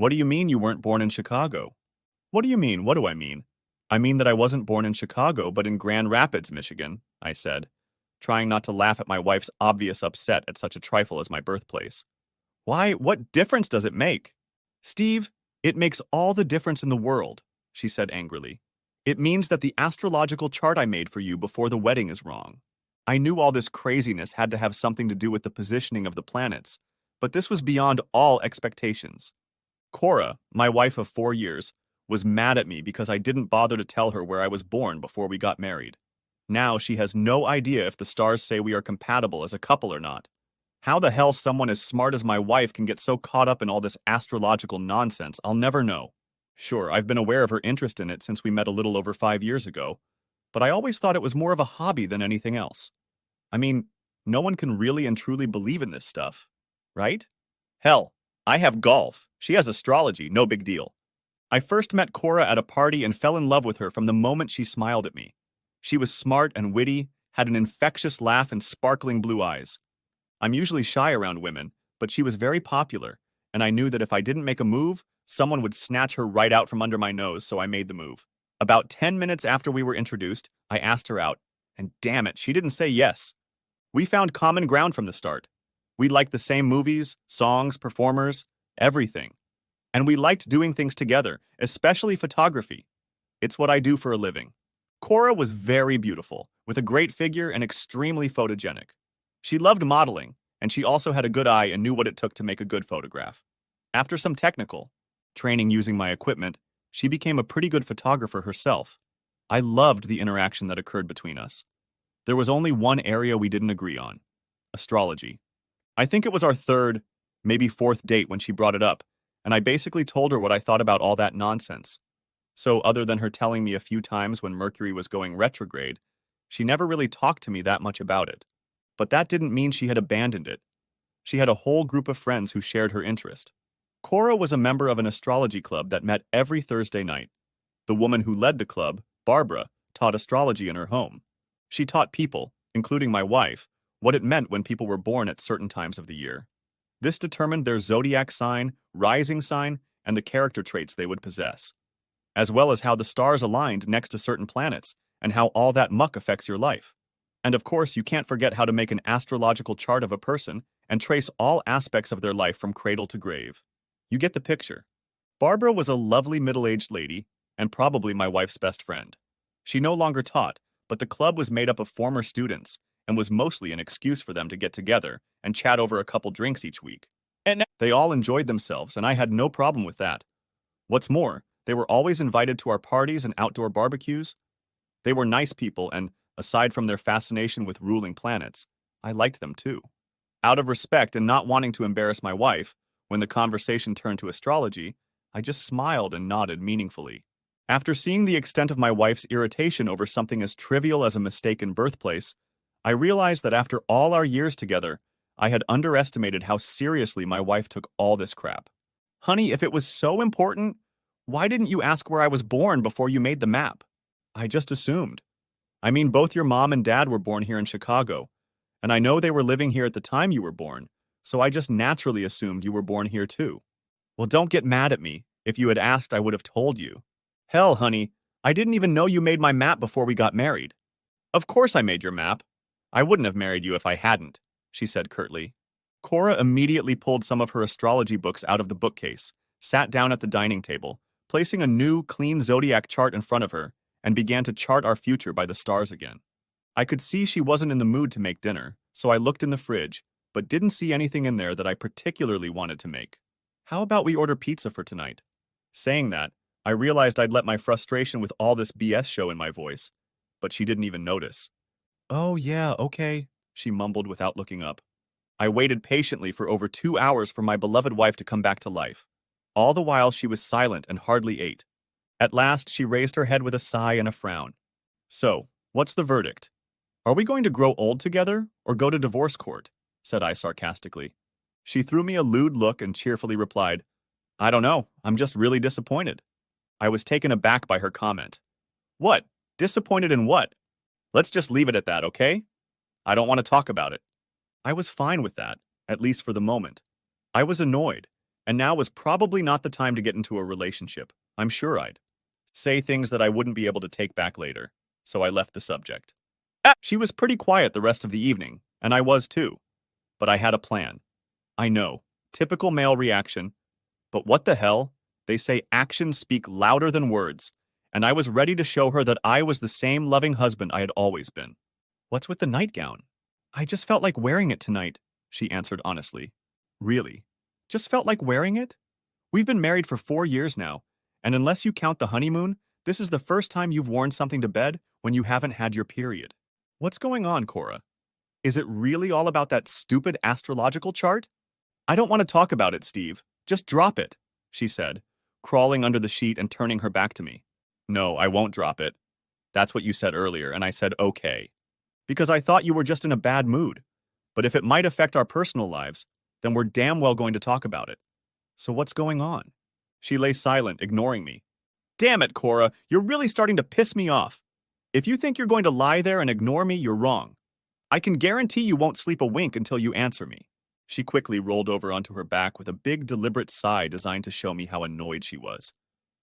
What do you mean you weren't born in Chicago? What do you mean? What do I mean? I mean that I wasn't born in Chicago, but in Grand Rapids, Michigan, I said, trying not to laugh at my wife's obvious upset at such a trifle as my birthplace. Why, what difference does it make? Steve, it makes all the difference in the world, she said angrily. It means that the astrological chart I made for you before the wedding is wrong. I knew all this craziness had to have something to do with the positioning of the planets, but this was beyond all expectations. Cora, my wife of 4 years, was mad at me because I didn't bother to tell her where I was born before we got married. Now she has no idea if the stars say we are compatible as a couple or not. How the hell someone as smart as my wife can get so caught up in all this astrological nonsense, I'll never know. Sure, I've been aware of her interest in it since we met a little over 5 years ago, but I always thought it was more of a hobby than anything else. I mean, no one can really and truly believe in this stuff, right? Hell, I have golf. She has astrology, no big deal. I first met Cora at a party and fell in love with her from the moment she smiled at me. She was smart and witty, had an infectious laugh and sparkling blue eyes. I'm usually shy around women, but she was very popular, and I knew that if I didn't make a move, someone would snatch her right out from under my nose, so I made the move. About 10 minutes after we were introduced, I asked her out, and damn it, she didn't say yes. We found common ground from the start. We liked the same movies, songs, performers, everything. And we liked doing things together, especially photography. It's what I do for a living. Cora was very beautiful, with a great figure and extremely photogenic. She loved modeling, and she also had a good eye and knew what it took to make a good photograph. After some technical training using my equipment, she became a pretty good photographer herself. I loved the interaction that occurred between us. There was only one area we didn't agree on: astrology. I think it was our third, maybe fourth date when she brought it up, and I basically told her what I thought about all that nonsense. So, other than her telling me a few times when Mercury was going retrograde, she never really talked to me that much about it. But that didn't mean she had abandoned it. She had a whole group of friends who shared her interest. Cora was a member of an astrology club that met every Thursday night. The woman who led the club, Barbara, taught astrology in her home. She taught people, including my wife, what it meant when people were born at certain times of the year. This determined their zodiac sign, rising sign, and the character traits they would possess, as well as how the stars aligned next to certain planets and how all that muck affects your life. And of course, you can't forget how to make an astrological chart of a person and trace all aspects of their life from cradle to grave. You get the picture. Barbara was a lovely middle-aged lady and probably my wife's best friend. She no longer taught, but the club was made up of former students and was mostly an excuse for them to get together and chat over a couple drinks each week. And they all enjoyed themselves, and I had no problem with that. What's more, they were always invited to our parties and outdoor barbecues. They were nice people, and aside from their fascination with ruling planets, I liked them too. Out of respect and not wanting to embarrass my wife, when the conversation turned to astrology, I just smiled and nodded meaningfully. After seeing the extent of my wife's irritation over something as trivial as a mistaken birthplace, I realized that after all our years together, I had underestimated how seriously my wife took all this crap. Honey, if it was so important, why didn't you ask where I was born before you made the map? I just assumed. I mean, both your mom and dad were born here in Chicago, and I know they were living here at the time you were born, so I just naturally assumed you were born here too. Well, don't get mad at me. If you had asked, I would have told you. Hell, honey, I didn't even know you made my map before we got married. Of course I made your map. I wouldn't have married you if I hadn't, she said curtly. Cora immediately pulled some of her astrology books out of the bookcase, sat down at the dining table, placing a new, clean zodiac chart in front of her, and began to chart our future by the stars again. I could see she wasn't in the mood to make dinner, so I looked in the fridge, but didn't see anything in there that I particularly wanted to make. How about we order pizza for tonight? Saying that, I realized I'd let my frustration with all this BS show in my voice, but she didn't even notice. Oh yeah, okay, she mumbled without looking up. I waited patiently for over 2 hours for my beloved wife to come back to life. All the while she was silent and hardly ate. At last, she raised her head with a sigh and a frown. So, what's the verdict? Are we going to grow old together or go to divorce court? Said I sarcastically. She threw me a lewd look and cheerfully replied, I don't know, I'm just really disappointed. I was taken aback by her comment. What? Disappointed in what? Let's just leave it at that, okay? I don't want to talk about it. I was fine with that, at least for the moment. I was annoyed, And now was probably not the time to get into a relationship. I'm sure I'd say things that I wouldn't be able to take back later. So I left the subject. She was pretty quiet the rest of the evening, and I was too. But I had a plan. I know, typical male reaction. But what the hell? They say actions speak louder than words, and I was ready to show her that I was the same loving husband I had always been. What's with the nightgown? I just felt like wearing it tonight, she answered honestly. Really? Just felt like wearing it? We've been married for 4 years now, and unless you count the honeymoon, this is the first time you've worn something to bed when you haven't had your period. What's going on, Cora? Is it really all about that stupid astrological chart? I don't want to talk about it, Steve. Just drop it, she said, crawling under the sheet and turning her back to me. No, I won't drop it. That's what you said earlier, and I said okay. Because I thought you were just in a bad mood. But if it might affect our personal lives, then we're damn well going to talk about it. So what's going on? She lay silent, ignoring me. Damn it, Cora, you're really starting to piss me off. If you think you're going to lie there and ignore me, you're wrong. I can guarantee you won't sleep a wink until you answer me. She quickly rolled over onto her back with a big, deliberate sigh designed to show me how annoyed she was.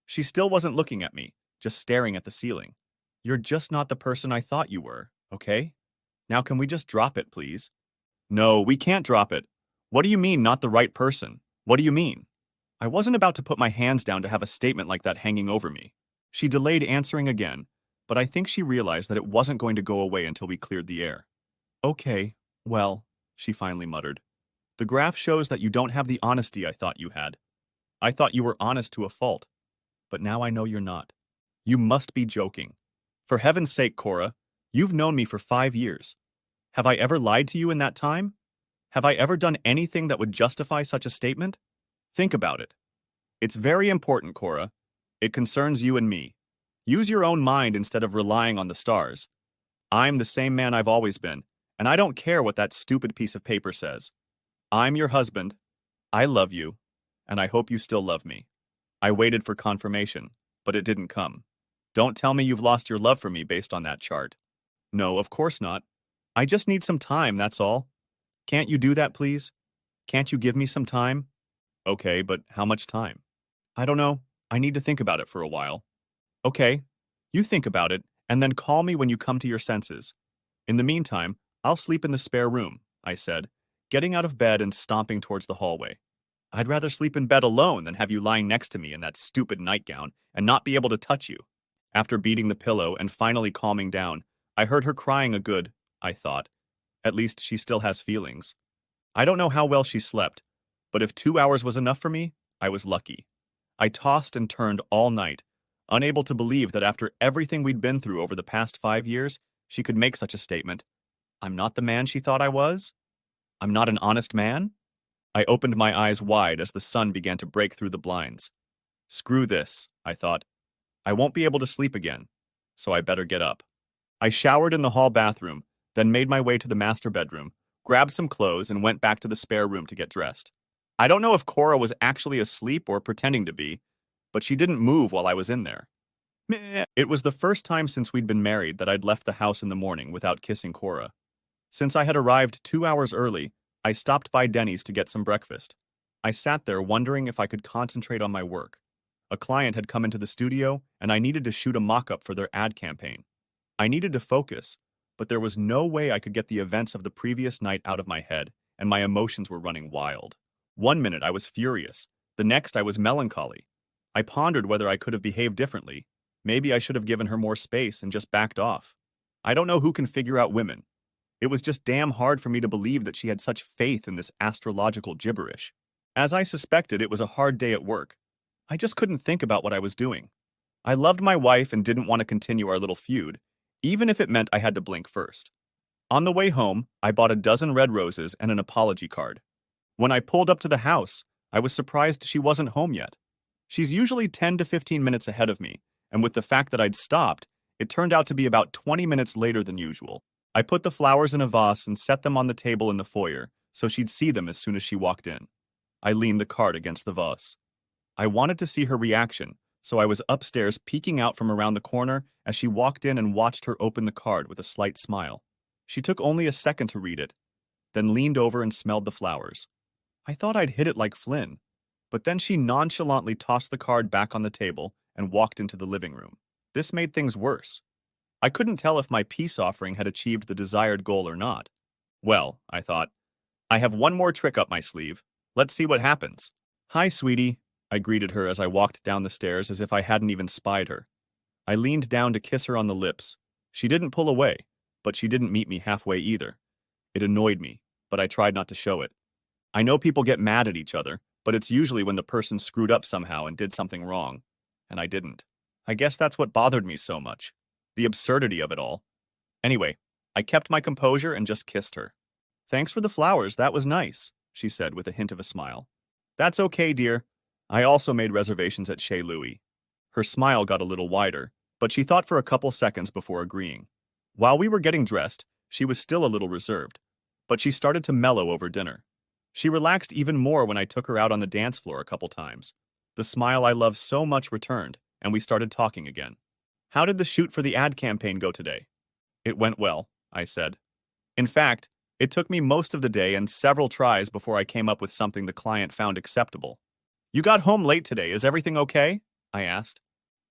She still wasn't looking at me, just staring at the ceiling. You're just not the person I thought you were, okay? Now can we just drop it, please? No, we can't drop it. What do you mean, not the right person? What do you mean? I wasn't about to put my hands down to have a statement like that hanging over me. She delayed answering again, but I think she realized that it wasn't going to go away until we cleared the air. Okay, well, she finally muttered. The graph shows that you don't have the honesty I thought you had. I thought you were honest to a fault, but now I know you're not. You must be joking. For heaven's sake, Cora, you've known me for 5 years. Have I ever lied to you in that time? Have I ever done anything that would justify such a statement? Think about it. It's very important, Cora. It concerns you and me. Use your own mind instead of relying on the stars. I'm the same man I've always been, and I don't care what that stupid piece of paper says. I'm your husband. I love you, and I hope you still love me. I waited for confirmation, but it didn't come. Don't tell me you've lost your love for me based on that chart. No, of course not. I just need some time, that's all. Can't you do that, please? Can't you give me some time? Okay, but how much time? I don't know. I need to think about it for a while. Okay, you think about it, and then call me when you come to your senses. In the meantime, I'll sleep in the spare room, I said, getting out of bed and stomping towards the hallway. I'd rather sleep in bed alone than have you lying next to me in that stupid nightgown and not be able to touch you. After beating the pillow and finally calming down, I heard her crying a good, I thought. At least she still has feelings. I don't know how well she slept, but if 2 hours was enough for me, I was lucky. I tossed and turned all night, unable to believe that after everything we'd been through over the past 5 years, she could make such a statement. I'm not the man she thought I was? I'm not an honest man? I opened my eyes wide as the sun began to break through the blinds. Screw this, I thought. I won't be able to sleep again, so I better get up. I showered in the hall bathroom, then made my way to the master bedroom, grabbed some clothes, and went back to the spare room to get dressed. I don't know if Cora was actually asleep or pretending to be, but she didn't move while I was in there. Meh. It was the first time since we'd been married that I'd left the house in the morning without kissing Cora. Since I had arrived 2 hours early, I stopped by Denny's to get some breakfast. I sat there wondering if I could concentrate on my work. A client had come into the studio, and I needed to shoot a mock-up for their ad campaign. I needed to focus, but there was no way I could get the events of the previous night out of my head, and my emotions were running wild. 1 minute I was furious, the next I was melancholy. I pondered whether I could have behaved differently. Maybe I should have given her more space and just backed off. I don't know who can figure out women. It was just damn hard for me to believe that she had such faith in this astrological gibberish. As I suspected, it was a hard day at work. I just couldn't think about what I was doing. I loved my wife and didn't want to continue our little feud, even if it meant I had to blink first. On the way home, I bought a dozen red roses and an apology card. When I pulled up to the house, I was surprised she wasn't home yet. She's usually 10 to 15 minutes ahead of me, and with the fact that I'd stopped, it turned out to be about 20 minutes later than usual. I put the flowers in a vase and set them on the table in the foyer, so she'd see them as soon as she walked in. I leaned the card against the vase. I wanted to see her reaction, so I was upstairs peeking out from around the corner as she walked in and watched her open the card with a slight smile. She took only a second to read it, then leaned over and smelled the flowers. I thought I'd hit it like Flynn. But then she nonchalantly tossed the card back on the table and walked into the living room. This made things worse. I couldn't tell if my peace offering had achieved the desired goal or not. Well, I thought, I have one more trick up my sleeve. Let's see what happens. Hi, sweetie, I greeted her as I walked down the stairs as if I hadn't even spied her. I leaned down to kiss her on the lips. She didn't pull away, but she didn't meet me halfway either. It annoyed me, but I tried not to show it. I know people get mad at each other, but it's usually when the person screwed up somehow and did something wrong. And I didn't. I guess that's what bothered me so much. The absurdity of it all. Anyway, I kept my composure and just kissed her. Thanks for the flowers, that was nice, she said with a hint of a smile. That's okay, dear. I also made reservations at Chez Louis. Her smile got a little wider, but she thought for a couple seconds before agreeing. While we were getting dressed, she was still a little reserved, but she started to mellow over dinner. She relaxed even more when I took her out on the dance floor a couple times. The smile I loved so much returned, and we started talking again. How did the shoot for the ad campaign go today? It went well, I said. In fact, it took me most of the day and several tries before I came up with something the client found acceptable. You got home late today, is everything okay? I asked.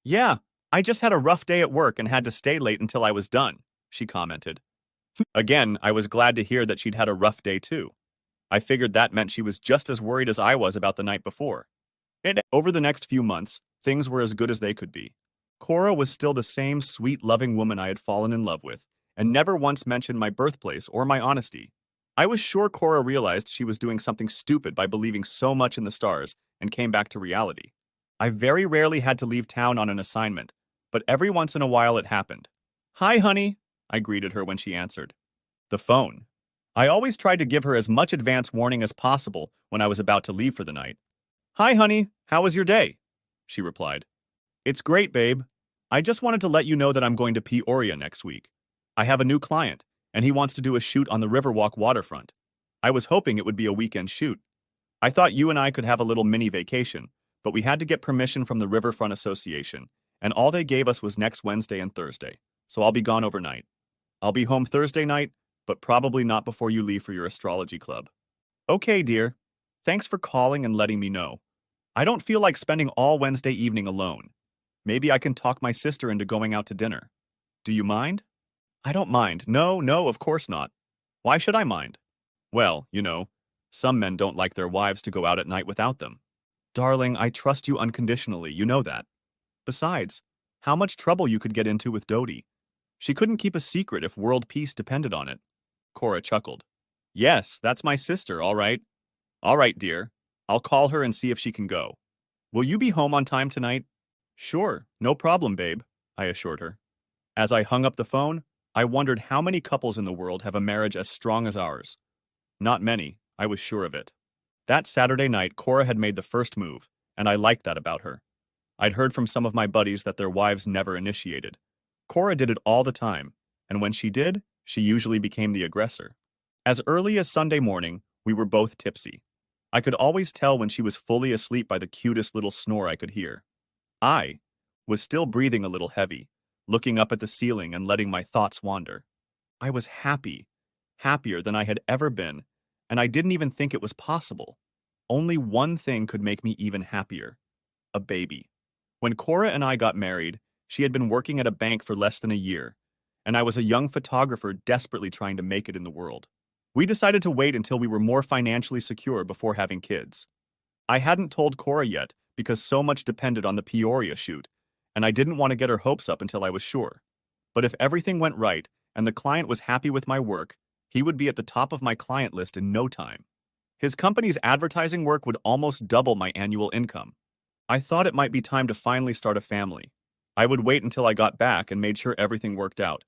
Yeah, I just had a rough day at work and had to stay late until I was done, she commented. Again, I was glad to hear that she'd had a rough day too. I figured that meant she was just as worried as I was about the night before. And over the next few months, things were as good as they could be. Cora was still the same sweet, loving woman I had fallen in love with, and never once mentioned my birthplace or my honesty. I was sure Cora realized she was doing something stupid by believing so much in the stars and came back to reality. I very rarely had to leave town on an assignment, but every once in a while it happened. Hi, honey, I greeted her when she answered. The phone. I always tried to give her as much advance warning as possible when I was about to leave for the night. Hi, honey, how was your day? She replied. It's great, babe. I just wanted to let you know that I'm going to Peoria next week. I have a new client, and he wants to do a shoot on the Riverwalk waterfront. I was hoping it would be a weekend shoot. I thought you and I could have a little mini vacation, but we had to get permission from the Riverfront Association, and all they gave us was next Wednesday and Thursday, so I'll be gone overnight. I'll be home Thursday night, but probably not before you leave for your astrology club. Okay, dear. Thanks for calling and letting me know. I don't feel like spending all Wednesday evening alone. Maybe I can talk my sister into going out to dinner. Do you mind? I don't mind. No, no, of course not. Why should I mind? Well, some men don't like their wives to go out at night without them. Darling, I trust you unconditionally, you know that. Besides, how much trouble you could get into with Dodie. She couldn't keep a secret if world peace depended on it. Cora chuckled. Yes, that's my sister, all right. All right, dear. I'll call her and see if she can go. Will you be home on time tonight? Sure, no problem, babe, I assured her. As I hung up the phone, I wondered how many couples in the world have a marriage as strong as ours. Not many, I was sure of it. That Saturday night, Cora had made the first move, and I liked that about her. I'd heard from some of my buddies that their wives never initiated. Cora did it all the time, and when she did, she usually became the aggressor. As early as Sunday morning, we were both tipsy. I could always tell when she was fully asleep by the cutest little snore I could hear. I was still breathing a little heavy, looking up at the ceiling and letting my thoughts wander. I was happy, happier than I had ever been, and I didn't even think it was possible. Only one thing could make me even happier: a baby. When Cora and I got married, she had been working at a bank for less than a year, and I was a young photographer desperately trying to make it in the world. We decided to wait until we were more financially secure before having kids. I hadn't told Cora yet because so much depended on the Peoria shoot, and I didn't want to get her hopes up until I was sure. But if everything went right and the client was happy with my work, he would be at the top of my client list in no time. His company's advertising work would almost double my annual income. I thought it might be time to finally start a family. I would wait until I got back and made sure everything worked out.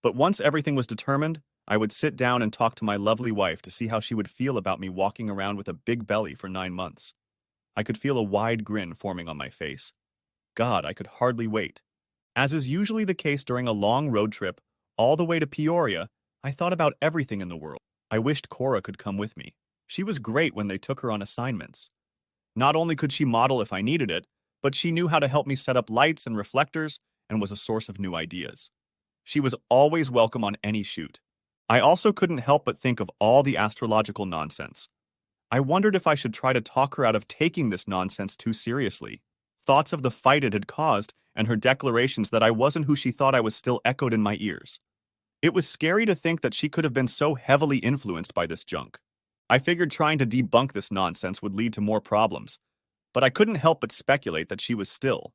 But once everything was determined, I would sit down and talk to my lovely wife to see how she would feel about me walking around with a big belly for 9 months. I could feel a wide grin forming on my face. God, I could hardly wait. As is usually the case during a long road trip, all the way to Peoria, I thought about everything in the world. I wished Cora could come with me. She was great when they took her on assignments. Not only could she model if I needed it, but she knew how to help me set up lights and reflectors and was a source of new ideas. She was always welcome on any shoot. I also couldn't help but think of all the astrological nonsense. I wondered if I should try to talk her out of taking this nonsense too seriously. Thoughts of the fight it had caused and her declarations that I wasn't who she thought I was still echoed in my ears. It was scary to think that she could have been so heavily influenced by this junk. I figured trying to debunk this nonsense would lead to more problems, but I couldn't help but speculate that she was still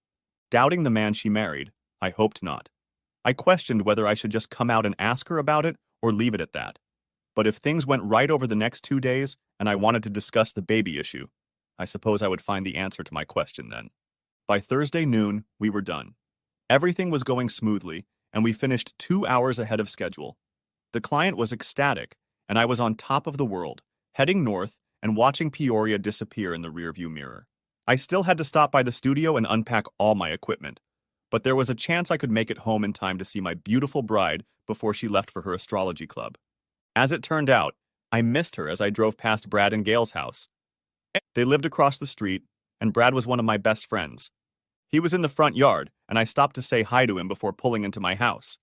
doubting the man she married. I hoped not. I questioned whether I should just come out and ask her about it or leave it at that. But if things went right over the next 2 days and I wanted to discuss the baby issue, I suppose I would find the answer to my question then. By Thursday noon, we were done. Everything was going smoothly, and we finished 2 hours ahead of schedule. The client was ecstatic, and I was on top of the world, heading north and watching Peoria disappear in the rearview mirror. I still had to stop by the studio and unpack all my equipment, but there was a chance I could make it home in time to see my beautiful bride before she left for her astrology club. As it turned out, I missed her as I drove past Brad and Gail's house. They lived across the street, and Brad was one of my best friends. He was in the front yard, and I stopped to say hi to him before pulling into my house.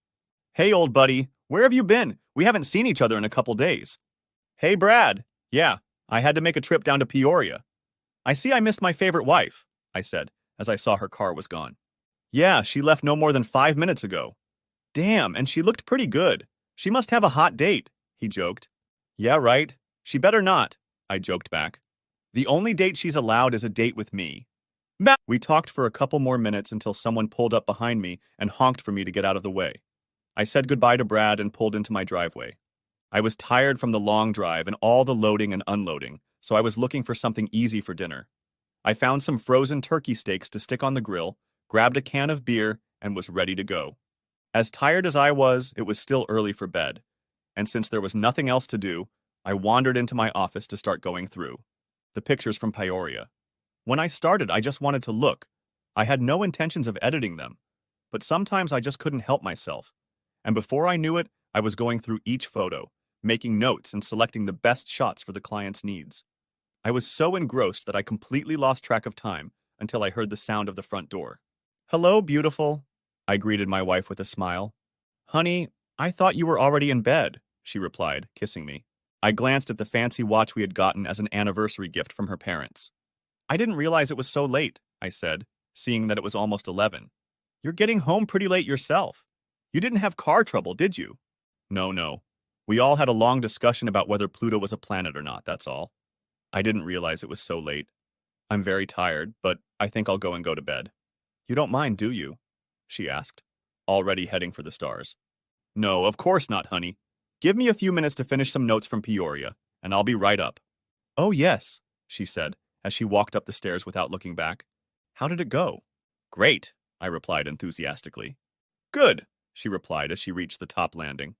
"Hey, old buddy, where have you been? We haven't seen each other in a couple days." "Hey, Brad. Yeah, I had to make a trip down to Peoria. I see I missed my favorite wife," I said, as I saw her car was gone. "Yeah, she left no more than 5 minutes ago." "Damn, and she looked pretty good. She must have a hot date," he joked. "Yeah, right. She better not," I joked back. "The only date she's allowed is a date with me." We talked for a couple more minutes until someone pulled up behind me and honked for me to get out of the way. I said goodbye to Brad and pulled into my driveway. I was tired from the long drive and all the loading and unloading, so I was looking for something easy for dinner. I found some frozen turkey steaks to stick on the grill, grabbed a can of beer, and was ready to go. As tired as I was, it was still early for bed, and since there was nothing else to do, I wandered into my office to start going through the pictures from Peoria. When I started, I just wanted to look. I had no intentions of editing them, but sometimes I just couldn't help myself. And before I knew it, I was going through each photo, making notes and selecting the best shots for the client's needs. I was so engrossed that I completely lost track of time until I heard the sound of the front door. "Hello, beautiful," I greeted my wife with a smile. "Honey, I thought you were already in bed," she replied, kissing me. I glanced at the fancy watch we had gotten as an anniversary gift from her parents. "I didn't realize it was so late," I said, seeing that it was almost 11. "You're getting home pretty late yourself. You didn't have car trouble, did you?" No. We all had a long discussion about whether Pluto was a planet or not, that's all. I didn't realize it was so late. I'm very tired, but I think I'll go to bed." "You don't mind, do you?" she asked, already heading for the stars. "No, of course not, honey. Give me a few minutes to finish some notes from Peoria, and I'll be right up." "Oh, yes," she said, as she walked up the stairs without looking back. "How did it go?" "Great," I replied enthusiastically. "Good," she replied as she reached the top landing.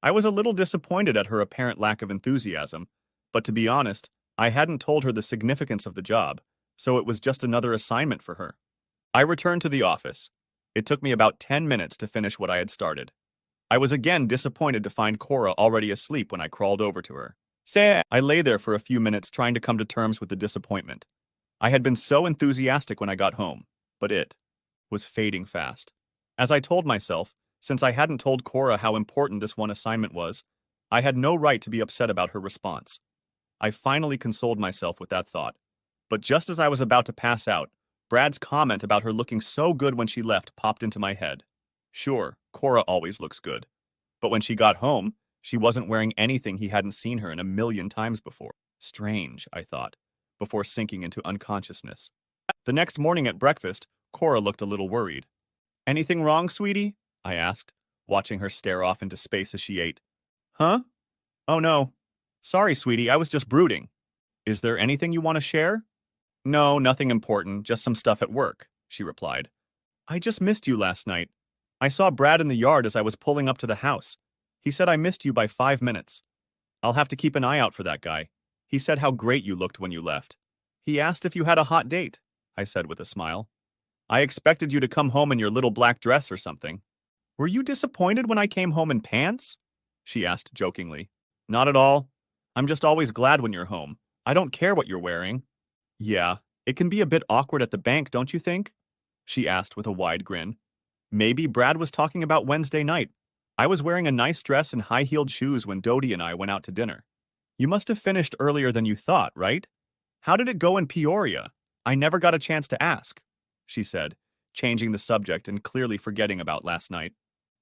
I was a little disappointed at her apparent lack of enthusiasm, but to be honest, I hadn't told her the significance of the job, so it was just another assignment for her. I returned to the office. It took me about 10 minutes to finish what I had started. I was again disappointed to find Cora already asleep when I crawled over to her. I lay there for a few minutes trying to come to terms with the disappointment. I had been so enthusiastic when I got home, but it was fading fast. As I told myself, since I hadn't told Cora how important this one assignment was, I had no right to be upset about her response. I finally consoled myself with that thought. But just as I was about to pass out, Brad's comment about her looking so good when she left popped into my head. Sure, Cora always looks good. But when she got home, she wasn't wearing anything he hadn't seen her in a million times before. Strange, I thought, before sinking into unconsciousness. The next morning at breakfast, Cora looked a little worried. "Anything wrong, sweetie?" I asked, watching her stare off into space as she ate. "Huh? Oh no. Sorry, sweetie, I was just brooding. Is there anything you want to share?" "No, nothing important, just some stuff at work," she replied. "I just missed you last night. I saw Brad in the yard as I was pulling up to the house. He said I missed you by 5 minutes. I'll have to keep an eye out for that guy. He said how great you looked when you left. He asked if you had a hot date," I said with a smile. "I expected you to come home in your little black dress or something." "Were you disappointed when I came home in pants?" she asked jokingly. "Not at all. I'm just always glad when you're home. I don't care what you're wearing." "Yeah, it can be a bit awkward at the bank, don't you think?" she asked with a wide grin. "Maybe Brad was talking about Wednesday night. I was wearing a nice dress and high-heeled shoes when Dodie and I went out to dinner." You must have finished earlier than you thought, right? How did it go in Peoria? I never got a chance to ask, she said, changing the subject and clearly forgetting about last night.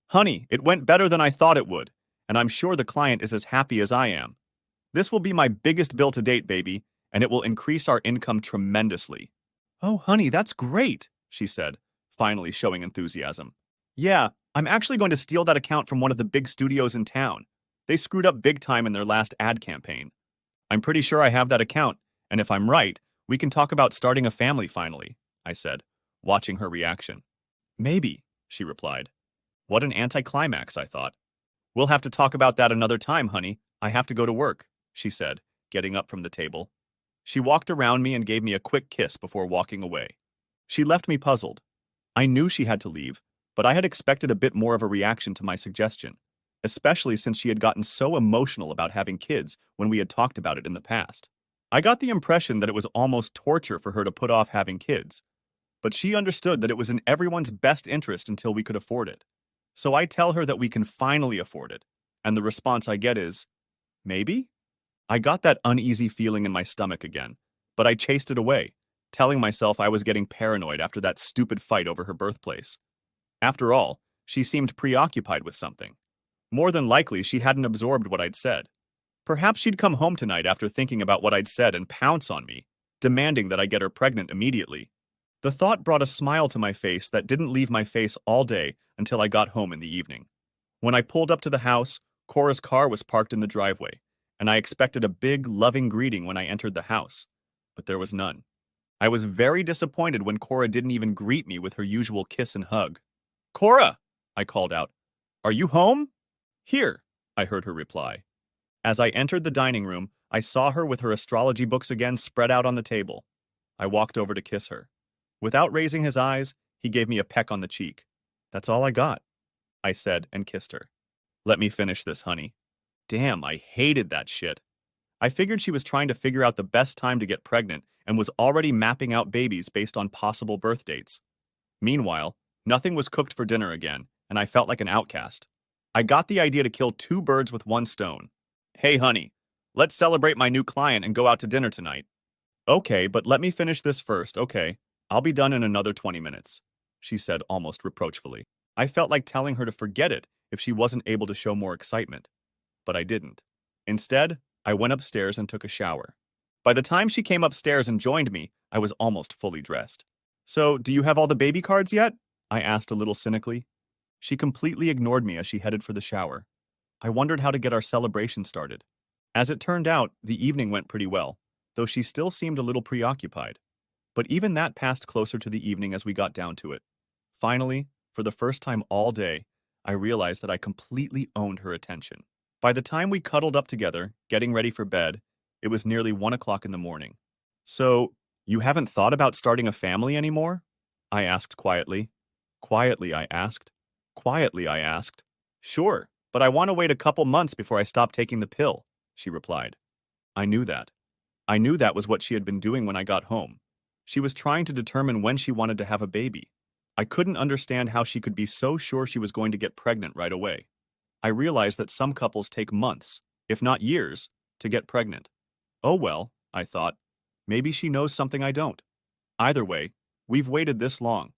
Honey, it went better than I thought it would, and I'm sure the client is as happy as I am. This will be my biggest bill to date, baby, and it will increase our income tremendously. Oh, honey, that's great, she said, finally showing enthusiasm. Yeah, I'm actually going to steal that account from one of the big studios in town. They screwed up big time in their last ad campaign. I'm pretty sure I have that account, and if I'm right, we can talk about starting a family finally, I said, watching her reaction. Maybe, she replied. What an anticlimax, I thought. We'll have to talk about that another time, honey. I have to go to work, she said, getting up from the table. She walked around me and gave me a quick kiss before walking away. She left me puzzled. I knew she had to leave, but I had expected a bit more of a reaction to my suggestion, especially since she had gotten so emotional about having kids when we had talked about it in the past. I got the impression that it was almost torture for her to put off having kids, but she understood that it was in everyone's best interest until we could afford it. So I tell her that we can finally afford it, and the response I get is, maybe? I got that uneasy feeling in my stomach again, but I chased it away, telling myself I was getting paranoid after that stupid fight over her birthplace. After all, she seemed preoccupied with something. More than likely, she hadn't absorbed what I'd said. Perhaps she'd come home tonight after thinking about what I'd said and pounce on me, demanding that I get her pregnant immediately. The thought brought a smile to my face that didn't leave my face all day until I got home in the evening. When I pulled up to the house, Cora's car was parked in the driveway, and I expected a big, loving greeting when I entered the house, but there was none. I was very disappointed when Cora didn't even greet me with her usual kiss and hug. Cora, I called out. Are you home? Here, I heard her reply. As I entered the dining room, I saw her with her astrology books again spread out on the table. I walked over to kiss her. Without raising his eyes, he gave me a peck on the cheek. That's all I got, I said and kissed her. Let me finish this, honey. Damn, I hated that shit. I figured she was trying to figure out the best time to get pregnant and was already mapping out babies based on possible birth dates. Meanwhile, nothing was cooked for dinner again, and I felt like an outcast. I got the idea to kill two birds with one stone. Hey, honey, let's celebrate my new client and go out to dinner tonight. Okay, but let me finish this first, okay? I'll be done in another 20 minutes, she said almost reproachfully. I felt like telling her to forget it if she wasn't able to show more excitement. But I didn't. Instead, I went upstairs and took a shower. By the time she came upstairs and joined me, I was almost fully dressed. So, do you have all the baby cards yet? I asked a little cynically. She completely ignored me as she headed for the shower. I wondered how to get our celebration started. As it turned out, the evening went pretty well, though she still seemed a little preoccupied. But even that passed closer to the evening as we got down to it. Finally, for the first time all day, I realized that I completely owned her attention. By the time we cuddled up together, getting ready for bed, it was nearly 1 o'clock in the morning. So, you haven't thought about starting a family anymore? I asked quietly. Quietly, I asked. Quietly, I asked. Sure, but I want to wait a couple months before I stop taking the pill, she replied. I knew that. I knew that was what she had been doing when I got home. She was trying to determine when she wanted to have a baby. I couldn't understand how she could be so sure she was going to get pregnant right away. I realized that some couples take months, if not years, to get pregnant. Oh well, I thought. Maybe she knows something I don't. Either way, we've waited this long.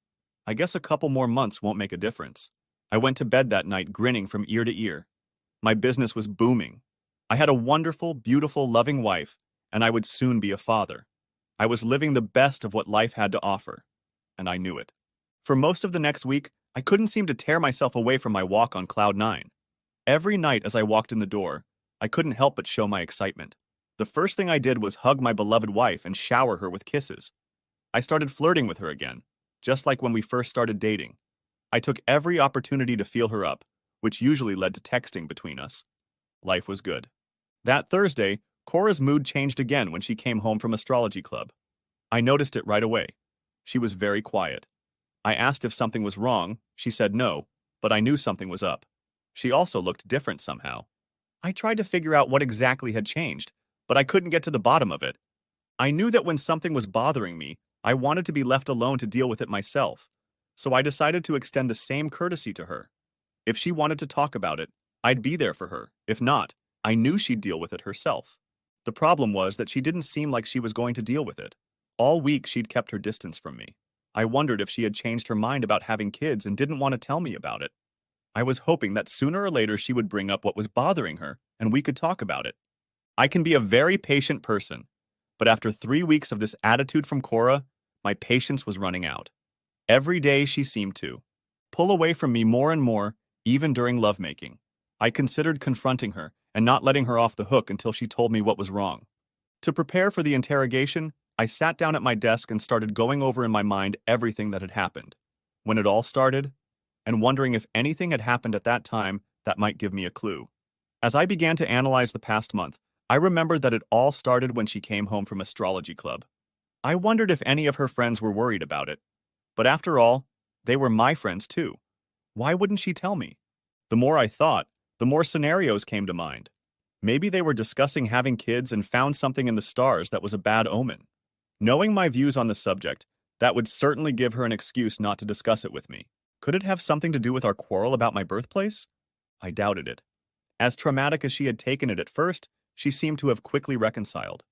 I guess a couple more months won't make a difference. I went to bed that night grinning from ear to ear. My business was booming. I had a wonderful, beautiful, loving wife, and I would soon be a father. I was living the best of what life had to offer, and I knew it. For most of the next week, I couldn't seem to tear myself away from my walk on cloud nine. Every night as I walked in the door, I couldn't help but show my excitement. The first thing I did was hug my beloved wife and shower her with kisses. I started flirting with her again, just like when we first started dating. I took every opportunity to feel her up, which usually led to texting between us. Life was good. That Thursday, Cora's mood changed again when she came home from astrology club. I noticed it right away. She was very quiet. I asked if something was wrong. She said no, but I knew something was up. She also looked different somehow. I tried to figure out what exactly had changed, but I couldn't get to the bottom of it. I knew that when something was bothering me, I wanted to be left alone to deal with it myself, so I decided to extend the same courtesy to her. If she wanted to talk about it, I'd be there for her. If not, I knew she'd deal with it herself. The problem was that she didn't seem like she was going to deal with it. All week she'd kept her distance from me. I wondered if she had changed her mind about having kids and didn't want to tell me about it. I was hoping that sooner or later she would bring up what was bothering her and we could talk about it. I can be a very patient person, but after 3 weeks of this attitude from Cora, my patience was running out. Every day she seemed to pull away from me more and more, even during lovemaking. I considered confronting her and not letting her off the hook until she told me what was wrong. To prepare for the interrogation, I sat down at my desk and started going over in my mind everything that had happened, when it all started, and wondering if anything had happened at that time that might give me a clue. As I began to analyze the past month, I remembered that it all started when she came home from astrology club. I wondered if any of her friends were worried about it, but after all, they were my friends too. Why wouldn't she tell me? The more I thought, the more scenarios came to mind. Maybe they were discussing having kids and found something in the stars that was a bad omen. Knowing my views on the subject, that would certainly give her an excuse not to discuss it with me. Could it have something to do with our quarrel about my birthplace? I doubted it. As traumatic as she had taken it at first, she seemed to have quickly reconciled.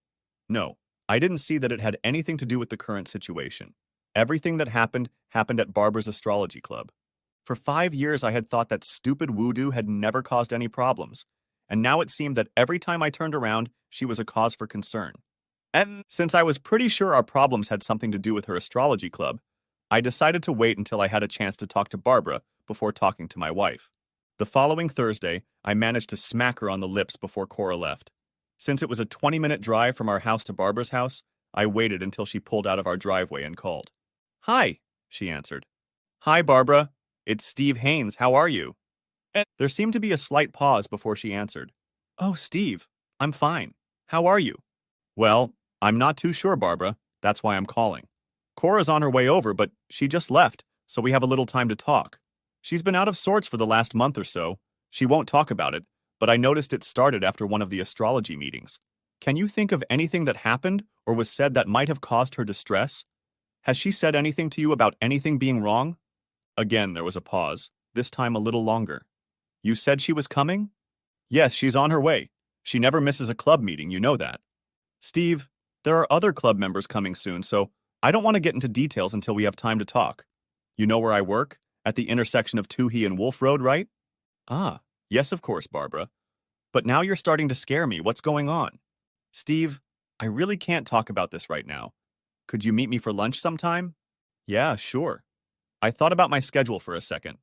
No, I didn't see that it had anything to do with the current situation. Everything that happened at Barbara's astrology club. For 5 years I had thought that stupid voodoo had never caused any problems, and now it seemed that every time I turned around, she was a cause for concern. And since I was pretty sure our problems had something to do with her astrology club, I decided to wait until I had a chance to talk to Barbara before talking to my wife. The following Thursday, I managed to smack her on the lips before Cora left. Since it was a 20-minute drive from our house to Barbara's house, I waited until she pulled out of our driveway and called. "Hi," she answered. "Hi, Barbara. It's Steve Haynes. How are you?" And there seemed to be a slight pause before she answered. "Oh, Steve, I'm fine. How are you?" "Well, I'm not too sure, Barbara. That's why I'm calling. Cora's on her way over, but she just left, so we have a little time to talk. She's been out of sorts for the last month or so. She won't talk about it, but I noticed it started after one of the astrology meetings. Can you think of anything that happened or was said that might have caused her distress? Has she said anything to you about anything being wrong?" Again, there was a pause, this time a little longer. "You said she was coming?" "Yes, she's on her way. She never misses a club meeting, you know that." "Steve, there are other club members coming soon, so I don't want to get into details until we have time to talk. You know where I work? At the intersection of Toohey and Wolf Road, right?" "Ah, yes, of course, Barbara. But now you're starting to scare me. What's going on?" "Steve, I really can't talk about this right now. Could you meet me for lunch sometime?" "Yeah, sure." I thought about my schedule for a second.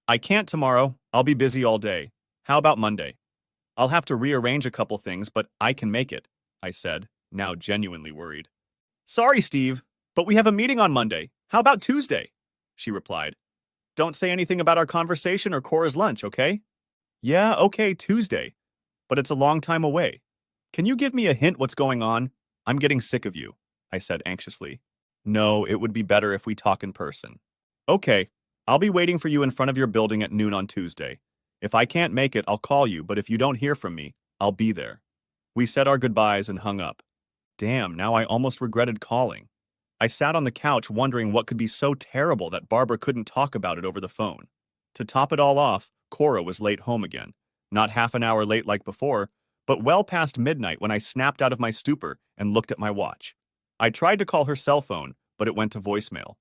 "I can't tomorrow. I'll be busy all day. How about Monday?" "I'll have to rearrange a couple things, but I can make it," I said, now genuinely worried. "Sorry, Steve, but we have a meeting on Monday. How about Tuesday?" she replied. "Don't say anything about our conversation or Cora's lunch, okay?" "Yeah, okay, Tuesday. But it's a long time away. Can you give me a hint what's going on? I'm getting sick of you," I said anxiously. "No, it would be better if we talk in person." "Okay, I'll be waiting for you in front of your building at noon on Tuesday. If I can't make it, I'll call you, but if you don't hear from me, I'll be there." We said our goodbyes and hung up. Damn, now I almost regretted calling. I sat on the couch wondering what could be so terrible that Barbara couldn't talk about it over the phone. To top it all off, Cora was late home again. Not half an hour late like before, but well past midnight when I snapped out of my stupor and looked at my watch. I tried to call her cell phone, but it went to voicemail.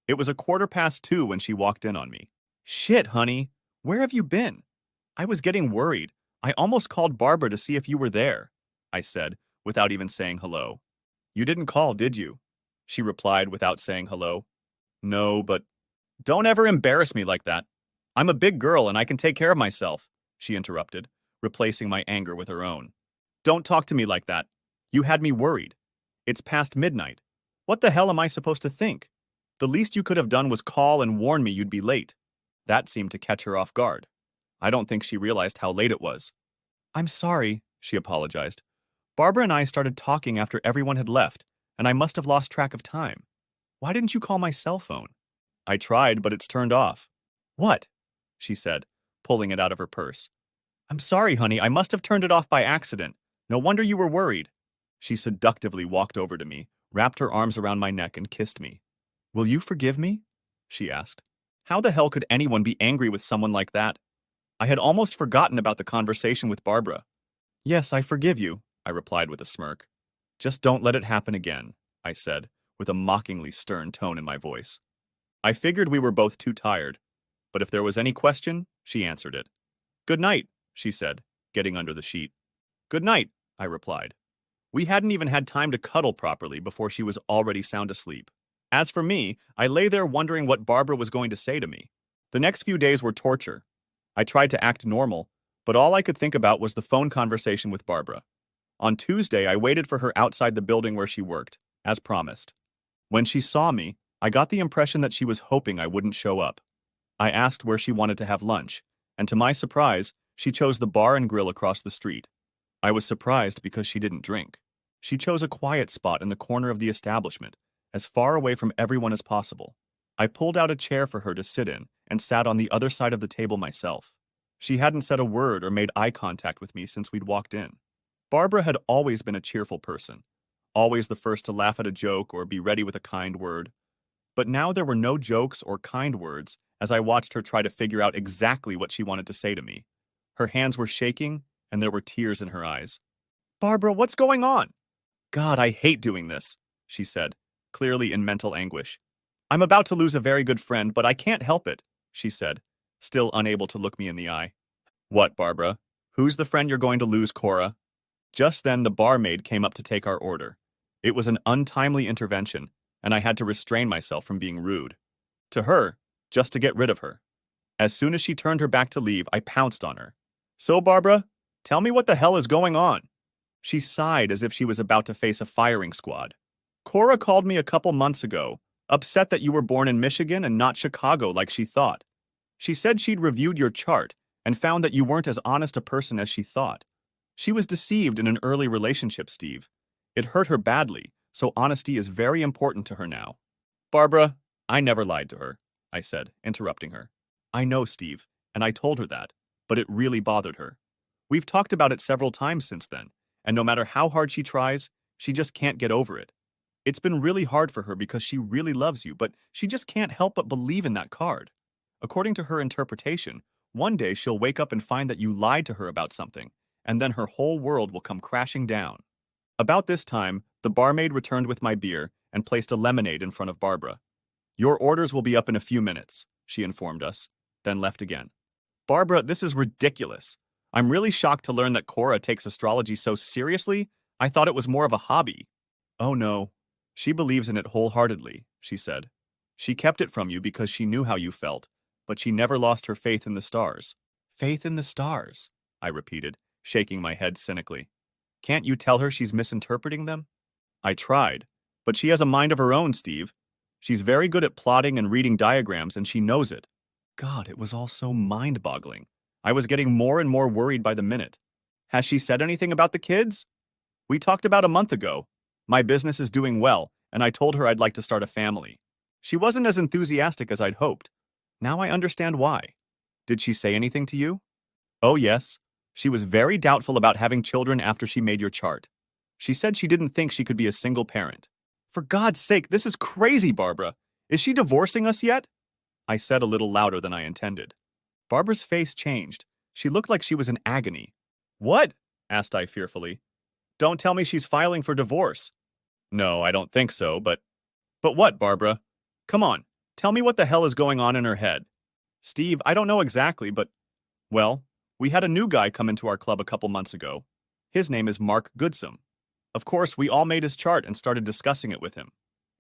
It was 2:15 when she walked in on me. "Shit, honey, where have you been?" "I was getting worried. I almost called Barbara to see if you were there," I said, without even saying hello. "You didn't call, did you?" she replied without saying hello. "No, but—" "Don't ever embarrass me like that. I'm a big girl and I can take care of myself," she interrupted, replacing my anger with her own. "Don't talk to me like that. You had me worried. It's past midnight. What the hell am I supposed to think? The least you could have done was call and warn me you'd be late." That seemed to catch her off guard. I don't think she realized how late it was. "I'm sorry," she apologized. "Barbara and I started talking after everyone had left, and I must have lost track of time. Why didn't you call my cell phone?" "I tried, but it's turned off." "What?" she said, pulling it out of her purse. "I'm sorry, honey. I must have turned it off by accident. No wonder you were worried." She seductively walked over to me, wrapped her arms around my neck, and kissed me. "Will you forgive me?" she asked. How the hell could anyone be angry with someone like that? I had almost forgotten about the conversation with Barbara. "Yes, I forgive you. I replied with a smirk. Just don't let it happen again, I said, with a mockingly stern tone in my voice. I figured we were both too tired, but if there was any question, she answered it. Good night, she said, getting under the sheet. Good night, I replied. We hadn't even had time to cuddle properly before she was already sound asleep. As for me, I lay there wondering what Barbara was going to say to me. The next few days were torture. I tried to act normal, but all I could think about was the phone conversation with Barbara. On Tuesday, I waited for her outside the building where she worked, as promised. When she saw me, I got the impression that she was hoping I wouldn't show up. I asked where she wanted to have lunch, and to my surprise, she chose the bar and grill across the street. I was surprised because she didn't drink. She chose a quiet spot in the corner of the establishment, as far away from everyone as possible. I pulled out a chair for her to sit in and sat on the other side of the table myself. She hadn't said a word or made eye contact with me since we'd walked in. Barbara had always been a cheerful person, always the first to laugh at a joke or be ready with a kind word. But now there were no jokes or kind words as I watched her try to figure out exactly what she wanted to say to me. Her hands were shaking, and there were tears in her eyes. Barbara, what's going on? God, I hate doing this, she said, clearly in mental anguish. I'm about to lose a very good friend, but I can't help it, she said, still unable to look me in the eye. What, Barbara? Who's the friend you're going to lose, Cora? Just then the barmaid came up to take our order. It was an untimely intervention, and I had to restrain myself from being rude. To her, just to get rid of her. As soon as she turned her back to leave, I pounced on her. So, Barbara, tell me what the hell is going on? She sighed as if she was about to face a firing squad. Cora called me a couple months ago, upset that you were born in Michigan and not Chicago like she thought. She said she'd reviewed your chart and found that you weren't as honest a person as she thought. She was deceived in an early relationship, Steve. It hurt her badly, so honesty is very important to her now. Barbara, I never lied to her, I said, interrupting her. I know, Steve, and I told her that, but it really bothered her. We've talked about it several times since then, and no matter how hard she tries, she just can't get over it. It's been really hard for her because she really loves you, but she just can't help but believe in that card. According to her interpretation, one day she'll wake up and find that you lied to her about something, and then her whole world will come crashing down. About this time, the barmaid returned with my beer and placed a lemonade in front of Barbara. Your orders will be up in a few minutes, she informed us, then left again. Barbara, this is ridiculous. I'm really shocked to learn that Cora takes astrology so seriously. I thought it was more of a hobby. Oh no. She believes in it wholeheartedly, she said. She kept it from you because she knew how you felt, but she never lost her faith in the stars. Faith in the stars, I repeated, shaking my head cynically. Can't you tell her she's misinterpreting them? I tried, but she has a mind of her own, Steve. She's very good at plotting and reading diagrams, and she knows it. God, it was all so mind-boggling. I was getting more and more worried by the minute. Has she said anything about the kids? We talked about a month ago. My business is doing well, and I told her I'd like to start a family. She wasn't as enthusiastic as I'd hoped. Now I understand why. Did she say anything to you? Oh, yes. She was very doubtful about having children after she made your chart. She said she didn't think she could be a single parent. For God's sake, this is crazy, Barbara. Is she divorcing us yet? I said a little louder than I intended. Barbara's face changed. She looked like she was in agony. What? Asked I fearfully. Don't tell me she's filing for divorce. No, I don't think so, but what, Barbara? Come on, tell me what the hell is going on in her head. Steve, I don't know exactly, but, well, we had a new guy come into our club a couple months ago. His name is Mark Goodsome. Of course, we all made his chart and started discussing it with him.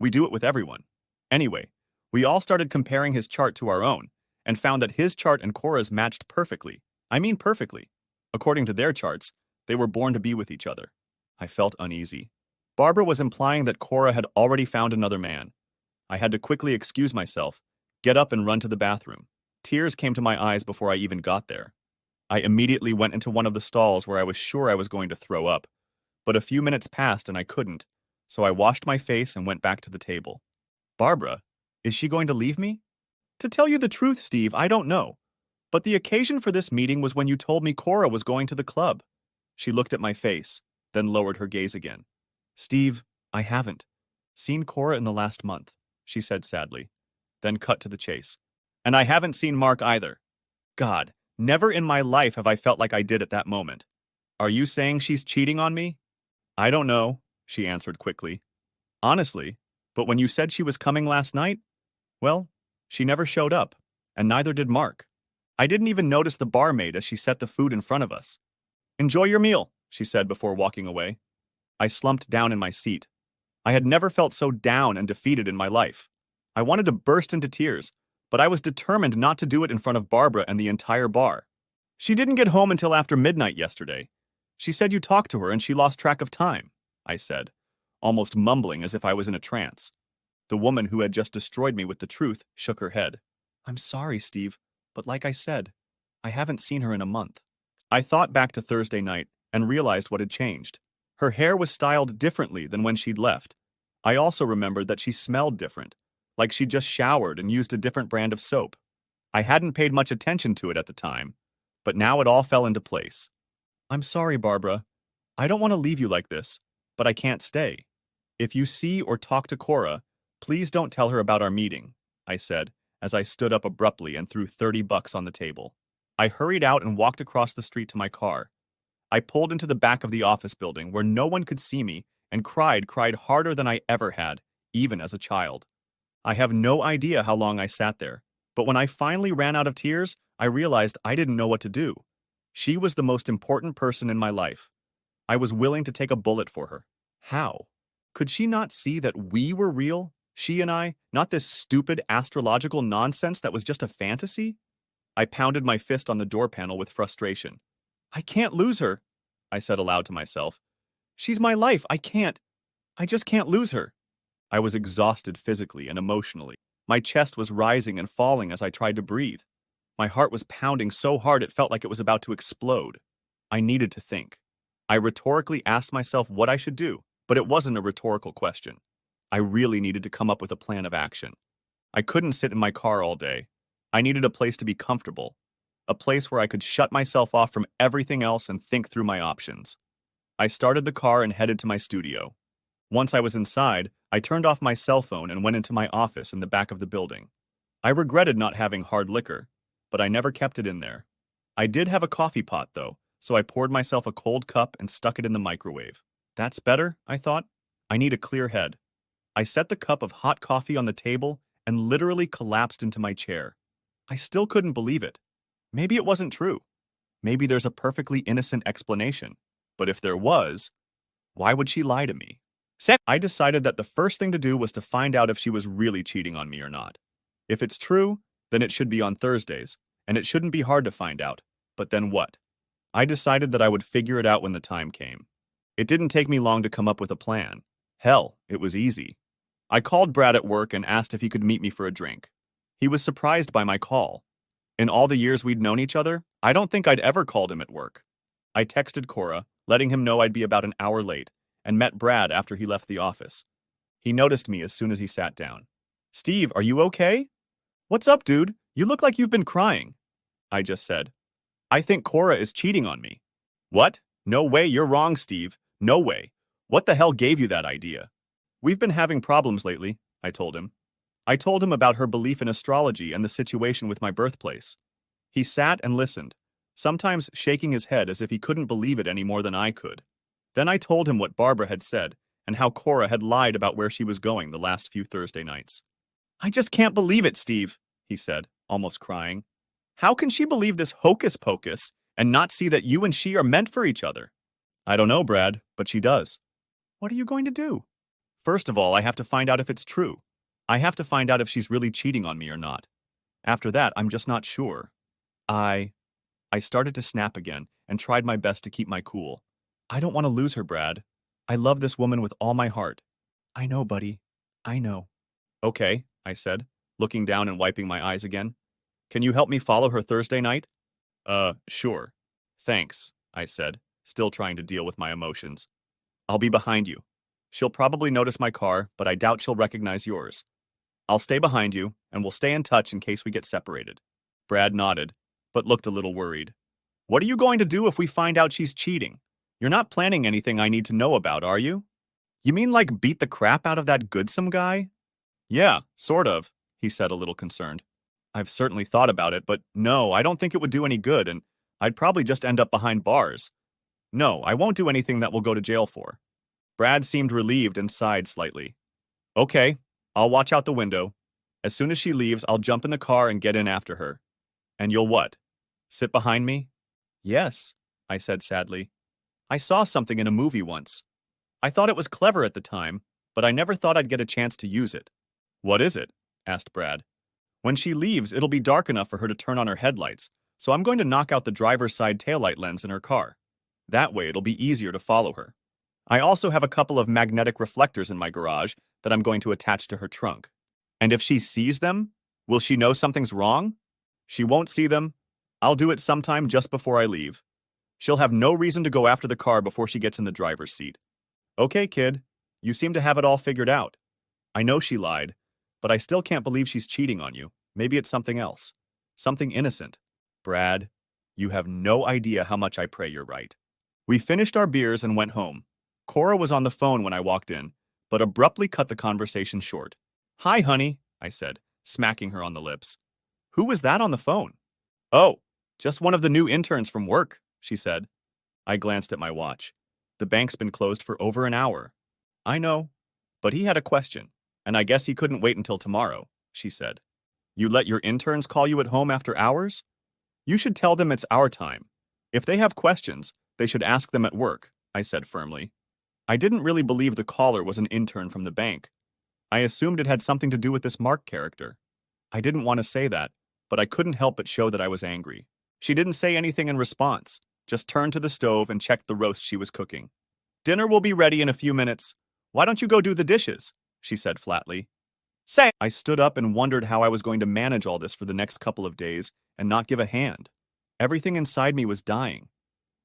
We do it with everyone. Anyway, we all started comparing his chart to our own and found that his chart and Cora's matched perfectly. I mean perfectly. According to their charts, they were born to be with each other. I felt uneasy. Barbara was implying that Cora had already found another man. I had to quickly excuse myself, get up and run to the bathroom. Tears came to my eyes before I even got there. I immediately went into one of the stalls where I was sure I was going to throw up, but a few minutes passed and I couldn't, so I washed my face and went back to the table. Barbara, is she going to leave me? To tell you the truth, Steve, I don't know. But the occasion for this meeting was when you told me Cora was going to the club. She looked at my face, then lowered her gaze again. Steve, I haven't seen Cora in the last month, she said sadly, then cut to the chase. And I haven't seen Mark either. God, never in my life have I felt like I did at that moment. Are you saying she's cheating on me? I don't know, she answered quickly. Honestly, but when you said she was coming last night, well, she never showed up, and neither did Mark. I didn't even notice the barmaid as she set the food in front of us. Enjoy your meal, she said before walking away. I slumped down in my seat. I had never felt so down and defeated in my life. I wanted to burst into tears, but I was determined not to do it in front of Barbara and the entire bar. She didn't get home until after midnight yesterday. She said you talked to her and she lost track of time, I said, almost mumbling as if I was in a trance. The woman who had just destroyed me with the truth shook her head. I'm sorry, Steve, but like I said, I haven't seen her in a month. I thought back to Thursday night and realized what had changed. Her hair was styled differently than when she'd left. I also remembered that she smelled different, like she'd just showered and used a different brand of soap. I hadn't paid much attention to it at the time, but now it all fell into place. I'm sorry, Barbara. I don't want to leave you like this, but I can't stay. If you see or talk to Cora, please don't tell her about our meeting, I said, as I stood up abruptly and threw $30 on the table. I hurried out and walked across the street to my car. I pulled into the back of the office building where no one could see me and cried harder than I ever had, even as a child. I have no idea how long I sat there, but when I finally ran out of tears, I realized I didn't know what to do. She was the most important person in my life. I was willing to take a bullet for her. How? Could she not see that we were real? She and I, not this stupid astrological nonsense that was just a fantasy? I pounded my fist on the door panel with frustration. I can't lose her, I said aloud to myself. She's my life. I just can't lose her. I was exhausted physically and emotionally. My chest was rising and falling as I tried to breathe. My heart was pounding so hard it felt like it was about to explode. I needed to think. I rhetorically asked myself what I should do, but it wasn't a rhetorical question. I really needed to come up with a plan of action. I couldn't sit in my car all day. I needed a place to be comfortable, a place where I could shut myself off from everything else and think through my options. I started the car and headed to my studio. Once I was inside, I turned off my cell phone and went into my office in the back of the building. I regretted not having hard liquor, but I never kept it in there. I did have a coffee pot, though, so I poured myself a cold cup and stuck it in the microwave. That's better, I thought. I need a clear head. I set the cup of hot coffee on the table and literally collapsed into my chair. I still couldn't believe it. Maybe it wasn't true. Maybe there's a perfectly innocent explanation. But if there was, why would she lie to me? I decided that the first thing to do was to find out if she was really cheating on me or not. If it's true, then it should be on Thursdays, and it shouldn't be hard to find out. But then what? I decided that I would figure it out when the time came. It didn't take me long to come up with a plan. Hell, it was easy. I called Brad at work and asked if he could meet me for a drink. He was surprised by my call. In all the years we'd known each other, I don't think I'd ever called him at work. I texted Cora, letting him know I'd be about an hour late, and met Brad after he left the office. He noticed me as soon as he sat down. Steve, are you okay? What's up, dude? You look like you've been crying. I just said. I think Cora is cheating on me. What? No way, you're wrong, Steve. No way. What the hell gave you that idea? We've been having problems lately, I told him. I told him about her belief in astrology and the situation with my birthplace. He sat and listened, sometimes shaking his head as if he couldn't believe it any more than I could. Then I told him what Barbara had said and how Cora had lied about where she was going the last few Thursday nights. I just can't believe it, Steve, he said, almost crying. How can she believe this hocus pocus and not see that you and she are meant for each other? I don't know, Brad, but she does. What are you going to do? First of all, I have to find out if it's true. I have to find out if she's really cheating on me or not. After that, I'm just not sure. I started to snap again and tried my best to keep my cool. I don't want to lose her, Brad. I love this woman with all my heart. I know, buddy. I know. Okay, I said, looking down and wiping my eyes again. Can you help me follow her Thursday night? Sure. Thanks, I said, still trying to deal with my emotions. I'll be behind you. She'll probably notice my car, but I doubt she'll recognize yours. I'll stay behind you, and we'll stay in touch in case we get separated. Brad nodded, but looked a little worried. What are you going to do if we find out she's cheating? You're not planning anything I need to know about, are you? You mean like beat the crap out of that Goodsome guy? Yeah, sort of, he said, a little concerned. I've certainly thought about it, but no, I don't think it would do any good, and I'd probably just end up behind bars. No, I won't do anything that we'll go to jail for. Brad seemed relieved and sighed slightly. Okay, I'll watch out the window. As soon as she leaves, I'll jump in the car and get in after her. And you'll what? Sit behind me? Yes, I said sadly. I saw something in a movie once. I thought it was clever at the time, but I never thought I'd get a chance to use it. What is it? Asked Brad. When she leaves, it'll be dark enough for her to turn on her headlights, so I'm going to knock out the driver's side taillight lens in her car. That way it'll be easier to follow her. I also have a couple of magnetic reflectors in my garage that I'm going to attach to her trunk. And if she sees them, will she know something's wrong? She won't see them. I'll do it sometime just before I leave. She'll have no reason to go after the car before she gets in the driver's seat. Okay, kid. You seem to have it all figured out. I know she lied, but I still can't believe she's cheating on you. Maybe it's something else. Something innocent. Brad, you have no idea how much I pray you're right. We finished our beers and went home. Cora was on the phone when I walked in, but abruptly cut the conversation short. Hi, honey, I said, smacking her on the lips. Who was that on the phone? Oh, just one of the new interns from work, she said. I glanced at my watch. The bank's been closed for over an hour. I know, but he had a question, and I guess he couldn't wait until tomorrow, she said. You let your interns call you at home after hours? You should tell them it's our time. If they have questions, they should ask them at work, I said firmly. I didn't really believe the caller was an intern from the bank. I assumed it had something to do with this Mark character. I didn't want to say that, but I couldn't help but show that I was angry. She didn't say anything in response, just turned to the stove and checked the roast she was cooking. Dinner will be ready in a few minutes. Why don't you go do the dishes? She said flatly. Say! I stood up and wondered how I was going to manage all this for the next couple of days and not give a hand. Everything inside me was dying.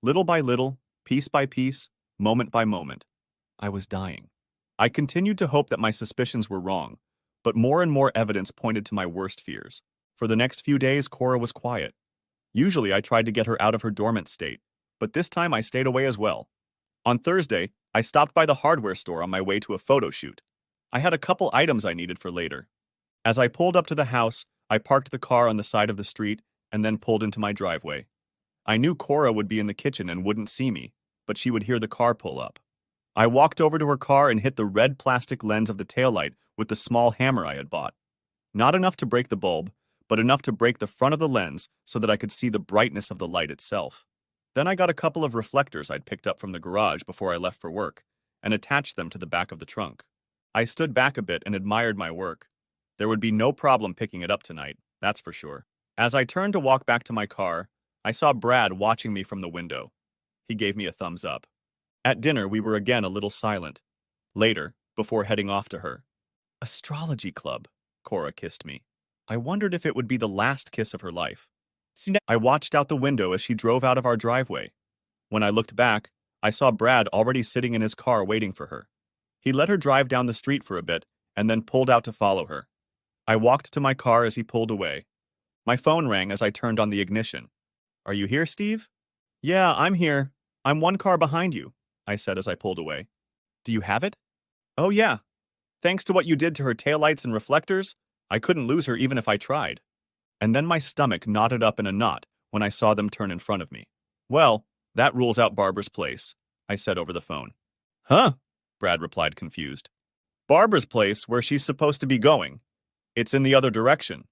Little by little, piece by piece, moment by moment. I was dying. I continued to hope that my suspicions were wrong, but more and more evidence pointed to my worst fears. For the next few days, Cora was quiet. Usually I tried to get her out of her dormant state, but this time I stayed away as well. On Thursday, I stopped by the hardware store on my way to a photo shoot. I had a couple items I needed for later. As I pulled up to the house, I parked the car on the side of the street and then pulled into my driveway. I knew Cora would be in the kitchen and wouldn't see me, but she would hear the car pull up. I walked over to her car and hit the red plastic lens of the taillight with the small hammer I had bought. Not enough to break the bulb, but enough to break the front of the lens so that I could see the brightness of the light itself. Then I got a couple of reflectors I'd picked up from the garage before I left for work and attached them to the back of the trunk. I stood back a bit and admired my work. There would be no problem picking it up tonight, that's for sure. As I turned to walk back to my car, I saw Brad watching me from the window. He gave me a thumbs up. At dinner, we were again a little silent. Later, before heading off to her. Astrology club, Cora kissed me. I wondered if it would be the last kiss of her life. I watched out the window as she drove out of our driveway. When I looked back, I saw Brad already sitting in his car waiting for her. He let her drive down the street for a bit and then pulled out to follow her. I walked to my car as he pulled away. My phone rang as I turned on the ignition. Are you here, Steve? Yeah, I'm here. I'm one car behind you, I said as I pulled away. Do you have it? Oh yeah. Thanks to what you did to her taillights and reflectors, I couldn't lose her even if I tried. And then my stomach knotted up in a knot when I saw them turn in front of me. Well, that rules out Barbara's place, I said over the phone. Huh? Brad replied confused. Barbara's place, where she's supposed to be going. It's in the other direction.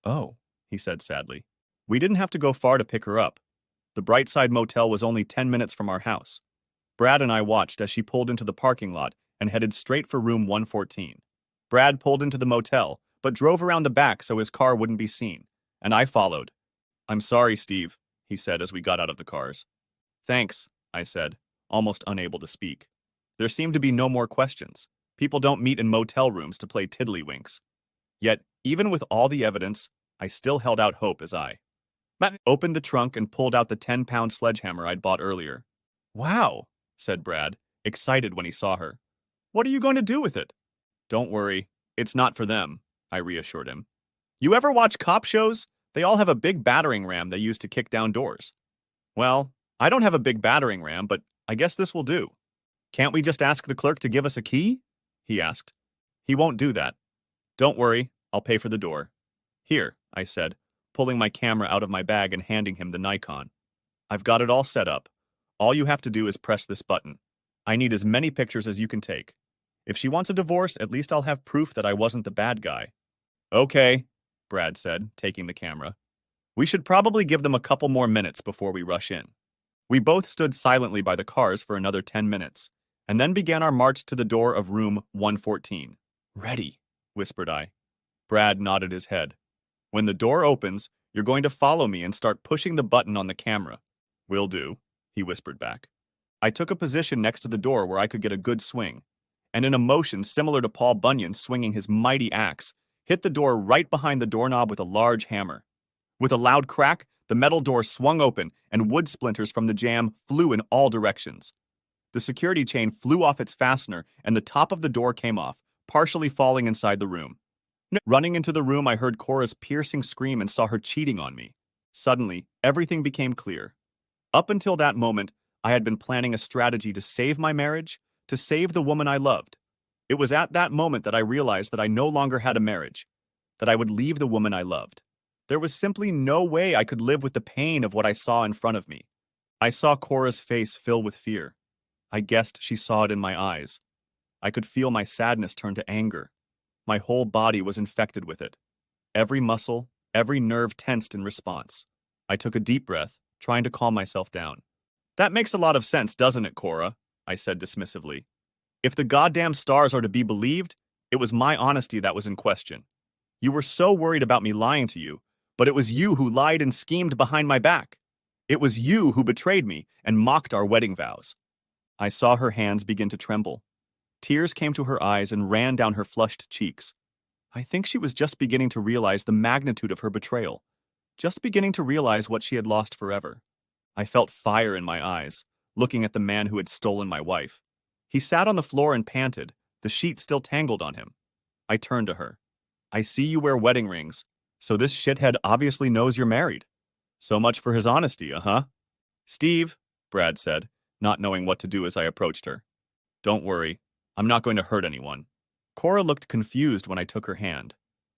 Oh, he said sadly. We didn't have to go far to pick her up. The Brightside Motel was only 10 minutes from our house. Brad and I watched as she pulled into the parking lot and headed straight for room 114. Brad pulled into the motel, but drove around the back so his car wouldn't be seen, and I followed. I'm sorry, Steve, he said as we got out of the cars. Thanks, I said, almost unable to speak. There seemed to be no more questions. People don't meet in motel rooms to play tiddlywinks. Yet, even with all the evidence, I still held out hope as I opened the trunk and pulled out the 10-pound sledgehammer I'd bought earlier. Wow, said Brad, excited when he saw her. What are you going to do with it? Don't worry, it's not for them, I reassured him. You ever watch cop shows? They all have a big battering ram they use to kick down doors. Well, I don't have a big battering ram, but I guess this will do. Can't we just ask the clerk to give us a key? He asked. He won't do that. Don't worry, I'll pay for the door. Here, I said, pulling my camera out of my bag and handing him the Nikon. I've got it all set up. All you have to do is press this button. I need as many pictures as you can take. If she wants a divorce, at least I'll have proof that I wasn't the bad guy. Okay, Brad said, taking the camera. We should probably give them a couple more minutes before we rush in. We both stood silently by the cars for another 10 minutes, and then began our march to the door of room 114. Ready, whispered I. Brad nodded his head. When the door opens, you're going to follow me and start pushing the button on the camera. Will do, he whispered back. I took a position next to the door where I could get a good swing, and in a motion similar to Paul Bunyan swinging his mighty axe, hit the door right behind the doorknob with a large hammer. With a loud crack, the metal door swung open, and wood splinters from the jam flew in all directions. The security chain flew off its fastener, and the top of the door came off, partially falling inside the room. Running into the room, I heard Cora's piercing scream and saw her cheating on me. Suddenly, everything became clear. Up until that moment, I had been planning a strategy to save my marriage, to save the woman I loved. It was at that moment that I realized that I no longer had a marriage, that I would leave the woman I loved. There was simply no way I could live with the pain of what I saw in front of me. I saw Cora's face fill with fear. I guessed she saw it in my eyes. I could feel my sadness turn to anger. My whole body was infected with it. Every muscle, every nerve tensed in response. I took a deep breath, trying to calm myself down. That makes a lot of sense, doesn't it, Cora? I said dismissively. If the goddamn stars are to be believed, it was my honesty that was in question. You were so worried about me lying to you, but it was you who lied and schemed behind my back. It was you who betrayed me and mocked our wedding vows. I saw her hands begin to tremble. Tears came to her eyes and ran down her flushed cheeks. I think she was just beginning to realize the magnitude of her betrayal, just beginning to realize what she had lost forever. I felt fire in my eyes, looking at the man who had stolen my wife. He sat on the floor and panted, the sheet still tangled on him. I turned to her. I see you wear wedding rings, so this shithead obviously knows you're married. So much for his honesty, uh-huh? Steve, Brad said, not knowing what to do as I approached her. Don't worry. I'm not going to hurt anyone. Cora looked confused when I took her hand.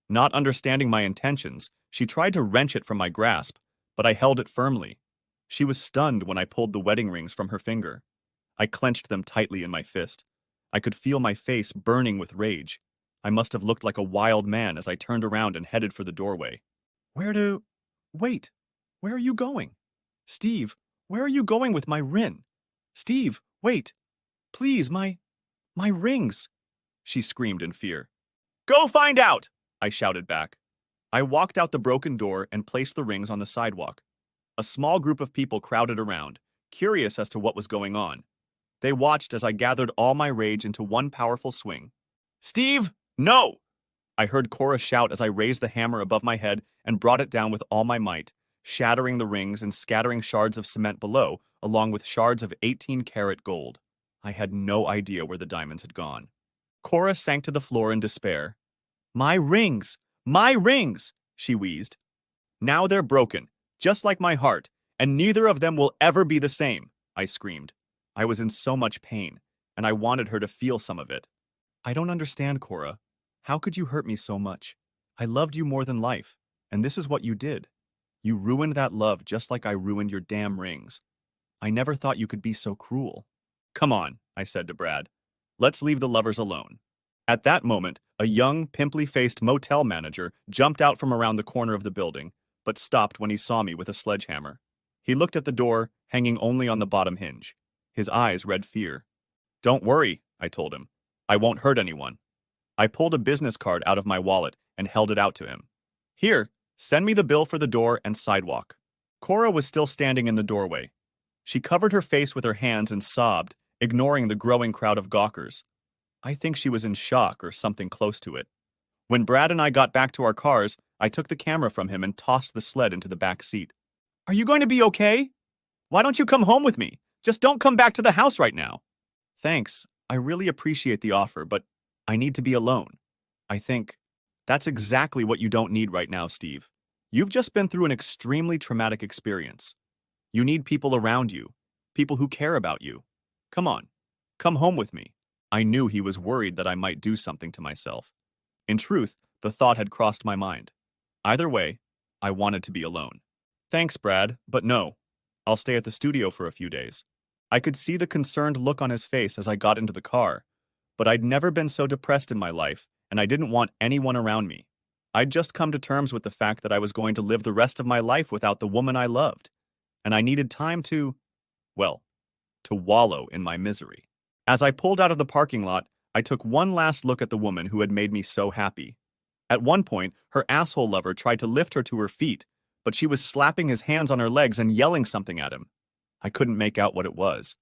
Not understanding my intentions, she tried to wrench it from my grasp, but I held it firmly. She was stunned when I pulled the wedding rings from her finger. I clenched them tightly in my fist. I could feel my face burning with rage. I must have looked like a wild man as I turned around and headed for the doorway. Wait, where are you going? Steve, where are you going with my ring? Steve, wait, please, my rings, she screamed in fear. Go find out, I shouted back. I walked out the broken door and placed the rings on the sidewalk. A small group of people crowded around, curious as to what was going on. They watched as I gathered all my rage into one powerful swing. Steve, no! I heard Cora shout as I raised the hammer above my head and brought it down with all my might, shattering the rings and scattering shards of cement below, along with shards of 18-karat gold. I had no idea where the diamonds had gone. Cora sank to the floor in despair. My rings! My rings! She wheezed. Now they're broken, just like my heart, and neither of them will ever be the same, I screamed. I was in so much pain, and I wanted her to feel some of it. I don't understand, Cora. How could you hurt me so much? I loved you more than life, and this is what you did. You ruined that love just like I ruined your damn rings. I never thought you could be so cruel. Come on, I said to Brad. Let's leave the lovers alone. At that moment, a young, pimply-faced motel manager jumped out from around the corner of the building, but stopped when he saw me with a sledgehammer. He looked at the door, hanging only on the bottom hinge. His eyes read fear. Don't worry, I told him. I won't hurt anyone. I pulled a business card out of my wallet and held it out to him. Here, send me the bill for the door and sidewalk. Cora was still standing in the doorway. She covered her face with her hands and sobbed, ignoring the growing crowd of gawkers. I think she was in shock or something close to it. When Brad and I got back to our cars, I took the camera from him and tossed the sled into the back seat. Are you going to be okay? Why don't you come home with me? Just don't come back to the house right now. Thanks. I really appreciate the offer, but I need to be alone. I think that's exactly what you don't need right now, Steve. You've just been through an extremely traumatic experience. You need people around you, people who care about you. Come on, come home with me. I knew he was worried that I might do something to myself. In truth, the thought had crossed my mind. Either way, I wanted to be alone. Thanks, Brad, but no. I'll stay at the studio for a few days. I could see the concerned look on his face as I got into the car, but I'd never been so depressed in my life, and I didn't want anyone around me. I'd just come to terms with the fact that I was going to live the rest of my life without the woman I loved, and I needed time to, well, to wallow in my misery. As I pulled out of the parking lot, I took one last look at the woman who had made me so happy. At one point, her asshole lover tried to lift her to her feet, but she was slapping his hands on her legs and yelling something at him. I couldn't make out what it was.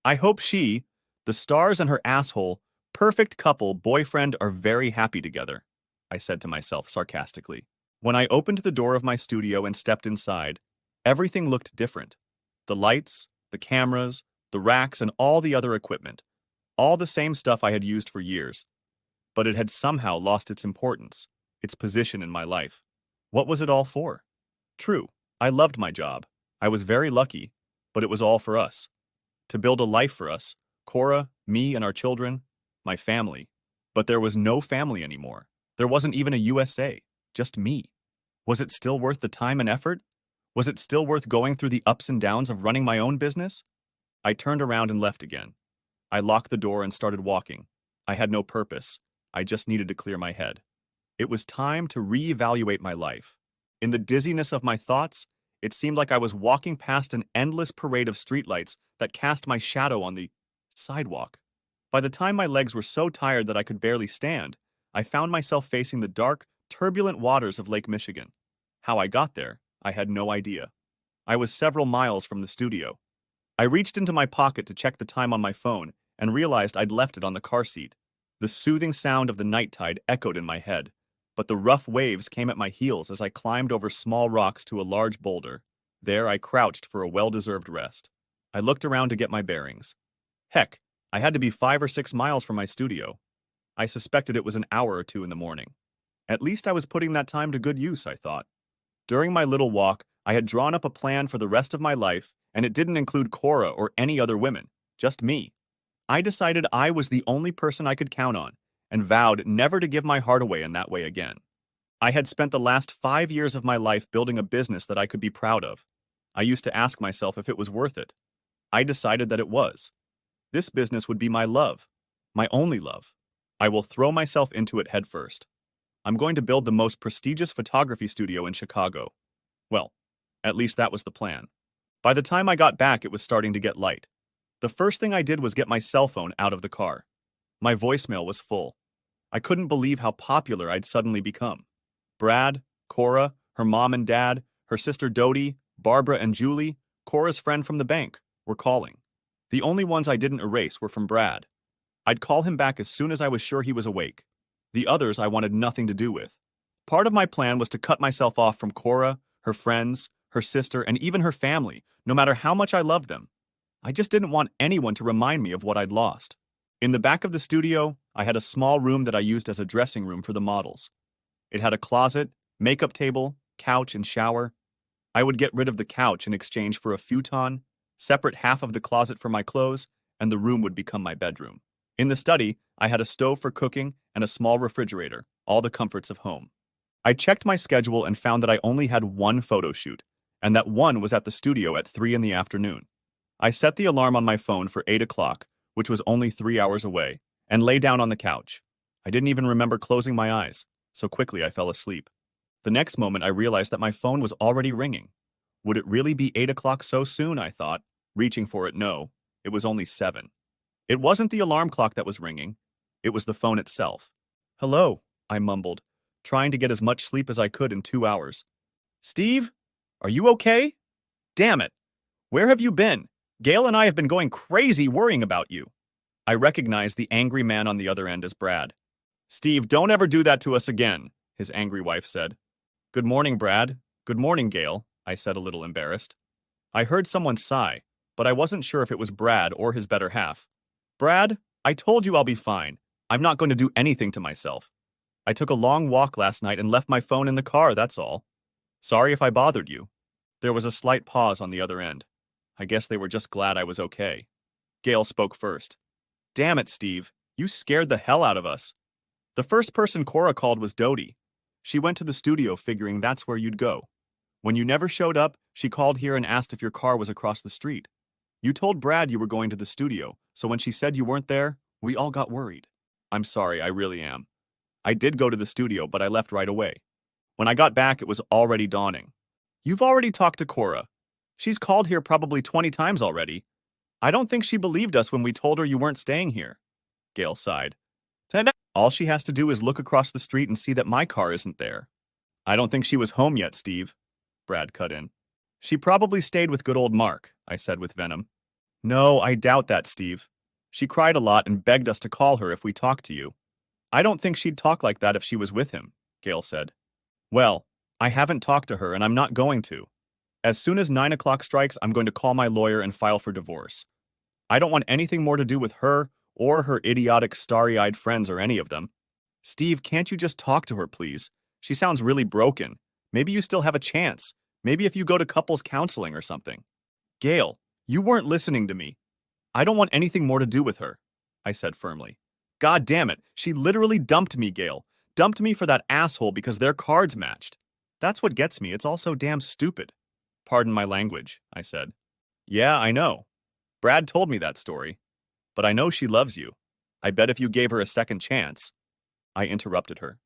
I hope she, the stars and her asshole, perfect couple, boyfriend are very happy together, I said to myself sarcastically. When I opened the door of my studio and stepped inside, everything looked different. The lights, the cameras, the racks, and all the other equipment. All the same stuff I had used for years. But it had somehow lost its importance, its position in my life. What was it all for? True, I loved my job. I was very lucky, but it was all for us. To build a life for us, Cora, me, and our children, my family. But there was no family anymore. There wasn't even a USA, just me. Was it still worth the time and effort? Was it still worth going through the ups and downs of running my own business? I turned around and left again. I locked the door and started walking. I had no purpose. I just needed to clear my head. It was time to reevaluate my life. In the dizziness of my thoughts, it seemed like I was walking past an endless parade of streetlights that cast my shadow on the sidewalk. By the time my legs were so tired that I could barely stand, I found myself facing the dark, turbulent waters of Lake Michigan. How I got there, I had no idea. I was several miles from the studio. I reached into my pocket to check the time on my phone and realized I'd left it on the car seat. The soothing sound of the night tide echoed in my head, but the rough waves came at my heels as I climbed over small rocks to a large boulder. There I crouched for a well-deserved rest. I looked around to get my bearings. Heck, I had to be 5 or 6 miles from my studio. I suspected it was an hour or two in the morning. At least I was putting that time to good use, I thought. During my little walk, I had drawn up a plan for the rest of my life, and it didn't include Cora or any other women, just me. I decided I was the only person I could count on, and vowed never to give my heart away in that way again. I had spent the last 5 years of my life building a business that I could be proud of. I used to ask myself if it was worth it. I decided that it was. This business would be my love, my only love. I will throw myself into it headfirst. I'm going to build the most prestigious photography studio in Chicago. Well, at least that was the plan. By the time I got back, it was starting to get light. The first thing I did was get my cell phone out of the car. My voicemail was full. I couldn't believe how popular I'd suddenly become. Brad, Cora, her mom and dad, her sister Dodie, Barbara and Julie, Cora's friend from the bank, were calling. The only ones I didn't erase were from Brad. I'd call him back as soon as I was sure he was awake. The others I wanted nothing to do with. Part of my plan was to cut myself off from Cora, her friends, her sister, and even her family, no matter how much I loved them. I just didn't want anyone to remind me of what I'd lost. In the back of the studio, I had a small room that I used as a dressing room for the models. It had a closet, makeup table, couch, and shower. I would get rid of the couch in exchange for a futon, separate half of the closet for my clothes, and the room would become my bedroom. In the study, I had a stove for cooking and a small refrigerator, all the comforts of home. I checked my schedule and found that I only had one photo shoot, and that one was at the studio at 3 in the afternoon. I set the alarm on my phone for 8 o'clock, which was only 3 hours away, and lay down on the couch. I didn't even remember closing my eyes, so quickly I fell asleep. The next moment I realized that my phone was already ringing. Would it really be 8 o'clock so soon, I thought. Reaching for it, no. It was only 7. It wasn't the alarm clock that was ringing. It was the phone itself. "Hello," I mumbled, trying to get as much sleep as I could in 2 hours. "Steve? Are you okay? Damn it. Where have you been? Gail and I have been going crazy worrying about you." I recognized the angry man on the other end as Brad. "Steve, don't ever do that to us again," his angry wife said. "Good morning, Brad. Good morning, Gail," I said, a little embarrassed. I heard someone sigh, but I wasn't sure if it was Brad or his better half. "Brad, I told you I'll be fine. I'm not going to do anything to myself. I took a long walk last night and left my phone in the car, that's all. Sorry if I bothered you." There was a slight pause on the other end. I guess they were just glad I was okay. Gail spoke first. "Damn it, Steve. You scared the hell out of us. The first person Cora called was Dodie. She went to the studio figuring that's where you'd go. When you never showed up, she called here and asked if your car was across the street. You told Brad you were going to the studio, so when she said you weren't there, we all got worried. I'm sorry, I really am. I did go to the studio, but I left right away. When I got back, it was already dawning. You've already talked to Cora. She's called here probably 20 times already. I don't think she believed us when we told her you weren't staying here. Gail sighed. All she has to do is look across the street and see that my car isn't there. I don't think she was home yet, Steve. Brad cut in. She probably stayed with good old Mark, I said with venom. No, I doubt that, Steve. She cried a lot and begged us to call her if we talked to you. I don't think she'd talk like that if she was with him, Gail said. Well, I haven't talked to her and I'm not going to. As soon as 9 o'clock strikes, I'm going to call my lawyer and file for divorce. I don't want anything more to do with her or her idiotic starry-eyed friends or any of them. Steve, can't you just talk to her, please? She sounds really broken. Maybe you still have a chance. Maybe if you go to couples counseling or something. Gail, you weren't listening to me. I don't want anything more to do with her, I said firmly. God damn it, she literally dumped me, Gail. Dumped me for that asshole because their cards matched. That's what gets me, it's all so damn stupid. Pardon my language, I said. Yeah, I know. Brad told me that story. But I know she loves you. I bet if you gave her a second chance. I interrupted her.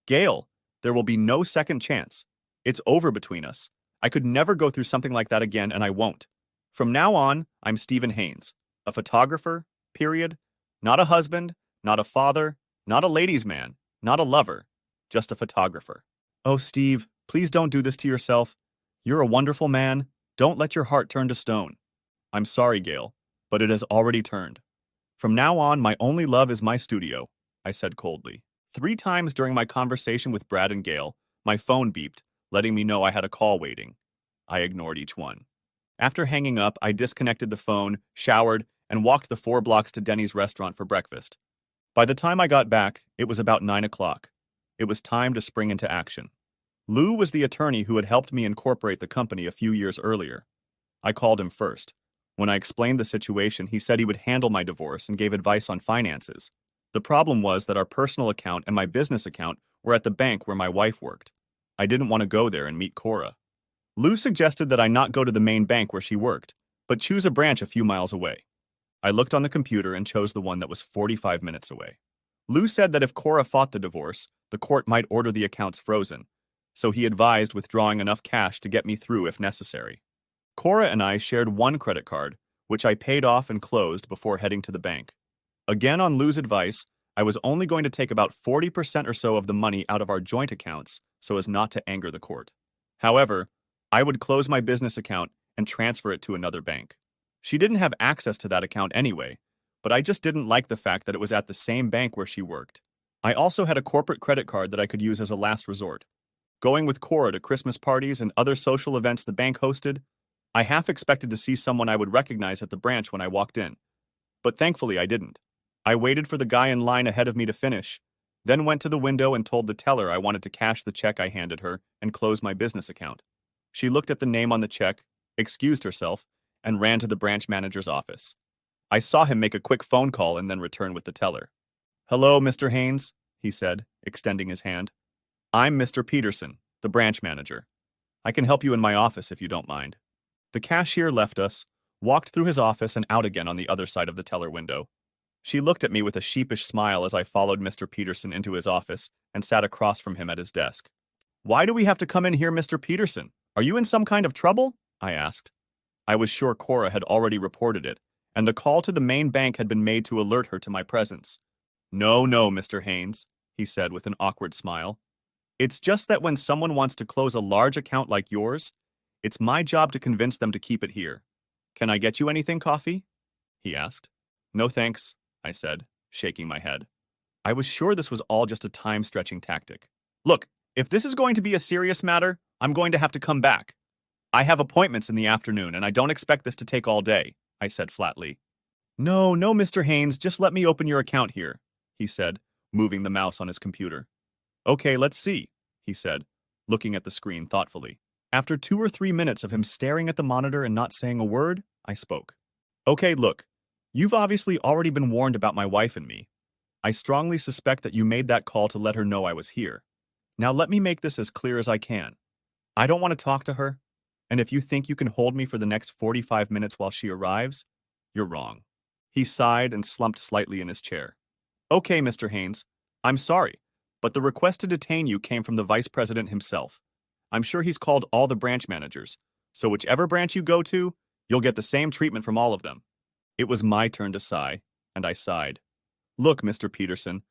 Gail, there will be no second chance. It's over between us. I could never go through something like that again, and I won't. From now on, I'm Stephen Haynes, a photographer, period. Not a husband, not a father, not a ladies' man, not a lover, just a photographer. Oh, Steve, please don't do this to yourself. You're a wonderful man. Don't let your heart turn to stone. I'm sorry, Gail, but it has already turned. From now on, my only love is my studio, I said coldly. 3 times during my conversation with Brad and Gail, my phone beeped, letting me know I had a call waiting. I ignored each one. After hanging up, I disconnected the phone, showered, and walked the 4 blocks to Denny's restaurant for breakfast. By the time I got back, it was about 9 o'clock. It was time to spring into action. Lou was the attorney who had helped me incorporate the company a few years earlier. I called him first. When I explained the situation, he said he would handle my divorce and gave advice on finances. The problem was that our personal account and my business account were at the bank where my wife worked. I didn't want to go there and meet Cora. Lou suggested that I not go to the main bank where she worked, but choose a branch a few miles away. I looked on the computer and chose the one that was 45 minutes away. Lou said that if Cora fought the divorce, the court might order the accounts frozen, so he advised withdrawing enough cash to get me through if necessary. Cora and I shared one credit card, which I paid off and closed before heading to the bank. Again, on Lou's advice, I was only going to take about 40% or so of the money out of our joint accounts so as not to anger the court. However, I would close my business account and transfer it to another bank. She didn't have access to that account anyway, but I just didn't like the fact that it was at the same bank where she worked. I also had a corporate credit card that I could use as a last resort. Going with Cora to Christmas parties and other social events the bank hosted, I half expected to see someone I would recognize at the branch when I walked in. But thankfully I didn't. I waited for the guy in line ahead of me to finish, then went to the window and told the teller I wanted to cash the check I handed her and close my business account. She looked at the name on the check, excused herself, and ran to the branch manager's office. I saw him make a quick phone call and then return with the teller. Hello, Mr. Haynes, he said, extending his hand. I'm Mr. Peterson, the branch manager. I can help you in my office if you don't mind. The cashier left us, walked through his office and out again on the other side of the teller window. She looked at me with a sheepish smile as I followed Mr. Peterson into his office and sat across from him at his desk. Why do we have to come in here, Mr. Peterson? Are you in some kind of trouble? I asked. I was sure Cora had already reported it, and the call to the main bank had been made to alert her to my presence. No, Mr. Haynes, he said with an awkward smile. It's just that when someone wants to close a large account like yours, it's my job to convince them to keep it here. Can I get you anything, coffee? He asked. No thanks, I said, shaking my head. I was sure this was all just a time-stretching tactic. Look, if this is going to be a serious matter, I'm going to have to come back. I have appointments in the afternoon, and I don't expect this to take all day, I said flatly. No, Mr. Haynes, just let me open your account here, he said, moving the mouse on his computer. Okay, let's see, he said, looking at the screen thoughtfully. After 2 or 3 minutes of him staring at the monitor and not saying a word, I spoke. Okay, look, you've obviously already been warned about my wife and me. I strongly suspect that you made that call to let her know I was here. Now let me make this as clear as I can. I don't want to talk to her, And if you think you can hold me for the next 45 minutes while she arrives, you're wrong. He sighed and slumped slightly in his chair. Okay, Mr. Haynes, I'm sorry, but the request to detain you came from the vice president himself. I'm sure he's called all the branch managers, so whichever branch you go to, you'll get the same treatment from all of them. It was my turn to sigh, and I sighed. Look, Mr. Peterson,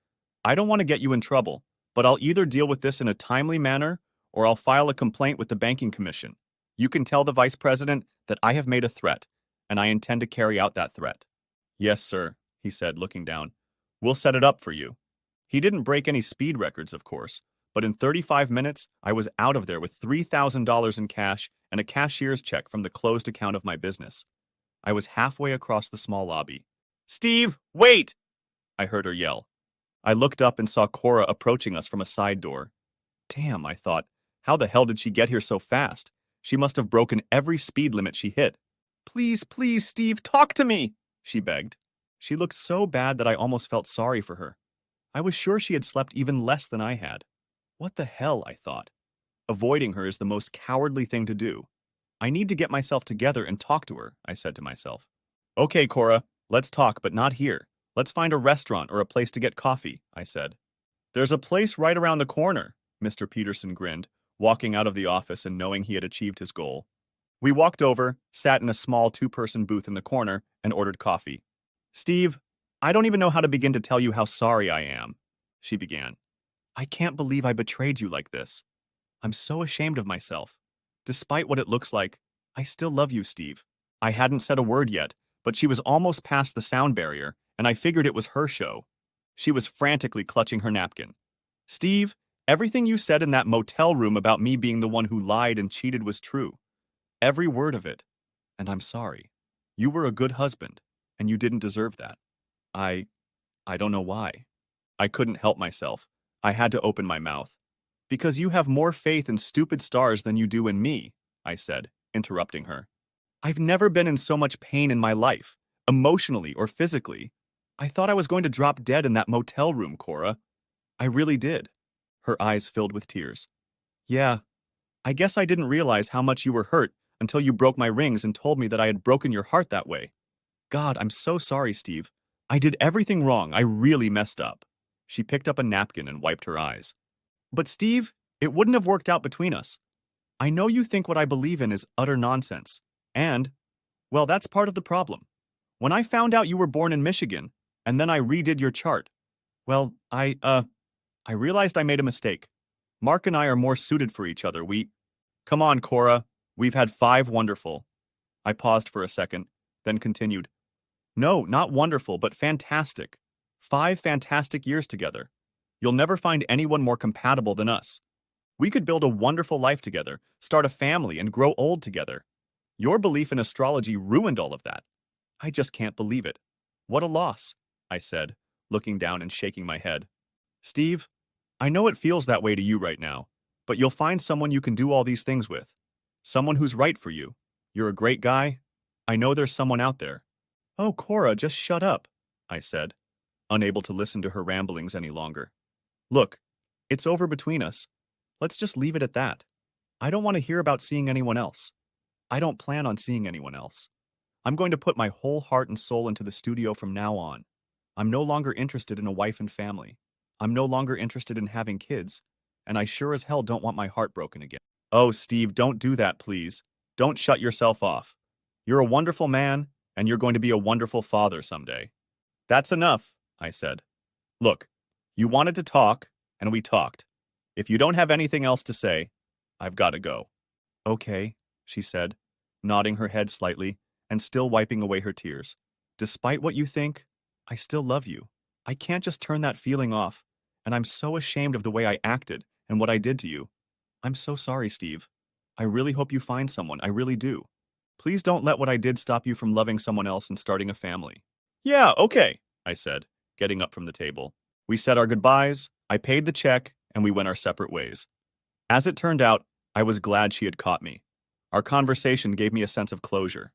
I don't want to get you in trouble, but I'll either deal with this in a timely manner or I'll file a complaint with the banking commission. You can tell the vice president that I have made a threat, and I intend to carry out that threat. Yes, sir, he said, looking down. We'll set it up for you. He didn't break any speed records, of course, but in 35 minutes, I was out of there with $3,000 in cash and a cashier's check from the closed account of my business. I was halfway across the small lobby. Steve, wait! I heard her yell. I looked up and saw Cora approaching us from a side door. Damn, I thought, how the hell did she get here so fast? She must have broken every speed limit she hit. Please, please, Steve, talk to me, she begged. She looked so bad that I almost felt sorry for her. I was sure she had slept even less than I had. What the hell, I thought. Avoiding her is the most cowardly thing to do. I need to get myself together and talk to her, I said to myself. Okay, Cora, let's talk, but not here. Let's find a restaurant or a place to get coffee, I said. There's a place right around the corner, Mr. Peterson grinned, walking out of the office and knowing he had achieved his goal. We walked over, sat in a small two-person booth in the corner, and ordered coffee. Steve, I don't even know how to begin to tell you how sorry I am, she began. I can't believe I betrayed you like this. I'm so ashamed of myself. Despite what it looks like, I still love you, Steve. I hadn't said a word yet, but she was almost past the sound barrier, and I figured it was her show. She was frantically clutching her napkin. Steve, everything you said in that motel room about me being the one who lied and cheated was true. Every word of it. And I'm sorry. You were a good husband, and you didn't deserve that. I don't know why. I couldn't help myself. I had to open my mouth. Because you have more faith in stupid stars than you do in me, I said, interrupting her. I've never been in so much pain in my life, emotionally or physically. I thought I was going to drop dead in that motel room, Cora. I really did. Her eyes filled with tears. Yeah, I guess I didn't realize how much you were hurt until you broke my rings and told me that I had broken your heart that way. God, I'm so sorry, Steve. I did everything wrong. I really messed up. She picked up a napkin and wiped her eyes. But Steve, it wouldn't have worked out between us. I know you think what I believe in is utter nonsense. And, well, that's part of the problem. When I found out you were born in Michigan, and then I redid your chart, well, I realized I made a mistake. Mark and I are more suited for each other. Come on, Cora. We've had 5 wonderful. I paused for a second, then continued. No, not wonderful, but fantastic. 5 fantastic years together. You'll never find anyone more compatible than us. We could build a wonderful life together, start a family, and grow old together. Your belief in astrology ruined all of that. I just can't believe it. What a loss, I said, looking down and shaking my head. Steve, I know it feels that way to you right now, but you'll find someone you can do all these things with. Someone who's right for you. You're a great guy. I know there's someone out there. Oh, Cora, just shut up, I said, unable to listen to her ramblings any longer. Look, it's over between us. Let's just leave it at that. I don't want to hear about seeing anyone else. I don't plan on seeing anyone else. I'm going to put my whole heart and soul into the studio from now on. I'm no longer interested in a wife and family. I'm no longer interested in having kids, and I sure as hell don't want my heart broken again. Oh, Steve, don't do that, please. Don't shut yourself off. You're a wonderful man, and you're going to be a wonderful father someday. That's enough, I said. Look, you wanted to talk, and we talked. If you don't have anything else to say, I've got to go. Okay, she said, nodding her head slightly and still wiping away her tears. Despite what you think, I still love you. I can't just turn that feeling off, and I'm so ashamed of the way I acted and what I did to you. I'm so sorry, Steve. I really hope you find someone, I really do. Please don't let what I did stop you from loving someone else and starting a family. Yeah, okay, I said, getting up from the table. We said our goodbyes, I paid the check, and we went our separate ways. As it turned out, I was glad she had caught me. Our conversation gave me a sense of closure.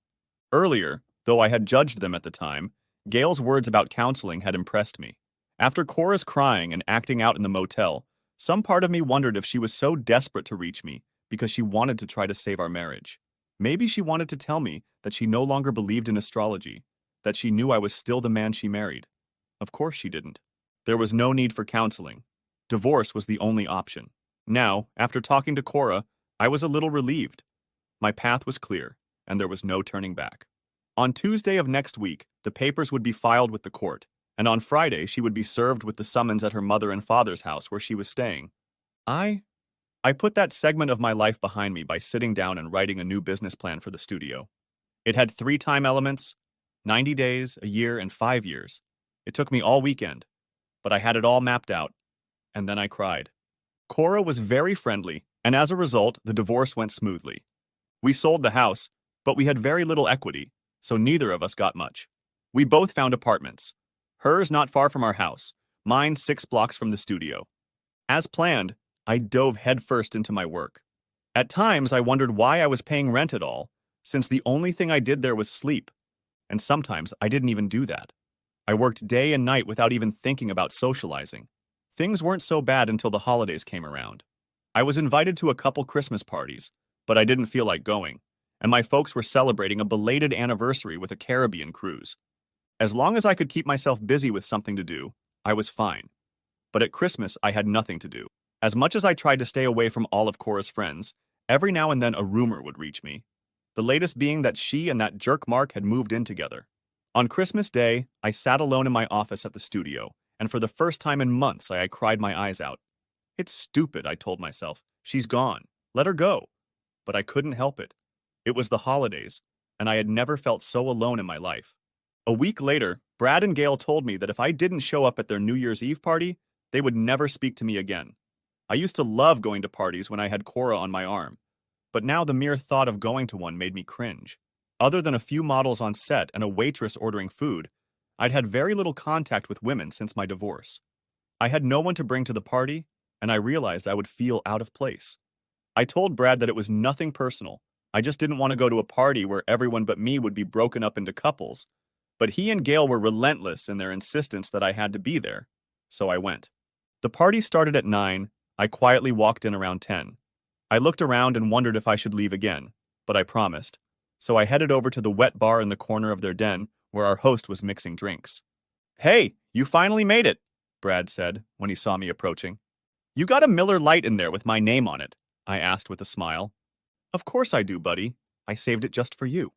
Earlier, though I had judged them at the time, Gail's words about counseling had impressed me. After Cora's crying and acting out in the motel, some part of me wondered if she was so desperate to reach me because she wanted to try to save our marriage. Maybe she wanted to tell me that she no longer believed in astrology, that she knew I was still the man she married. Of course she didn't. There was no need for counseling. Divorce was the only option. Now, after talking to Cora, I was a little relieved. My path was clear, and there was no turning back. On Tuesday of next week, the papers would be filed with the court, and on Friday she would be served with the summons at her mother and father's house where she was staying. I I put that segment of my life behind me by sitting down and writing a new business plan for the studio. It had 3 time elements: 90 days, a year, and 5 years. It took me all weekend, but I had it all mapped out, and then I cried. Cora was very friendly, and as a result, the divorce went smoothly. We sold the house, but we had very little equity, so neither of us got much. We both found apartments. Hers not far from our house, mine 6 blocks from the studio. As planned, I dove headfirst into my work. At times, I wondered why I was paying rent at all, since the only thing I did there was sleep. And sometimes I didn't even do that. I worked day and night without even thinking about socializing. Things weren't so bad until the holidays came around. I was invited to a couple Christmas parties, but I didn't feel like going, and my folks were celebrating a belated anniversary with a Caribbean cruise. As long as I could keep myself busy with something to do, I was fine. But at Christmas, I had nothing to do. As much as I tried to stay away from all of Cora's friends, every now and then a rumor would reach me. The latest being that she and that jerk Mark had moved in together. On Christmas Day, I sat alone in my office at the studio, and for the first time in months, I cried my eyes out. It's stupid, I told myself. She's gone. Let her go. But I couldn't help it. It was the holidays, and I had never felt so alone in my life. A week later, Brad and Gail told me that if I didn't show up at their New Year's Eve party, they would never speak to me again. I used to love going to parties when I had Cora on my arm, but now the mere thought of going to one made me cringe. Other than a few models on set and a waitress ordering food, I'd had very little contact with women since my divorce. I had no one to bring to the party, and I realized I would feel out of place. I told Brad that it was nothing personal. I just didn't want to go to a party where everyone but me would be broken up into couples. But he and Gail were relentless in their insistence that I had to be there, so I went. The party started at 9. I quietly walked in around 10. I looked around and wondered if I should leave again, but I promised. So I headed over to the wet bar in the corner of their den where our host was mixing drinks. "Hey, you finally made it," Brad said when he saw me approaching. "You got a Miller Lite in there with my name on it?" I asked with a smile. "Of course I do, buddy. I saved it just for you."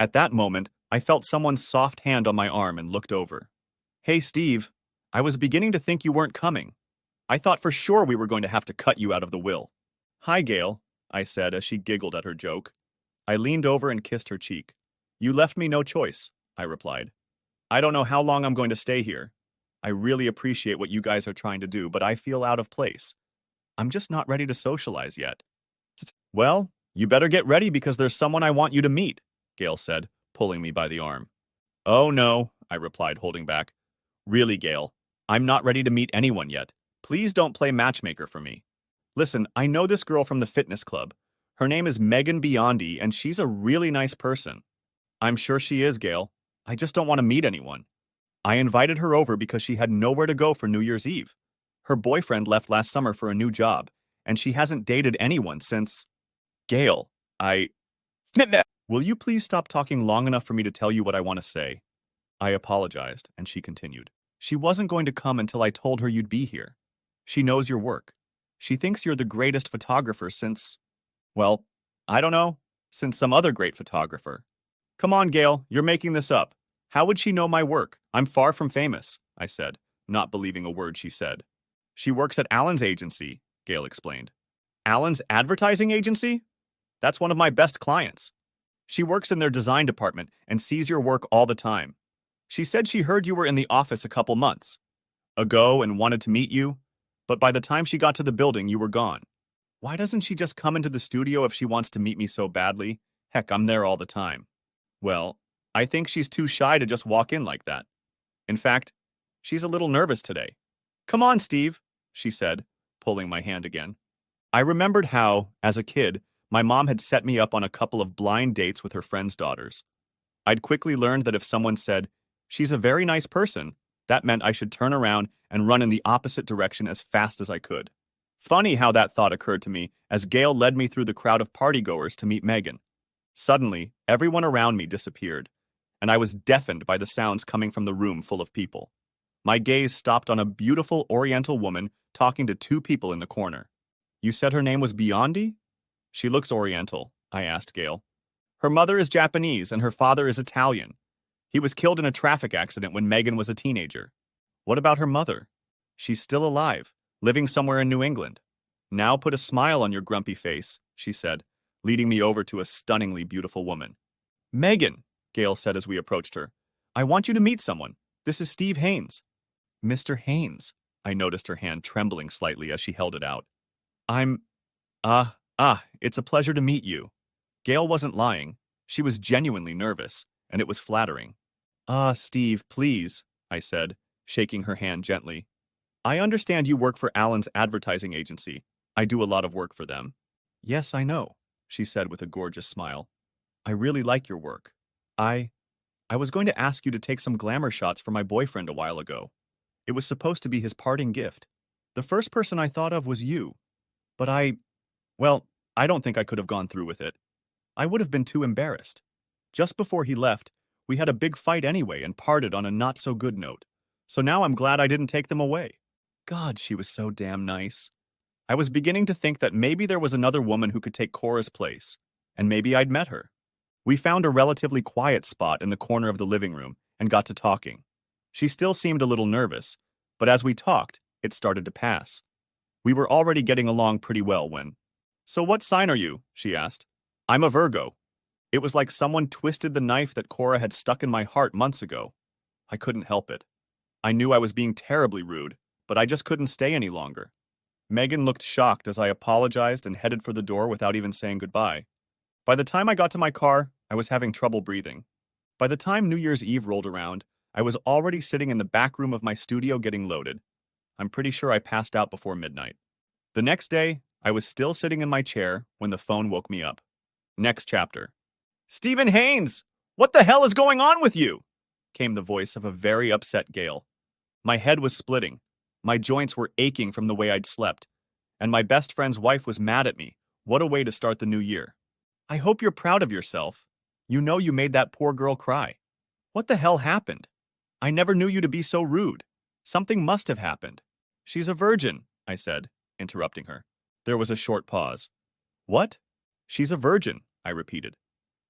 At that moment, I felt someone's soft hand on my arm and looked over. "Hey, Steve, I was beginning to think you weren't coming. I thought for sure we were going to have to cut you out of the will." "Hi, Gail," I said as she giggled at her joke. I leaned over and kissed her cheek. "You left me no choice," I replied. "I don't know how long I'm going to stay here. I really appreciate what you guys are trying to do, but I feel out of place. I'm just not ready to socialize yet." "Well, you better get ready because there's someone I want you to meet," Gail said, pulling me by the arm. "Oh no," I replied, holding back. "Really, Gail, I'm not ready to meet anyone yet. Please don't play matchmaker for me. Listen, I know this girl from the fitness club. Her name is Megan Biondi, and she's a really nice person." "I'm sure she is, Gail. I just don't want to meet anyone." I invited her over because she had nowhere to go for New Year's Eve. Her boyfriend left last summer for a new job, and she hasn't dated anyone since... Gail, Will you please stop talking long enough for me to tell you what I want to say? I apologized, and she continued. She wasn't going to come until I told her you'd be here. She knows your work. She thinks you're the greatest photographer since... Well, I don't know, since some other great photographer. Come on, Gail, you're making this up. How would she know my work? I'm far from famous, I said, not believing a word she said. She works at Alan's agency, Gail explained. Alan's advertising agency? That's one of my best clients. She works in their design department and sees your work all the time. She said she heard you were in the office a couple months ago and wanted to meet you, but by the time she got to the building, you were gone. Why doesn't she just come into the studio if she wants to meet me so badly? Heck, I'm there all the time. Well, I think she's too shy to just walk in like that. In fact, she's a little nervous today. Come on, Steve, she said, pulling my hand again. I remembered how, as a kid, my mom had set me up on a couple of blind dates with her friends' daughters. I'd quickly learned that if someone said, "She's a very nice person," that meant I should turn around and run in the opposite direction as fast as I could. Funny how that thought occurred to me as Gail led me through the crowd of partygoers to meet Megan. Suddenly, everyone around me disappeared, and I was deafened by the sounds coming from the room full of people. My gaze stopped on a beautiful Oriental woman talking to two people in the corner. You said her name was Biondi? She looks Oriental, I asked Gail. Her mother is Japanese and her father is Italian. He was killed in a traffic accident when Megan was a teenager. What about her mother? She's still alive, living somewhere in New England. Now put a smile on your grumpy face, she said, leading me over to a stunningly beautiful woman. Megan, Gail said as we approached her, I want you to meet someone. This is Steve Haynes. Mr. Haynes, I noticed her hand trembling slightly as she held it out. It's a pleasure to meet you. Gail wasn't lying. She was genuinely nervous, and it was flattering. Steve, please, I said, shaking her hand gently. I understand you work for Alan's advertising agency. I do a lot of work for them. Yes, I know, she said with a gorgeous smile. I really like your work. I was going to ask you to take some glamour shots for my boyfriend a while ago. It was supposed to be his parting gift. The first person I thought of was you. But I don't think I could have gone through with it. I would have been too embarrassed. Just before he left, we had a big fight anyway and parted on a not-so-good note. So now I'm glad I didn't take them away. God, she was so damn nice. I was beginning to think that maybe there was another woman who could take Cora's place, and maybe I'd met her. We found a relatively quiet spot in the corner of the living room and got to talking. She still seemed a little nervous, but as we talked, it started to pass. We were already getting along pretty well when... So what sign are you? She asked. I'm a Virgo. It was like someone twisted the knife that Cora had stuck in my heart months ago. I couldn't help it. I knew I was being terribly rude, but I just couldn't stay any longer. Megan looked shocked as I apologized and headed for the door without even saying goodbye. By the time I got to my car, I was having trouble breathing. By the time New Year's Eve rolled around, I was already sitting in the back room of my studio getting loaded. I'm pretty sure I passed out before midnight. The next day, I was still sitting in my chair when the phone woke me up. Next chapter. Stephen Haynes! What the hell is going on with you? Came the voice of a very upset Gail. My head was splitting. My joints were aching from the way I'd slept. And my best friend's wife was mad at me. What a way to start the new year. I hope you're proud of yourself. You know you made that poor girl cry. What the hell happened? I never knew you to be so rude. Something must have happened. She's a virgin, I said, interrupting her. There was a short pause. What? She's a virgin, I repeated.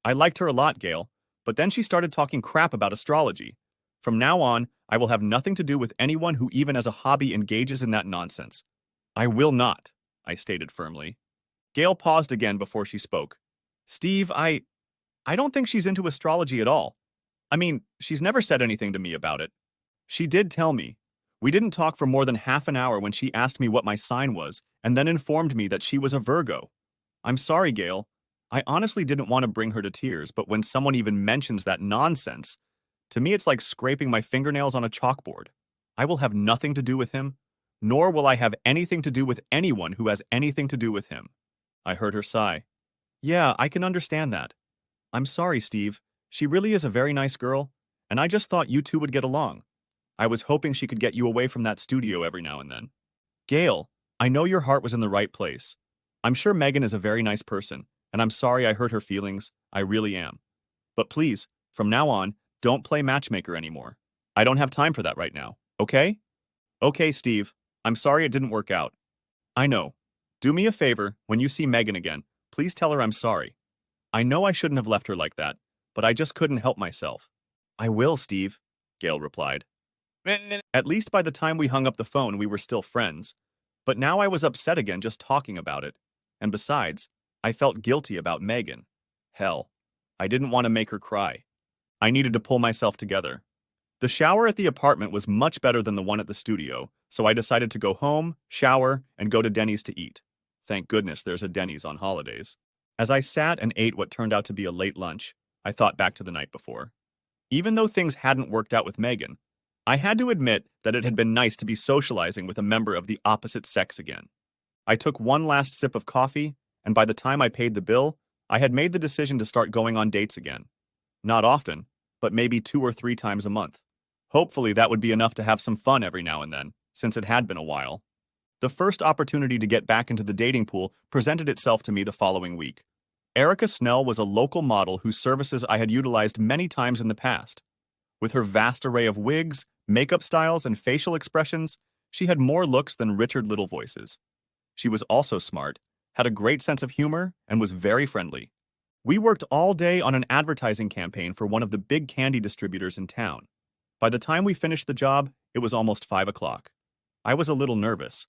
I liked her a lot, Gail, but then she started talking crap about astrology. From now on, I will have nothing to do with anyone who even as a hobby engages in that nonsense. I will not, I stated firmly. Gail paused again before she spoke. Steve, I don't think she's into astrology at all. I mean, she's never said anything to me about it. She did tell me. We didn't talk for more than half an hour when she asked me what my sign was and then informed me that she was a Virgo. I'm sorry, Gail. I honestly didn't want to bring her to tears, but when someone even mentions that nonsense, to me it's like scraping my fingernails on a chalkboard. I will have nothing to do with him, nor will I have anything to do with anyone who has anything to do with him. I heard her sigh. Yeah, I can understand that. I'm sorry, Steve. She really is a very nice girl, and I just thought you two would get along. I was hoping she could get you away from that studio every now and then. Gail, I know your heart was in the right place. I'm sure Megan is a very nice person, and I'm sorry I hurt her feelings. I really am. But please, from now on, don't play matchmaker anymore. I don't have time for that right now, okay? Okay, Steve. I'm sorry it didn't work out. I know. Do me a favor, when you see Megan again, please tell her I'm sorry. I know I shouldn't have left her like that, but I just couldn't help myself. I will, Steve, Gail replied. At least by the time we hung up the phone, we were still friends. But now I was upset again just talking about it. And besides, I felt guilty about Megan. Hell, I didn't want to make her cry. I needed to pull myself together. The shower at the apartment was much better than the one at the studio, so I decided to go home, shower, and go to Denny's to eat. Thank goodness there's a Denny's on holidays. As I sat and ate what turned out to be a late lunch, I thought back to the night before. Even though things hadn't worked out with Megan, I had to admit that it had been nice to be socializing with a member of the opposite sex again. I took one last sip of coffee, and by the time I paid the bill, I had made the decision to start going on dates again. Not often, but maybe 2 or 3 times a month. Hopefully that would be enough to have some fun every now and then, since it had been a while. The first opportunity to get back into the dating pool presented itself to me the following week. Erica Snell was a local model whose services I had utilized many times in the past. With her vast array of wigs, makeup styles, and facial expressions, she had more looks than Richard Little voices. She was also smart, had a great sense of humor, and was very friendly. We worked all day on an advertising campaign for one of the big candy distributors in town. By the time we finished the job, it was almost 5 o'clock. I was a little nervous.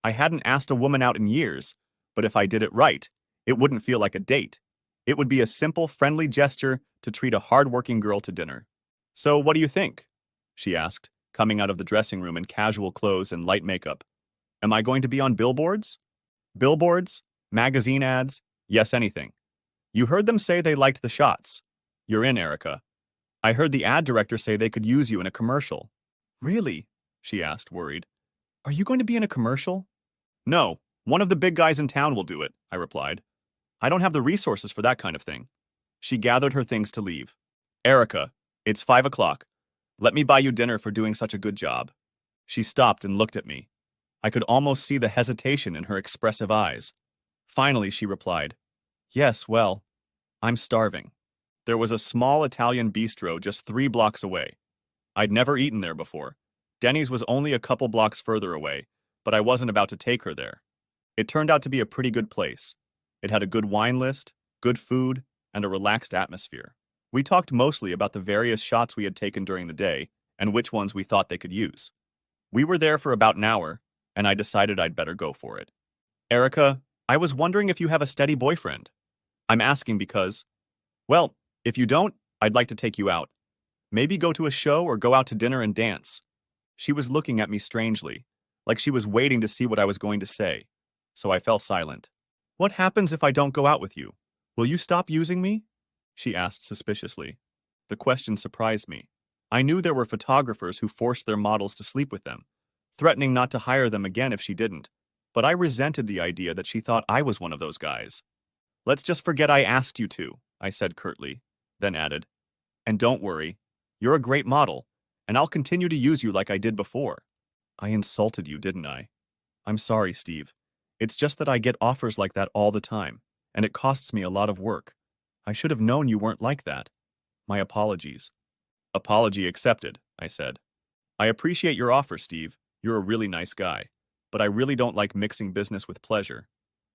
I hadn't asked a woman out in years, but if I did it right, it wouldn't feel like a date. It would be a simple, friendly gesture to treat a hard-working girl to dinner. "So, what do you think?" she asked, coming out of the dressing room in casual clothes and light makeup. "Am I going to be on billboards?" "Billboards? Magazine ads? Yes, anything. You heard them say they liked the shots. You're in, Erica. I heard the ad director say they could use you in a commercial." "Really?" she asked, worried. "Are you going to be in a commercial?" "No, one of the big guys in town will do it," I replied. "I don't have the resources for that kind of thing." She gathered her things to leave. "Erica, it's 5 o'clock. Let me buy you dinner for doing such a good job." She stopped and looked at me. I could almost see the hesitation in her expressive eyes. Finally, she replied, "Yes, well, I'm starving." There was a small Italian bistro just 3 blocks away. I'd never eaten there before. Denny's was only a couple blocks further away, but I wasn't about to take her there. It turned out to be a pretty good place. It had a good wine list, good food, and a relaxed atmosphere. We talked mostly about the various shots we had taken during the day and which ones we thought they could use. We were there for about an hour, and I decided I'd better go for it. "Erica, I was wondering if you have a steady boyfriend. I'm asking because, well, if you don't, I'd like to take you out. Maybe go to a show or go out to dinner and dance." She was looking at me strangely, like she was waiting to see what I was going to say, so I fell silent. "What happens if I don't go out with you? Will you stop using me?" she asked suspiciously. The question surprised me. I knew there were photographers who forced their models to sleep with them, threatening not to hire them again if she didn't, but I resented the idea that she thought I was one of those guys. "Let's just forget I asked you to," I said curtly, then added, "And don't worry, you're a great model, and I'll continue to use you like I did before." I insulted you, didn't I? I'm sorry, Steve. It's just that I get offers like that all the time, and it costs me a lot of work. I should have known you weren't like that. My apologies. "Apology accepted," I said. "I appreciate your offer, Steve. You're a really nice guy, but I really don't like mixing business with pleasure.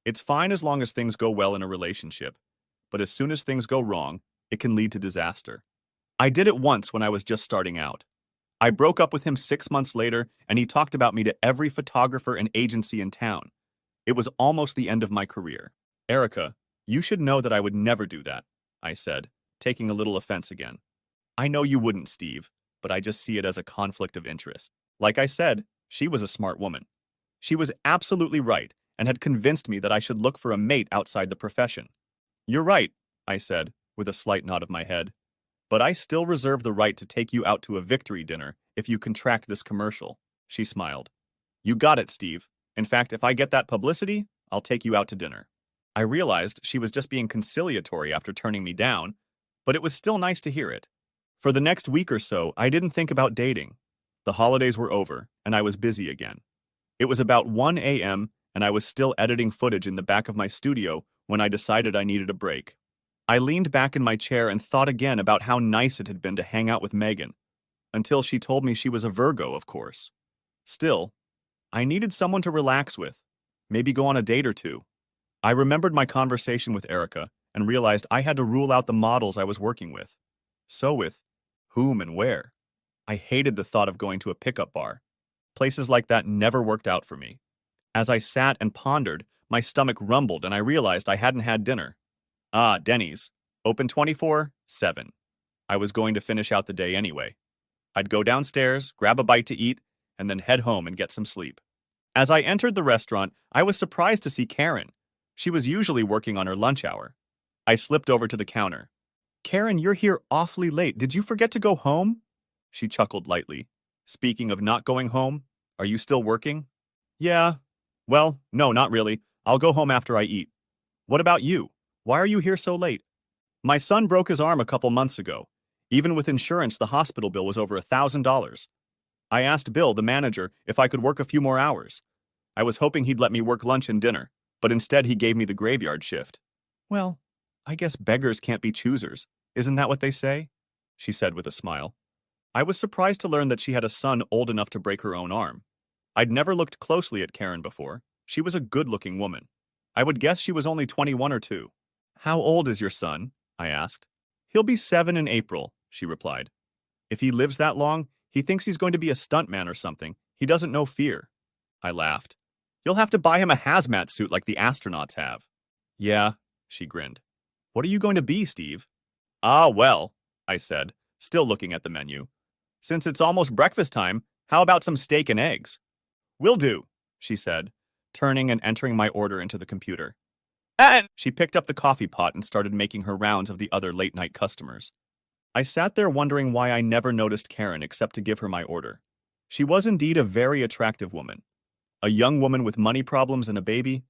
It's fine as long as things go well in a relationship, but as soon as things go wrong, it can lead to disaster. I did it once when I was just starting out. I broke up with him 6 months later, and he talked about me to every photographer and agency in town. It was almost the end of my career. Erica, you should know that I would never do that," I said, taking a little offense again. "I know you wouldn't, Steve, but I just see it as a conflict of interest." Like I said, she was a smart woman. She was absolutely right and had convinced me that I should look for a mate outside the profession. "You're right," I said, with a slight nod of my head. "But I still reserve the right to take you out to a victory dinner if you contract this commercial." She smiled. "You got it, Steve. In fact, if I get that publicity, I'll take you out to dinner." I realized she was just being conciliatory after turning me down, but it was still nice to hear it. For the next week or so, I didn't think about dating. The holidays were over, and I was busy again. It was about 1 a.m., and I was still editing footage in the back of my studio when I decided I needed a break. I leaned back in my chair and thought again about how nice it had been to hang out with Megan, until she told me she was a Virgo, of course. Still, I needed someone to relax with, maybe go on a date or two. I remembered my conversation with Erica and realized I had to rule out the models I was working with. So with whom and where? I hated the thought of going to a pickup bar. Places like that never worked out for me. As I sat and pondered, my stomach rumbled and I realized I hadn't had dinner. Ah, Denny's. Open 24/7. I was going to finish out the day anyway. I'd go downstairs, grab a bite to eat, and then head home and get some sleep. As I entered the restaurant, I was surprised to see Karen. She was usually working on her lunch hour. I slipped over to the counter. "Karen, you're here awfully late. Did you forget to go home?" She chuckled lightly. "Speaking of not going home, are you still working?" "Yeah. Well, no, not really. I'll go home after I eat. What about you? Why are you here so late?" "My son broke his arm a couple months ago. Even with insurance, the hospital bill was over $1,000. I asked Bill, the manager, if I could work a few more hours. I was hoping he'd let me work lunch and dinner, but instead he gave me the graveyard shift." "Well, I guess beggars can't be choosers. Isn't that what they say? She said with a smile. I was surprised to learn that she had a son old enough to break her own arm. I'd never looked closely at Karen before. She was a good-looking woman. I would guess she was only 21 or 2. How old is your son? I asked. He'll be 7 in April, she replied. If he lives that long, he thinks he's going to be a stuntman or something. He doesn't know fear. I laughed. You'll have to buy him a hazmat suit like the astronauts have. Yeah, she grinned. What are you going to be, Steve? Ah, well, I said, still looking at the menu. Since it's almost breakfast time, how about some steak and eggs? Will do, she said, turning and entering my order into the computer. And she picked up the coffee pot and started making her rounds of the other late-night customers. I sat there wondering why I never noticed Karen except to give her my order. She was indeed a very attractive woman. A young woman with money problems and a baby.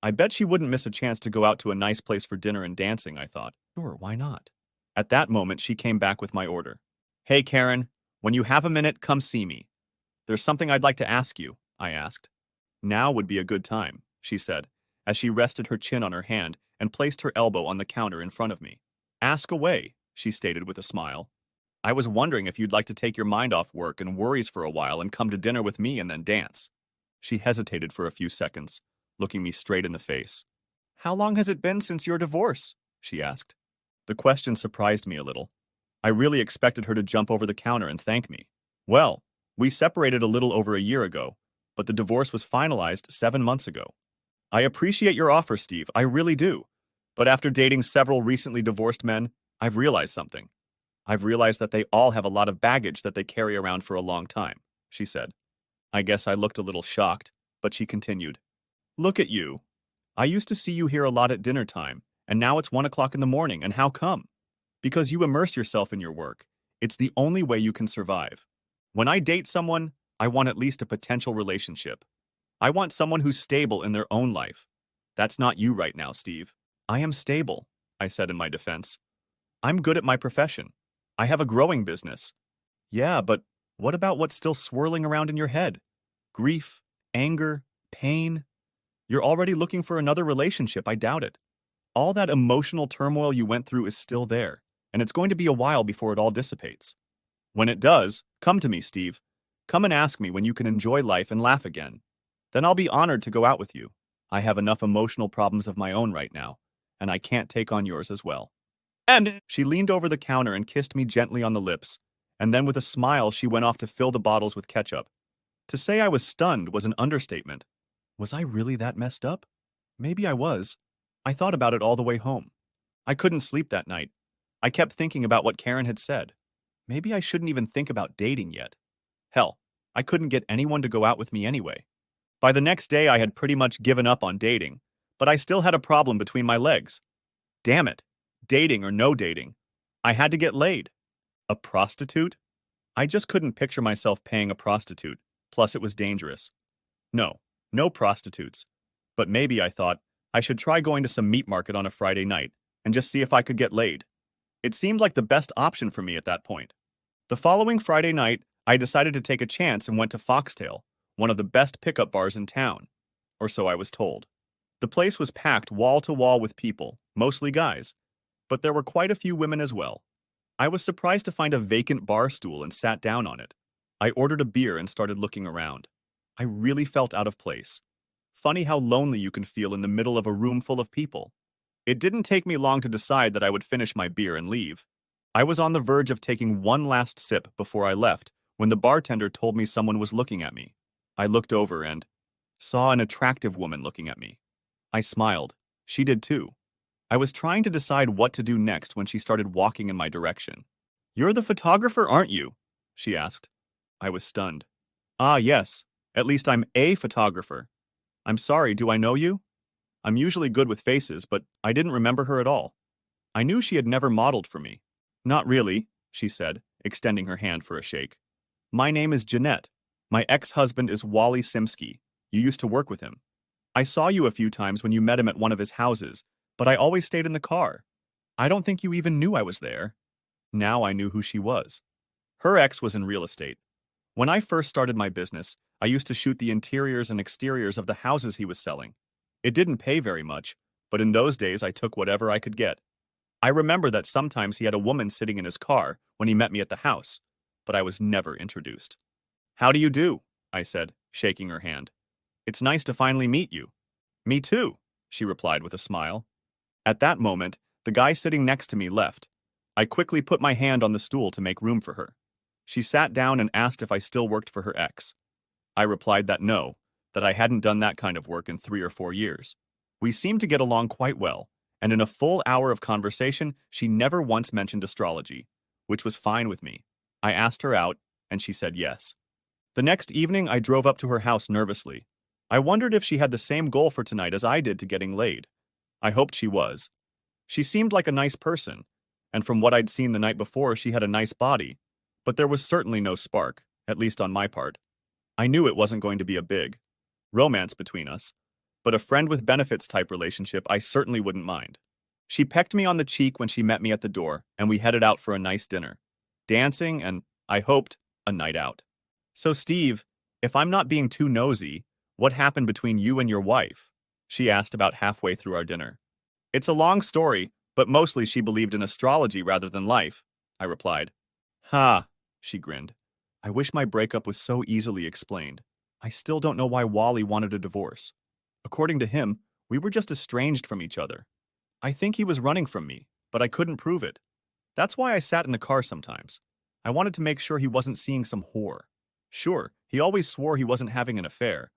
I bet she wouldn't miss a chance to go out to a nice place for dinner and dancing, I thought. Sure, why not? At that moment, she came back with my order. Hey, Karen, when you have a minute, come see me. There's something I'd like to ask you, I asked. Now would be a good time, she said, as she rested her chin on her hand and placed her elbow on the counter in front of me. Ask away, she stated with a smile. I was wondering if you'd like to take your mind off work and worries for a while and come to dinner with me and then dance. She hesitated for a few seconds, looking me straight in the face. How long has it been since your divorce? She asked. The question surprised me a little. I really expected her to jump over the counter and thank me. Well, we separated a little over a year ago, but the divorce was finalized 7 months ago. I appreciate your offer, Steve, I really do. But after dating several recently divorced men, I've realized something. I've realized that they all have a lot of baggage that they carry around for a long time, she said. I guess I looked a little shocked, but she continued. Look at you. I used to see you here a lot at dinner time, and now it's 1 o'clock in the morning, and how come? Because you immerse yourself in your work. It's the only way you can survive. When I date someone, I want at least a potential relationship. I want someone who's stable in their own life. That's not you right now, Steve. I am stable, I said in my defense. I'm good at my profession. I have a growing business. Yeah, but what about what's still swirling around in your head? Grief, anger, pain. You're already looking for another relationship, I doubt it. All that emotional turmoil you went through is still there, and it's going to be a while before it all dissipates. When it does, come to me, Steve. Come and ask me when you can enjoy life and laugh again. Then I'll be honored to go out with you. I have enough emotional problems of my own right now, and I can't take on yours as well. And she leaned over the counter and kissed me gently on the lips, and then with a smile she went off to fill the bottles with ketchup. To say I was stunned was an understatement. Was I really that messed up? Maybe I was. I thought about it all the way home. I couldn't sleep that night. I kept thinking about what Karen had said. Maybe I shouldn't even think about dating yet. Hell, I couldn't get anyone to go out with me anyway. By the next day, I had pretty much given up on dating, but I still had a problem between my legs. Damn it. Dating or no dating. I had to get laid. A prostitute? I just couldn't picture myself paying a prostitute, plus it was dangerous. No, no prostitutes. But maybe, I thought, I should try going to some meat market on a Friday night and just see if I could get laid. It seemed like the best option for me at that point. The following Friday night, I decided to take a chance and went to Foxtail, one of the best pickup bars in town. Or so I was told. The place was packed wall to wall with people, mostly guys, but there were quite a few women as well. I was surprised to find a vacant bar stool and sat down on it. I ordered a beer and started looking around. I really felt out of place. Funny how lonely you can feel in the middle of a room full of people. It didn't take me long to decide that I would finish my beer and leave. I was on the verge of taking one last sip before I left when the bartender told me someone was looking at me. I looked over and saw an attractive woman looking at me. I smiled. She did too. I was trying to decide what to do next when she started walking in my direction. You're the photographer, aren't you? She asked. I was stunned. Ah, yes. At least I'm a photographer. I'm sorry, do I know you? I'm usually good with faces, but I didn't remember her at all. I knew she had never modeled for me. Not really, she said, extending her hand for a shake. My name is Jeanette. My ex-husband is Wally Simsky. You used to work with him. I saw you a few times when you met him at one of his houses, but I always stayed in the car. I don't think you even knew I was there. Now I knew who she was. Her ex was in real estate. When I first started my business, I used to shoot the interiors and exteriors of the houses he was selling. It didn't pay very much, but in those days I took whatever I could get. I remember that sometimes he had a woman sitting in his car when he met me at the house, but I was never introduced. How do you do? I said, shaking her hand. It's nice to finally meet you. Me too, she replied with a smile. At that moment, the guy sitting next to me left. I quickly put my hand on the stool to make room for her. She sat down and asked if I still worked for her ex. I replied that no, that I hadn't done that kind of work in 3 or 4 years. We seemed to get along quite well, and in a full hour of conversation, she never once mentioned astrology, which was fine with me. I asked her out, and she said yes. The next evening, I drove up to her house nervously. I wondered if she had the same goal for tonight as I did to getting laid. I hoped she was. She seemed like a nice person, and from what I'd seen the night before, she had a nice body, but there was certainly no spark, at least on my part. I knew it wasn't going to be a big romance between us, but a friend with benefits type relationship I certainly wouldn't mind. She pecked me on the cheek when she met me at the door, and we headed out for a nice dinner. Dancing and, I hoped, a night out. So, Steve, if I'm not being too nosy, what happened between you and your wife? She asked about halfway through our dinner. It's a long story, but mostly she believed in astrology rather than life, I replied. Ha, she grinned. I wish my breakup was so easily explained. I still don't know why Wally wanted a divorce. According to him, we were just estranged from each other. I think he was running from me, but I couldn't prove it. That's why I sat in the car sometimes. I wanted to make sure he wasn't seeing some whore. Sure, he always swore he wasn't having an affair,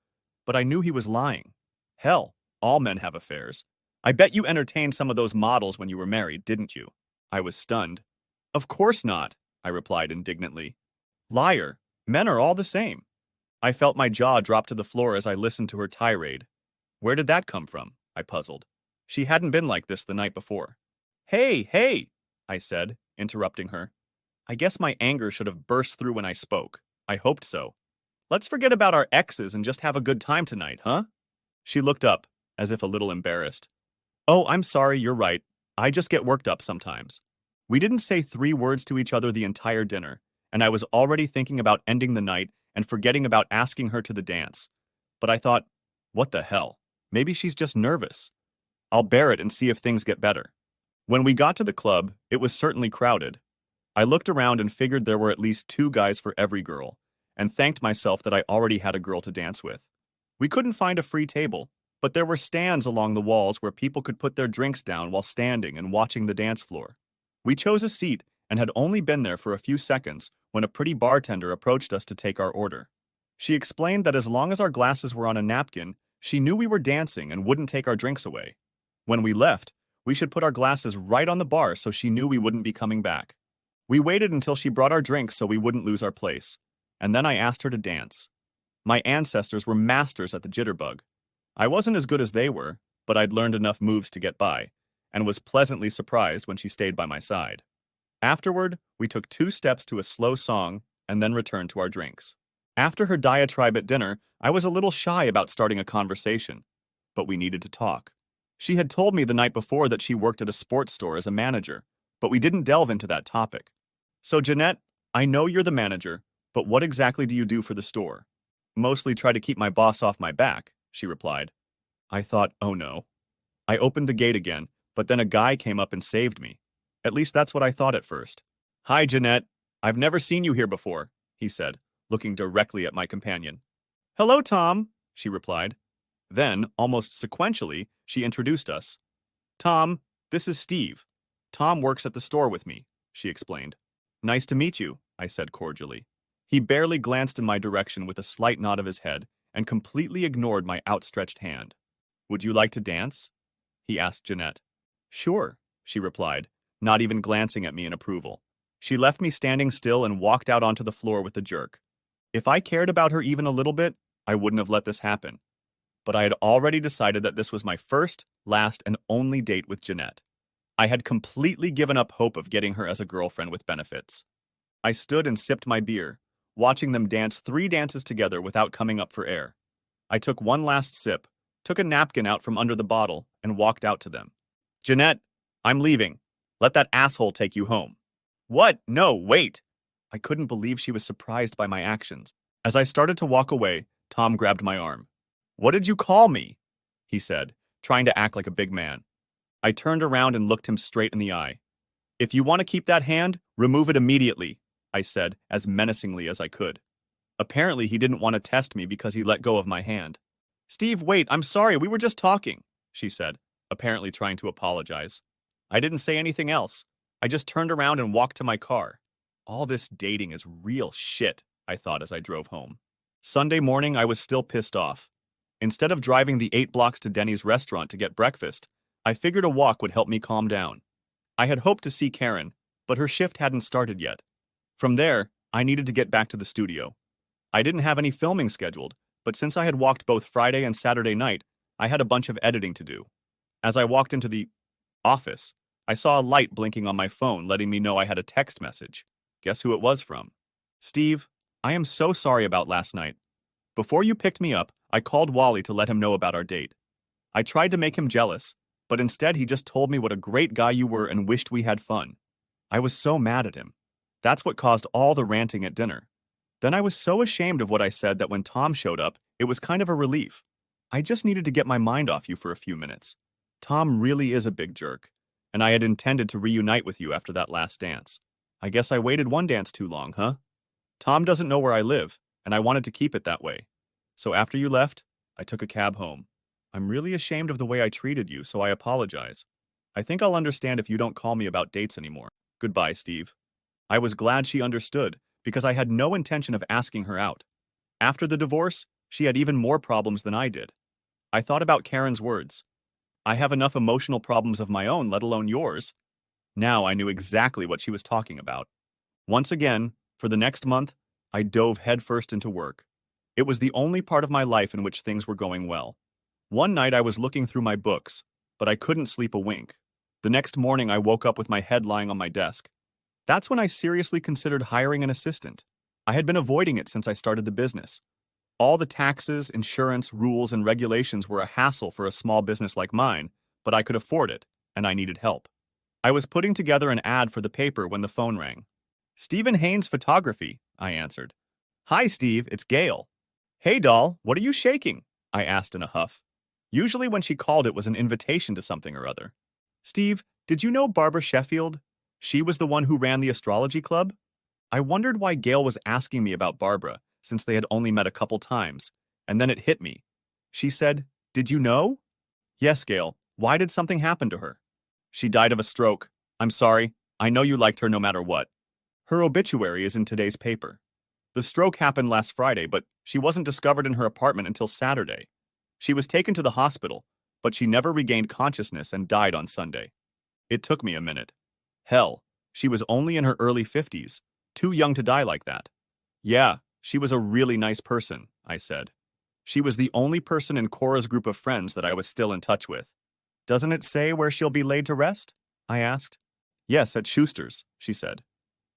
but I knew he was lying. Hell, all men have affairs. I bet you entertained some of those models when you were married, didn't you? I was stunned. Of course not, I replied indignantly. Liar, men are all the same. I felt my jaw drop to the floor as I listened to her tirade. Where did that come from? I puzzled. She hadn't been like this the night before. Hey, hey, I said, interrupting her. I guess my anger should have burst through when I spoke. I hoped so. Let's forget about our exes and just have a good time tonight, huh? She looked up, as if a little embarrassed. Oh, I'm sorry, you're right. I just get worked up sometimes. We didn't say 3 words to each other the entire dinner, and I was already thinking about ending the night and forgetting about asking her to the dance. But I thought, what the hell? Maybe she's just nervous. I'll bear it and see if things get better. When we got to the club, it was certainly crowded. I looked around and figured there were at least 2 guys for every girl, and thanked myself that I already had a girl to dance with. We couldn't find a free table, but there were stands along the walls where people could put their drinks down while standing and watching the dance floor. We chose a seat and had only been there for a few seconds when a pretty bartender approached us to take our order. She explained that as long as our glasses were on a napkin, she knew we were dancing and wouldn't take our drinks away. When we left, we should put our glasses right on the bar so she knew we wouldn't be coming back. We waited until she brought our drinks so we wouldn't lose our place, and then I asked her to dance. My ancestors were masters at the jitterbug. I wasn't as good as they were, but I'd learned enough moves to get by, and was pleasantly surprised when she stayed by my side. Afterward, we took 2 steps to a slow song and then returned to our drinks. After her diatribe at dinner, I was a little shy about starting a conversation, but we needed to talk. She had told me the night before that she worked at a sports store as a manager, but we didn't delve into that topic. So, Jeanette, I know you're the manager, but what exactly do you do for the store? Mostly try to keep my boss off my back, she replied. I thought, oh no. I opened the gate again, but then a guy came up and saved me. At least that's what I thought at first. Hi, Jeanette. I've never seen you here before, he said, looking directly at my companion. Hello, Tom, she replied. Then, almost sequentially, she introduced us. Tom, this is Steve. Tom works at the store with me, she explained. Nice to meet you, I said cordially. He barely glanced in my direction with a slight nod of his head and completely ignored my outstretched hand. Would you like to dance? He asked Jeanette. Sure, she replied, not even glancing at me in approval. She left me standing still and walked out onto the floor with a jerk. If I cared about her even a little bit, I wouldn't have let this happen. But I had already decided that this was my first, last, and only date with Jeanette. I had completely given up hope of getting her as a girlfriend with benefits. I stood and sipped my beer, watching them dance 3 dances together without coming up for air. I took one last sip, took a napkin out from under the bottle, and walked out to them. Jeanette, I'm leaving. Let that asshole take you home. What? No, wait! I couldn't believe she was surprised by my actions. As I started to walk away, Tom grabbed my arm. What did you call me? He said, trying to act like a big man. I turned around and looked him straight in the eye. If you want to keep that hand, remove it immediately, I said, as menacingly as I could. Apparently, he didn't want to test me because he let go of my hand. Steve, wait, I'm sorry, we were just talking, she said, apparently trying to apologize. I didn't say anything else. I just turned around and walked to my car. All this dating is real shit, I thought as I drove home. Sunday morning, I was still pissed off. Instead of driving the 8 blocks to Denny's restaurant to get breakfast, I figured a walk would help me calm down. I had hoped to see Karen, but her shift hadn't started yet. From there, I needed to get back to the studio. I didn't have any filming scheduled, but since I had walked both Friday and Saturday night, I had a bunch of editing to do. As I walked into the office, I saw a light blinking on my phone letting me know I had a text message. Guess who it was from? Steve, I am so sorry about last night. Before you picked me up, I called Wally to let him know about our date. I tried to make him jealous, but instead he just told me what a great guy you were and wished we had fun. I was so mad at him. That's what caused all the ranting at dinner. Then I was so ashamed of what I said that when Tom showed up, it was kind of a relief. I just needed to get my mind off you for a few minutes. Tom really is a big jerk, and I had intended to reunite with you after that last dance. I guess I waited one dance too long, huh? Tom doesn't know where I live, and I wanted to keep it that way. So after you left, I took a cab home. I'm really ashamed of the way I treated you, so I apologize. I think I'll understand if you don't call me about dates anymore. Goodbye, Steve. I was glad she understood, because I had no intention of asking her out. After the divorce, she had even more problems than I did. I thought about Karen's words. I have enough emotional problems of my own, let alone yours. Now I knew exactly what she was talking about. Once again, for the next month, I dove headfirst into work. It was the only part of my life in which things were going well. One night I was looking through my books, but I couldn't sleep a wink. The next morning I woke up with my head lying on my desk. That's when I seriously considered hiring an assistant. I had been avoiding it since I started the business. All the taxes, insurance, rules, and regulations were a hassle for a small business like mine, but I could afford it, and I needed help. I was putting together an ad for the paper when the phone rang. Stephen Haynes Photography, I answered. Hi, Steve, it's Gail. Hey, doll, what are you shaking? I asked in a huff. Usually when she called it was an invitation to something or other. Steve, did you know Barbara Sheffield? She was the one who ran the astrology club? I wondered why Gail was asking me about Barbara, since they had only met a couple times, and then it hit me. She said, Did you know? Yes, Gail. Why did something happen to her? She died of a stroke. I'm sorry. I know you liked her no matter what. Her obituary is in today's paper. The stroke happened last Friday, but she wasn't discovered in her apartment until Saturday. She was taken to the hospital, but she never regained consciousness and died on Sunday. It took me a minute. Hell, she was only in her early 50s, too young to die like that. Yeah, she was a really nice person, I said. She was the only person in Cora's group of friends that I was still in touch with. Doesn't it say where she'll be laid to rest? I asked. Yes, at Schuster's, she said.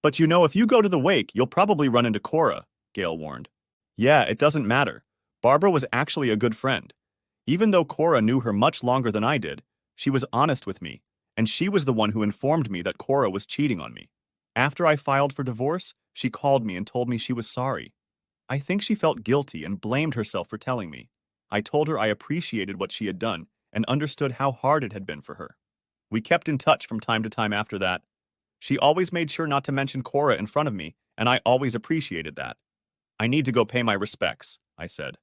But you know, if you go to the wake, you'll probably run into Cora, Gail warned. Yeah, it doesn't matter. Barbara was actually a good friend. Even though Cora knew her much longer than I did, she was honest with me, and she was the one who informed me that Cora was cheating on me. After I filed for divorce, she called me and told me she was sorry. I think she felt guilty and blamed herself for telling me. I told her I appreciated what she had done and understood how hard it had been for her. We kept in touch from time to time after that. She always made sure not to mention Cora in front of me, and I always appreciated that. I need to go pay my respects, I said.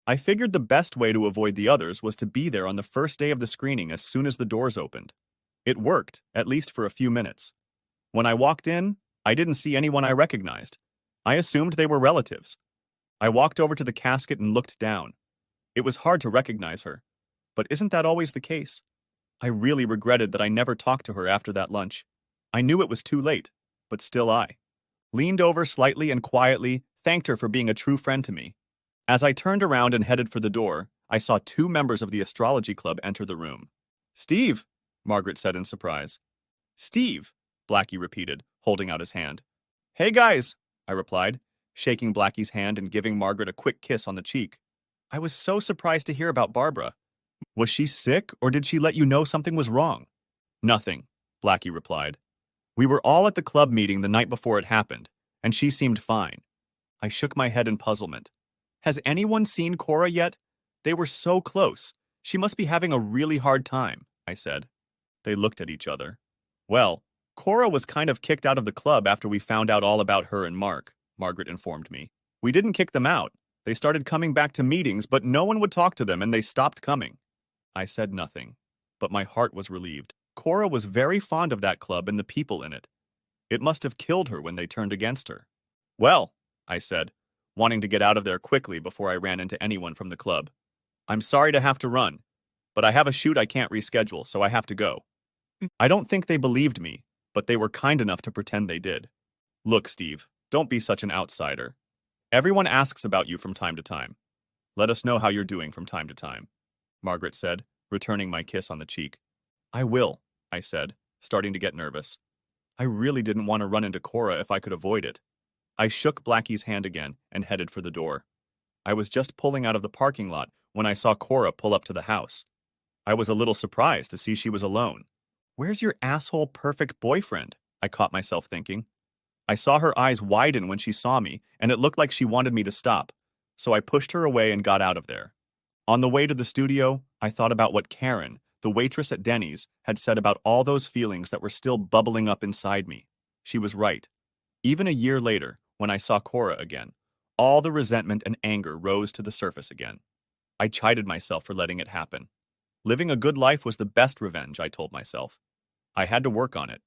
I figured the best way to avoid the others was to be there on the first day of the screening as soon as the doors opened. It worked, at least for a few minutes. When I walked in, I didn't see anyone I recognized. I assumed they were relatives. I walked over to the casket and looked down. It was hard to recognize her. But isn't that always the case? I really regretted that I never talked to her after that lunch. I knew it was too late, but still I leaned over slightly and quietly, thanked her for being a true friend to me. As I turned around and headed for the door, I saw 2 members of the astrology club enter the room. Steve, Margaret said in surprise. Steve, Blackie repeated, holding out his hand. Hey guys, I replied, shaking Blackie's hand and giving Margaret a quick kiss on the cheek. I was so surprised to hear about Barbara. Was she sick, or did she let you know something was wrong? Nothing, Blackie replied. We were all at the club meeting the night before it happened, and she seemed fine. I shook my head in puzzlement. Has anyone seen Cora yet? They were so close. She must be having a really hard time, I said. They looked at each other. Well, Cora was kind of kicked out of the club after we found out all about her and Mark, Margaret informed me. We didn't kick them out. They started coming back to meetings, but no one would talk to them and they stopped coming. I said nothing, but my heart was relieved. Cora was very fond of that club and the people in it. It must have killed her when they turned against her. Well, I said, wanting to get out of there quickly before I ran into anyone from the club. I'm sorry to have to run, but I have a shoot I can't reschedule, so I have to go. I don't think they believed me, but they were kind enough to pretend they did. Look, Steve, don't be such an outsider. Everyone asks about you from time to time. Let us know how you're doing from time to time, Margaret said, returning my kiss on the cheek. I will, I said, starting to get nervous. I really didn't want to run into Cora if I could avoid it. I shook Blackie's hand again and headed for the door. I was just pulling out of the parking lot when I saw Cora pull up to the house. I was a little surprised to see she was alone. Where's your asshole perfect boyfriend? I caught myself thinking. I saw her eyes widen when she saw me, and it looked like she wanted me to stop, so I pushed her away and got out of there. On the way to the studio, I thought about what Karen, the waitress at Denny's, had said about all those feelings that were still bubbling up inside me. She was right. Even a year later, when I saw Cora again, all the resentment and anger rose to the surface again. I chided myself for letting it happen. Living a good life was the best revenge, I told myself. I had to work on it.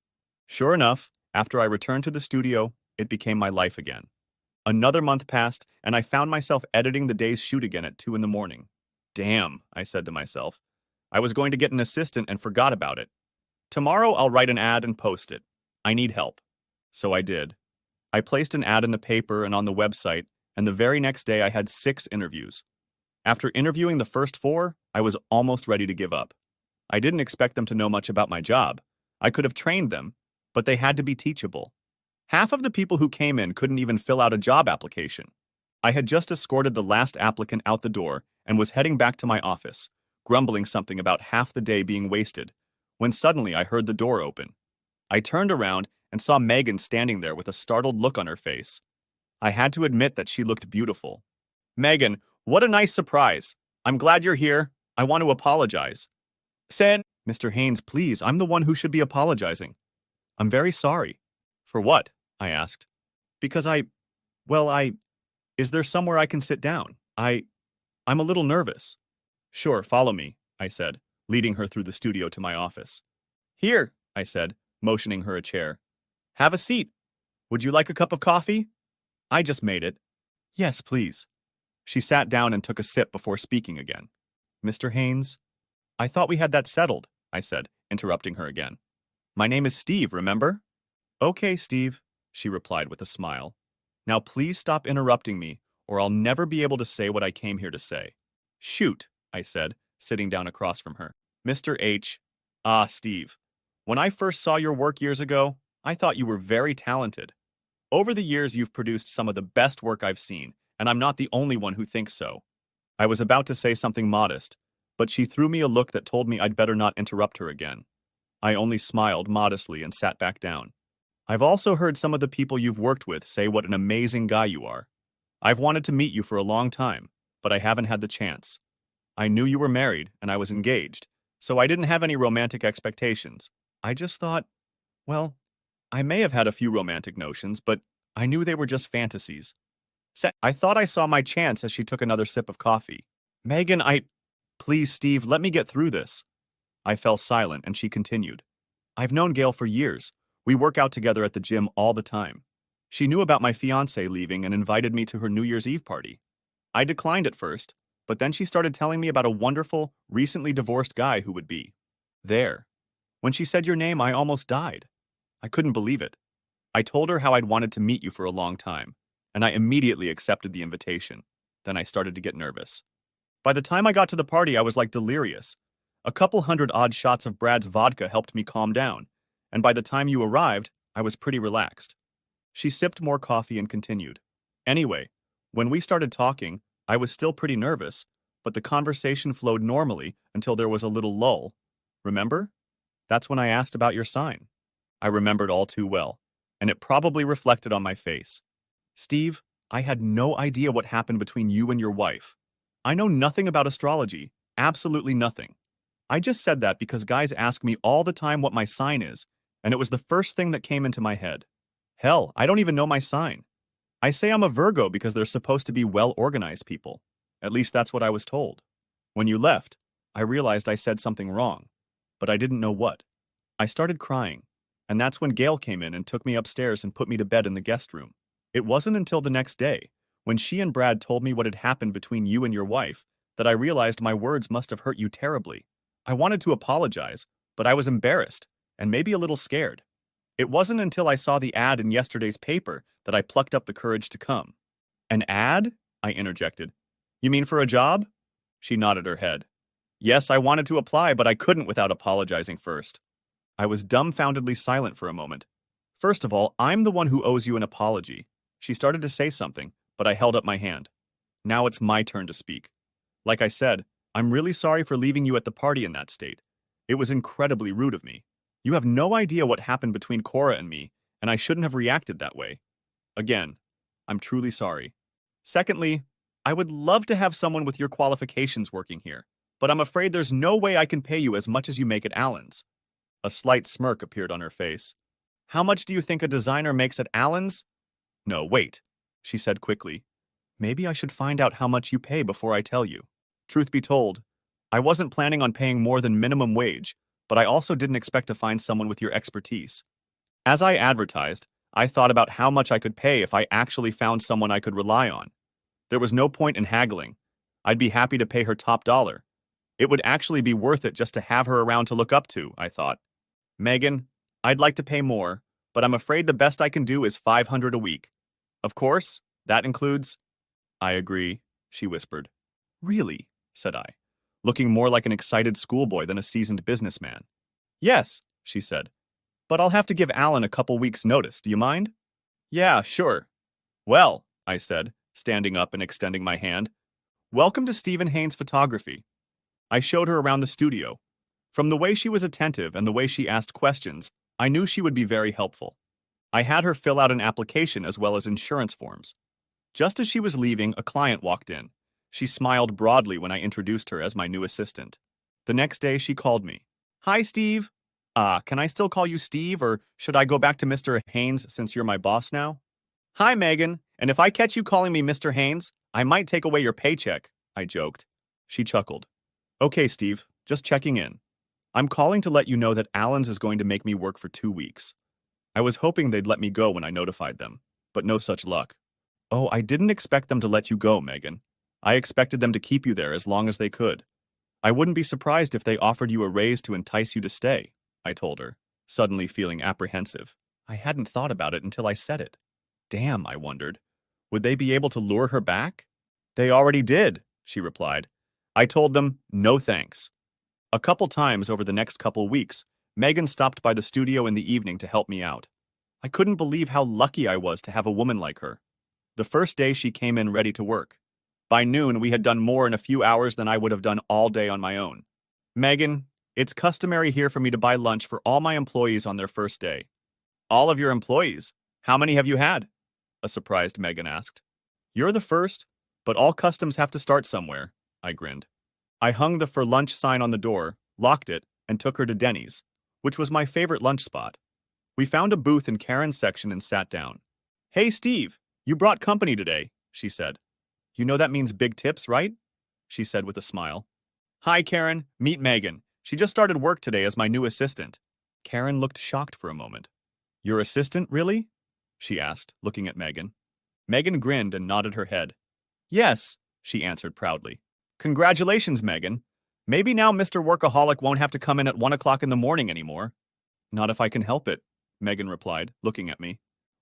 Sure enough, after I returned to the studio, it became my life again. Another month passed, and I found myself editing the day's shoot again at 2 in the morning. Damn, I said to myself. I was going to get an assistant and forgot about it. Tomorrow I'll write an ad and post it. I need help. So I did. I placed an ad in the paper and on the website, and the very next day I had 6 interviews. After interviewing the first 4, I was almost ready to give up. I didn't expect them to know much about my job. I could have trained them, but they had to be teachable. Half of the people who came in couldn't even fill out a job application. I had just escorted the last applicant out the door and was heading back to my office, grumbling something about half the day being wasted, when suddenly I heard the door open. I turned around and saw Megan standing there with a startled look on her face. I had to admit that she looked beautiful. Megan, what a nice surprise. I'm glad you're here. I want to apologize. Mr. Haynes, please, I'm the one who should be apologizing. I'm very sorry. For what? I asked. Because is there somewhere I can sit down? I'm a little nervous. Sure, follow me, I said, leading her through the studio to my office. Here, I said, motioning her a chair. Have a seat. Would you like a cup of coffee? I just made it. Yes, please. She sat down and took a sip before speaking again. Mr. Haynes? I thought we had that settled, I said, interrupting her again. My name is Steve, remember? Okay, Steve, she replied with a smile. Now please stop interrupting me, or I'll never be able to say what I came here to say. Shoot, I said, sitting down across from her. Mr. H. Steve. When I first saw your work years ago, I thought you were very talented. Over the years, you've produced some of the best work I've seen, and I'm not the only one who thinks so. I was about to say something modest, but she threw me a look that told me I'd better not interrupt her again. I only smiled modestly and sat back down. I've also heard some of the people you've worked with say what an amazing guy you are. I've wanted to meet you for a long time, but I haven't had the chance. I knew you were married and I was engaged, so I didn't have any romantic expectations. I just thought, well, I may have had a few romantic notions, but I knew they were just fantasies. I thought I saw my chance as she took another sip of coffee. Megan, Please, Steve, let me get through this. I fell silent and she continued. I've known Gail for years. We work out together at the gym all the time. She knew about my fiancé leaving and invited me to her New Year's Eve party. I declined at first, but then she started telling me about a wonderful, recently divorced guy who would be there. When she said your name, I almost died. I couldn't believe it. I told her how I'd wanted to meet you for a long time, and I immediately accepted the invitation. Then I started to get nervous. By the time I got to the party, I was like delirious. A couple hundred odd shots of Brad's vodka helped me calm down, and by the time you arrived, I was pretty relaxed. She sipped more coffee and continued. Anyway, when we started talking, I was still pretty nervous, but the conversation flowed normally until there was a little lull. Remember? That's when I asked about your sign. I remembered all too well, and it probably reflected on my face. Steve, I had no idea what happened between you and your wife. I know nothing about astrology, absolutely nothing. I just said that because guys ask me all the time what my sign is, and it was the first thing that came into my head. Hell, I don't even know my sign. I say I'm a Virgo because they're supposed to be well-organized people. At least that's what I was told. When you left, I realized I said something wrong, but I didn't know what. I started crying, and that's when Gail came in and took me upstairs and put me to bed in the guest room. It wasn't until the next day, when she and Brad told me what had happened between you and your wife, that I realized my words must have hurt you terribly. I wanted to apologize, but I was embarrassed, and maybe a little scared. It wasn't until I saw the ad in yesterday's paper that I plucked up the courage to come. An ad? I interjected. You mean for a job? She nodded her head. Yes, I wanted to apply, but I couldn't without apologizing first. I was dumbfoundedly silent for a moment. First of all, I'm the one who owes you an apology. She started to say something, but I held up my hand. Now it's my turn to speak. Like I said, I'm really sorry for leaving you at the party in that state. It was incredibly rude of me. You have no idea what happened between Cora and me, and I shouldn't have reacted that way. Again, I'm truly sorry. Secondly, I would love to have someone with your qualifications working here, but I'm afraid there's no way I can pay you as much as you make at Allen's. A slight smirk appeared on her face. How much do you think a designer makes at Allen's? No, wait, she said quickly. Maybe I should find out how much you pay before I tell you. Truth be told, I wasn't planning on paying more than minimum wage, but I also didn't expect to find someone with your expertise. As I advertised, I thought about how much I could pay if I actually found someone I could rely on. There was no point in haggling. I'd be happy to pay her top dollar. It would actually be worth it just to have her around to look up to, I thought. Megan, I'd like to pay more, but I'm afraid the best I can do is $500 a week. Of course, that includes... I agree, she whispered. Really? Said I, looking more like an excited schoolboy than a seasoned businessman. Yes, she said, but I'll have to give Alan a couple weeks' notice, do you mind? Yeah, sure. Well, I said, standing up and extending my hand, welcome to Stephen Haynes Photography. I showed her around the studio. From the way she was attentive and the way she asked questions, I knew she would be very helpful. I had her fill out an application as well as insurance forms. Just as she was leaving, a client walked in. She smiled broadly when I introduced her as my new assistant. The next day, she called me. Hi, Steve. Can I still call you Steve, or should I go back to Mr. Haynes since you're my boss now? Hi, Megan, and if I catch you calling me Mr. Haynes, I might take away your paycheck, I joked. She chuckled. Okay, Steve, just checking in. I'm calling to let you know that Allen's is going to make me work for 2 weeks. I was hoping they'd let me go when I notified them, but no such luck. Oh, I didn't expect them to let you go, Megan. I expected them to keep you there as long as they could. I wouldn't be surprised if they offered you a raise to entice you to stay, I told her, suddenly feeling apprehensive. I hadn't thought about it until I said it. Damn, I wondered. Would they be able to lure her back? They already did, she replied. I told them, no thanks. A couple times over the next couple weeks, Megan stopped by the studio in the evening to help me out. I couldn't believe how lucky I was to have a woman like her. The first day she came in ready to work. By noon, we had done more in a few hours than I would have done all day on my own. Megan, it's customary here for me to buy lunch for all my employees on their first day. All of your employees? How many have you had? A surprised Megan asked. You're the first, but all customs have to start somewhere, I grinned. I hung the for lunch sign on the door, locked it, and took her to Denny's, which was my favorite lunch spot. We found a booth in Karen's section and sat down. Hey, Steve, you brought company today, she said. You know that means big tips, right? She said with a smile. Hi, Karen. Meet Megan. She just started work today as my new assistant. Karen looked shocked for a moment. Your assistant, really? She asked, looking at Megan. Megan grinned and nodded her head. Yes, she answered proudly. Congratulations, Megan. Maybe now Mr. Workaholic won't have to come in at 1 o'clock in the morning anymore. Not if I can help it, Megan replied, looking at me.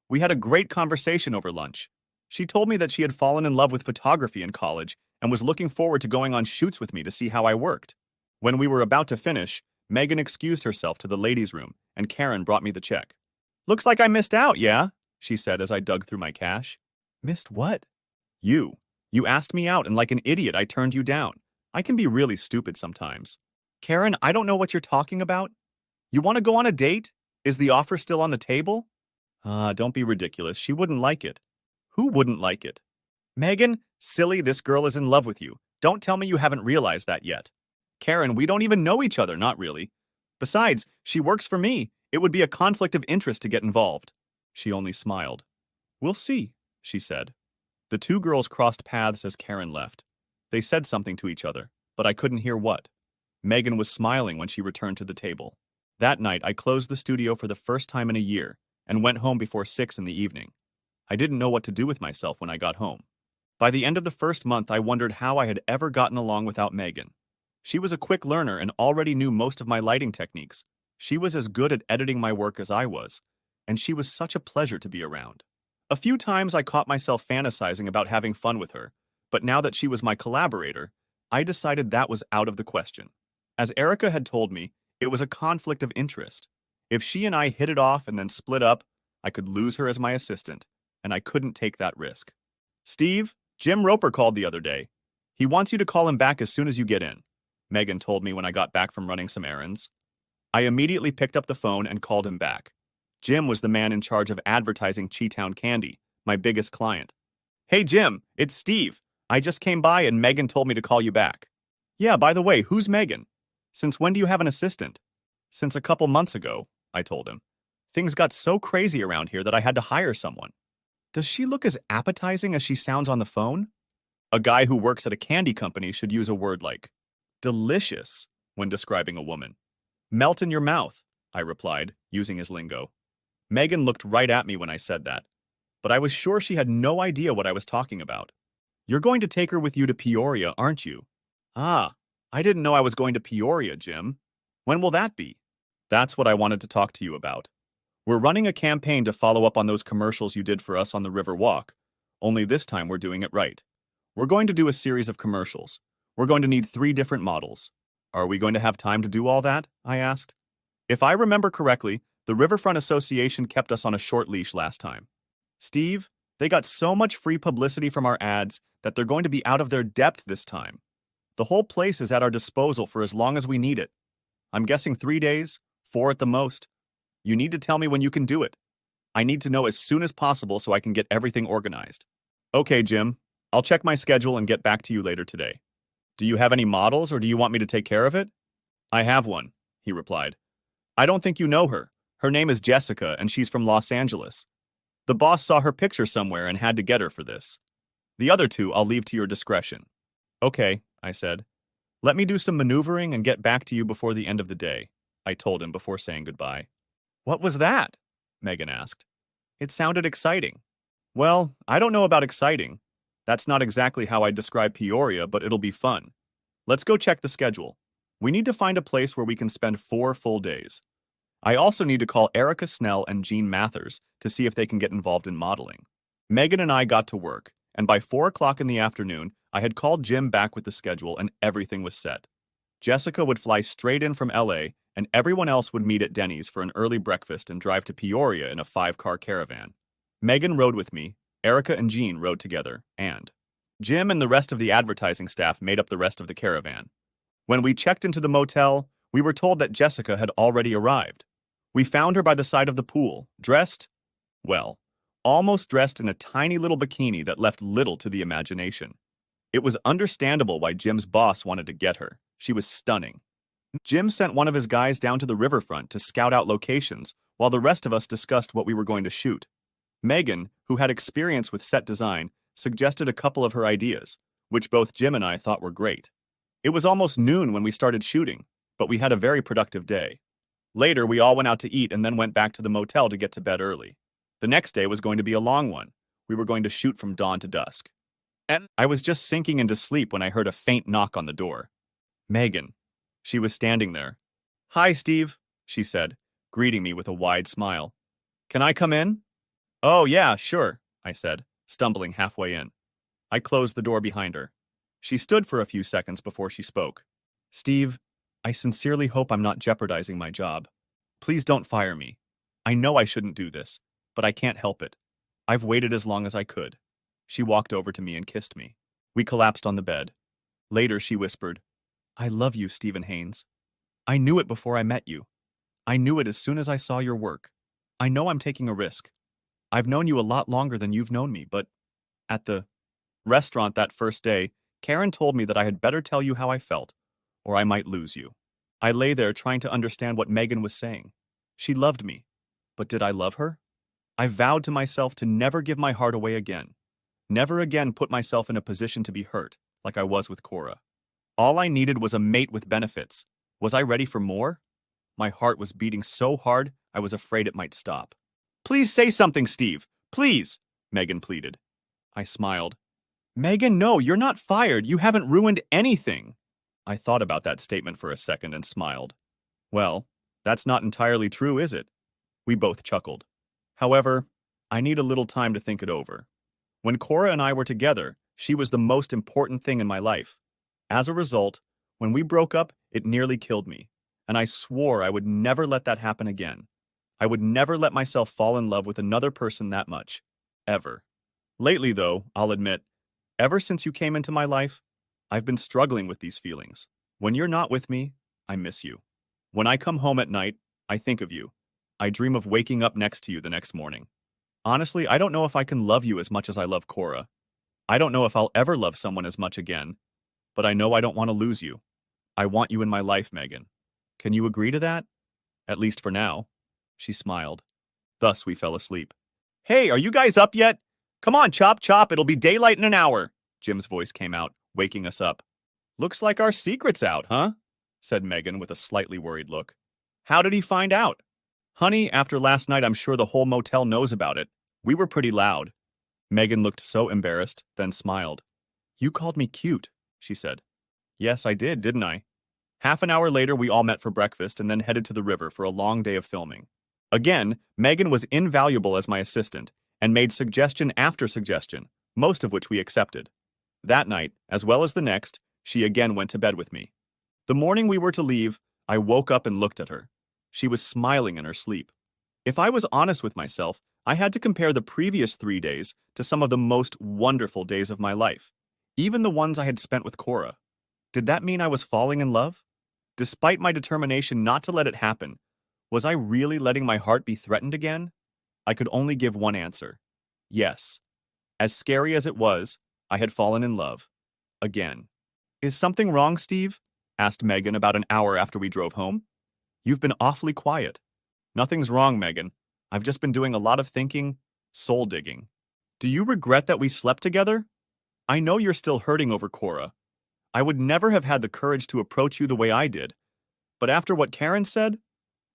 We had a great conversation over lunch. She told me that she had fallen in love with photography in college and was looking forward to going on shoots with me to see how I worked. When we were about to finish, Megan excused herself to the ladies' room, and Karen brought me the check. Looks like I missed out, yeah? She said as I dug through my cash. Missed what? You. You asked me out, and like an idiot, I turned you down. I can be really stupid sometimes. Karen, I don't know what you're talking about. You want to go on a date? Is the offer still on the table? Don't be ridiculous. She wouldn't like it. Who wouldn't like it? Megan, silly, this girl is in love with you. Don't tell me you haven't realized that yet. Karen, we don't even know each other, not really. Besides, she works for me. It would be a conflict of interest to get involved. She only smiled. We'll see, she said. The two girls crossed paths as Karen left. They said something to each other, but I couldn't hear what. Megan was smiling when she returned to the table. That night, I closed the studio for the first time in a year and went home before 6 in the evening. I didn't know what to do with myself when I got home. By the end of the first month, I wondered how I had ever gotten along without Megan. She was a quick learner and already knew most of my lighting techniques. She was as good at editing my work as I was, and she was such a pleasure to be around. A few times I caught myself fantasizing about having fun with her, but now that she was my collaborator, I decided that was out of the question. As Erica had told me, it was a conflict of interest. If she and I hit it off and then split up, I could lose her as my assistant, and I couldn't take that risk. Steve, Jim Roper called the other day. He wants you to call him back as soon as you get in, Megan told me when I got back from running some errands. I immediately picked up the phone and called him back. Jim was the man in charge of advertising Cheetown Candy, my biggest client. Hey Jim, it's Steve. I just came by and Megan told me to call you back. Yeah, by the way, who's Megan? Since when do you have an assistant? Since a couple months ago, I told him. Things got so crazy around here that I had to hire someone. Does she look as appetizing as she sounds on the phone? A guy who works at a candy company should use a word like delicious when describing a woman. Melt in your mouth, I replied, using his lingo. Megan looked right at me when I said that, but I was sure she had no idea what I was talking about. You're going to take her with you to Peoria, aren't you? Ah, I didn't know I was going to Peoria, Jim. When will that be? That's what I wanted to talk to you about. We're running a campaign to follow up on those commercials you did for us on the River Walk, only this time we're doing it right. We're going to do a series of commercials. We're going to need 3 different models. Are we going to have time to do all that? I asked. If I remember correctly, the Riverfront Association kept us on a short leash last time. Steve, they got so much free publicity from our ads that they're going to be out of their depth this time. The whole place is at our disposal for as long as we need it. I'm guessing 3 days, 4 at the most. You need to tell me when you can do it. I need to know as soon as possible so I can get everything organized. Okay, Jim. I'll check my schedule and get back to you later today. Do you have any models or do you want me to take care of it? I have one, he replied. I don't think you know her. Her name is Jessica and she's from Los Angeles. The boss saw her picture somewhere and had to get her for this. The other 2 I'll leave to your discretion. Okay, I said. Let me do some maneuvering and get back to you before the end of the day, I told him before saying goodbye. What was that? Megan asked. It sounded exciting. Well, I don't know about exciting. That's not exactly how I describe Peoria, but it'll be fun. Let's go check the schedule. We need to find a place where we can spend 4 full days. I also need to call Erica Snell and Jean Mathers to see if they can get involved in modeling. Megan and I got to work, and by 4 o'clock in the afternoon, I had called Jim back with the schedule and everything was set. Jessica would fly straight in from LA, and everyone else would meet at Denny's for an early breakfast and drive to Peoria in a 5-car caravan. Megan rode with me, Erica and Jean rode together, and Jim and the rest of the advertising staff made up the rest of the caravan. When we checked into the motel, we were told that Jessica had already arrived. We found her by the side of the pool, dressed, well, almost dressed in a tiny little bikini that left little to the imagination. It was understandable why Jim's boss wanted to get her. She was stunning. Jim sent one of his guys down to the riverfront to scout out locations, while the rest of us discussed what we were going to shoot. Megan, who had experience with set design, suggested a couple of her ideas, which both Jim and I thought were great. It was almost noon when we started shooting, but we had a very productive day. Later, we all went out to eat and then went back to the motel to get to bed early. The next day was going to be a long one. We were going to shoot from dawn to dusk. And I was just sinking into sleep when I heard a faint knock on the door. Megan. She was standing there. Hi, Steve, she said, greeting me with a wide smile. Can I come in? Oh, yeah, sure, I said, stumbling halfway in. I closed the door behind her. She stood for a few seconds before she spoke. Steve, I sincerely hope I'm not jeopardizing my job. Please don't fire me. I know I shouldn't do this, but I can't help it. I've waited as long as I could. She walked over to me and kissed me. We collapsed on the bed. Later, she whispered, I love you, Stephen Haynes. I knew it before I met you. I knew it as soon as I saw your work. I know I'm taking a risk. I've known you a lot longer than you've known me, but at the restaurant that first day, Karen told me that I had better tell you how I felt, or I might lose you. I lay there trying to understand what Megan was saying. She loved me. But did I love her? I vowed to myself to never give my heart away again. Never again put myself in a position to be hurt, like I was with Cora. All I needed was a mate with benefits. Was I ready for more? My heart was beating so hard, I was afraid it might stop. Please say something, Steve. Please, Megan pleaded. I smiled. Megan, no, you're not fired. You haven't ruined anything. I thought about that statement for a second and smiled. Well, that's not entirely true, is it? We both chuckled. However, I need a little time to think it over. When Cora and I were together, she was the most important thing in my life. As a result, when we broke up, it nearly killed me, and I swore I would never let that happen again. I would never let myself fall in love with another person that much. Ever. Lately, though, I'll admit, ever since you came into my life, I've been struggling with these feelings. When you're not with me, I miss you. When I come home at night, I think of you. I dream of waking up next to you the next morning. Honestly, I don't know if I can love you as much as I love Cora. I don't know if I'll ever love someone as much again, but I know I don't want to lose you. I want you in my life, Megan. Can you agree to that? At least for now. She smiled. Thus, we fell asleep. Hey, are you guys up yet? Come on, chop chop, it'll be daylight in an hour. Jim's voice came out, waking us up. Looks like our secret's out, huh? Said Megan with a slightly worried look. How did he find out? Honey, after last night, I'm sure the whole motel knows about it. We were pretty loud. Megan looked so embarrassed, then smiled. You called me cute, she said. Yes, I did, didn't I? Half an hour later, we all met for breakfast and then headed to the river for a long day of filming. Again, Megan was invaluable as my assistant and made suggestion after suggestion, most of which we accepted. That night, as well as the next, she again went to bed with me. The morning we were to leave, I woke up and looked at her. She was smiling in her sleep. If I was honest with myself, I had to compare the previous 3 days to some of the most wonderful days of my life, even the ones I had spent with Cora. Did that mean I was falling in love? Despite my determination not to let it happen, was I really letting my heart be threatened again? I could only give one answer. Yes. As scary as it was, I had fallen in love. Again. Is something wrong, Steve? Asked Megan about an hour after we drove home. You've been awfully quiet. Nothing's wrong, Megan. I've just been doing a lot of thinking, soul digging. Do you regret that we slept together? I know you're still hurting over Cora. I would never have had the courage to approach you the way I did. But after what Karen said,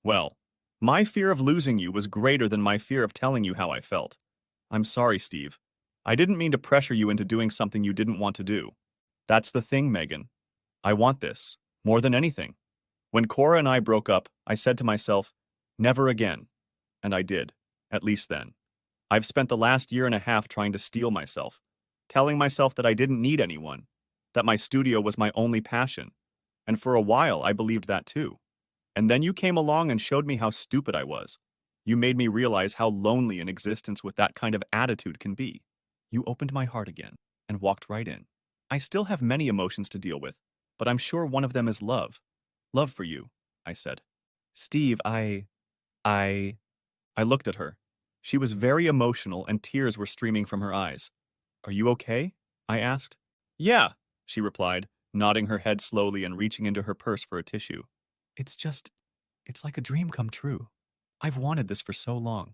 well, my fear of losing you was greater than my fear of telling you how I felt. I'm sorry, Steve. I didn't mean to pressure you into doing something you didn't want to do. That's the thing, Megan. I want this, more than anything. When Cora and I broke up, I said to myself, never again. And I did, at least then. I've spent the last year and a half trying to steel myself, telling myself that I didn't need anyone, that my studio was my only passion. And for a while, I believed that too. And then you came along and showed me how stupid I was. You made me realize how lonely an existence with that kind of attitude can be. You opened my heart again and walked right in. I still have many emotions to deal with, but I'm sure one of them is love. Love for you, I said. Steve, I looked at her. She was very emotional and tears were streaming from her eyes. Are you okay? I asked. Yeah, she replied, nodding her head slowly and reaching into her purse for a tissue. It's like a dream come true. I've wanted this for so long,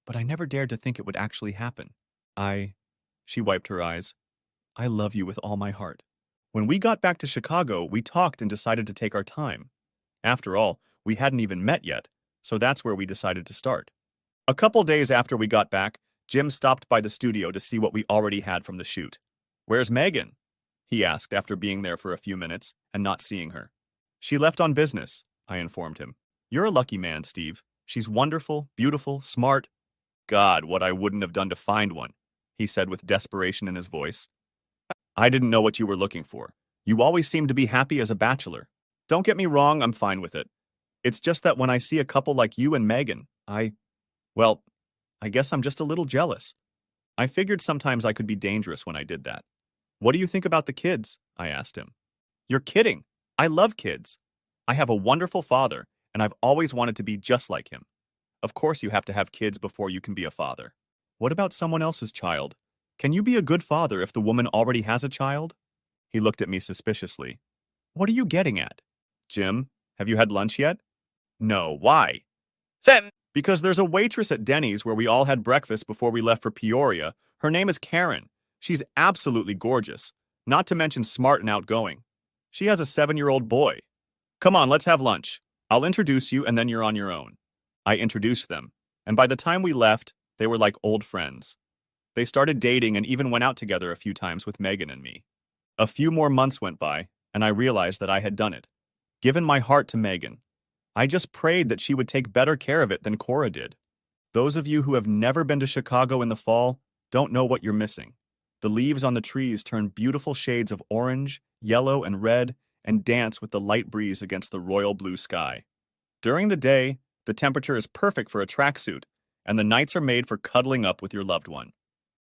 but I never dared to think it would actually happen. She wiped her eyes. I love you with all my heart. When we got back to Chicago, we talked and decided to take our time. After all, we hadn't even met yet, so that's where we decided to start. A couple days after we got back, Jim stopped by the studio to see what we already had from the shoot. Where's Megan? He asked after being there for a few minutes and not seeing her. She left on business, I informed him. You're a lucky man, Steve. She's wonderful, beautiful, smart. God, what I wouldn't have done to find one, he said with desperation in his voice. I didn't know what you were looking for. You always seem to be happy as a bachelor. Don't get me wrong, I'm fine with it. It's just that when I see a couple like you and Megan, well, I guess I'm just a little jealous. I figured sometimes I could be dangerous when I did that. What do you think about the kids? I asked him. You're kidding. I love kids. I have a wonderful father, and I've always wanted to be just like him. Of course you have to have kids before you can be a father. What about someone else's child? Can you be a good father if the woman already has a child? He looked at me suspiciously. What are you getting at? Jim, have you had lunch yet? No, why? Sam! Because there's a waitress at Denny's where we all had breakfast before we left for Peoria. Her name is Karen. She's absolutely gorgeous, not to mention smart and outgoing. She has a 7-year-old boy. Come on, let's have lunch. I'll introduce you and then you're on your own. I introduced them, and by the time we left, they were like old friends. They started dating and even went out together a few times with Megan and me. A few more months went by, and I realized that I had done it. Given my heart to Megan. I just prayed that she would take better care of it than Cora did. Those of you who have never been to Chicago in the fall don't know what you're missing. The leaves on the trees turn beautiful shades of orange, yellow, and red and dance with the light breeze against the royal blue sky. During the day, the temperature is perfect for a tracksuit, and the nights are made for cuddling up with your loved one.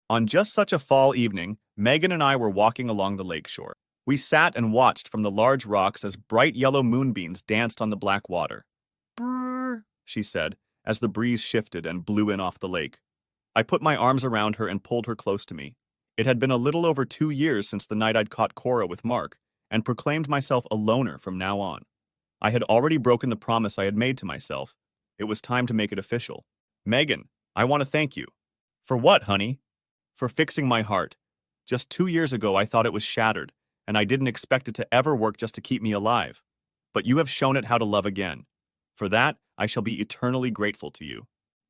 On just such a fall evening, Megan and I were walking along the lakeshore. We sat and watched from the large rocks as bright yellow moonbeams danced on the black water. Brrr, she said, as the breeze shifted and blew in off the lake. I put my arms around her and pulled her close to me. It had been a little over 2 years since the night I'd caught Cora with Mark, and proclaimed myself a loner from now on. I had already broken the promise I had made to myself. It was time to make it official. Megan, I want to thank you. For what, honey? For fixing my heart. Just 2 years ago I thought it was shattered, and I didn't expect it to ever work just to keep me alive. But you have shown it how to love again. For that, I shall be eternally grateful to you.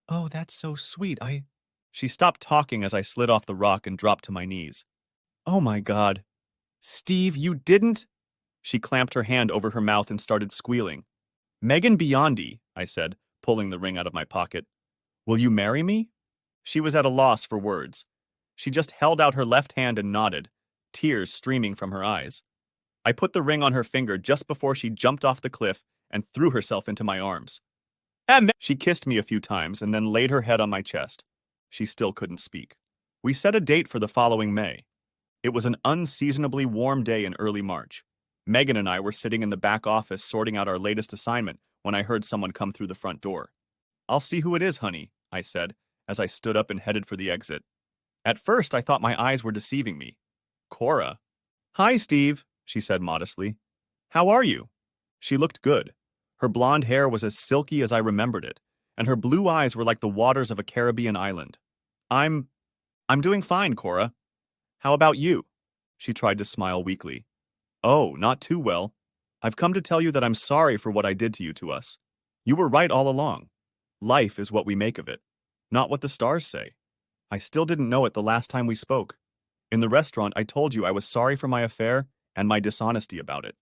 Oh, that's so sweet. She stopped talking as I slid off the rock and dropped to my knees. Oh my God. Steve, you didn't? She clamped her hand over her mouth and started squealing. Megan Biondi, I said, pulling the ring out of my pocket. Will you marry me? She was at a loss for words. She just held out her left hand and nodded, tears streaming from her eyes. I put the ring on her finger just before she jumped off the cliff and threw herself into my arms. She kissed me a few times and then laid her head on my chest. She still couldn't speak. We set a date for the following May. It was an unseasonably warm day in early March. Megan and I were sitting in the back office sorting out our latest assignment when I heard someone come through the front door. I'll see who it is, honey, I said, as I stood up and headed for the exit. At first, I thought my eyes were deceiving me. Cora. Hi, Steve, she said modestly. How are you? She looked good. Her blonde hair was as silky as I remembered it, and her blue eyes were like the waters of a Caribbean island. I'm doing fine, Cora. How about you? She tried to smile weakly. Oh, not too well. I've come to tell you that I'm sorry for what I did to you to us. You were right all along. Life is what we make of it, not what the stars say. I still didn't know it the last time we spoke. In the restaurant, I told you I was sorry for my affair and my dishonesty about it.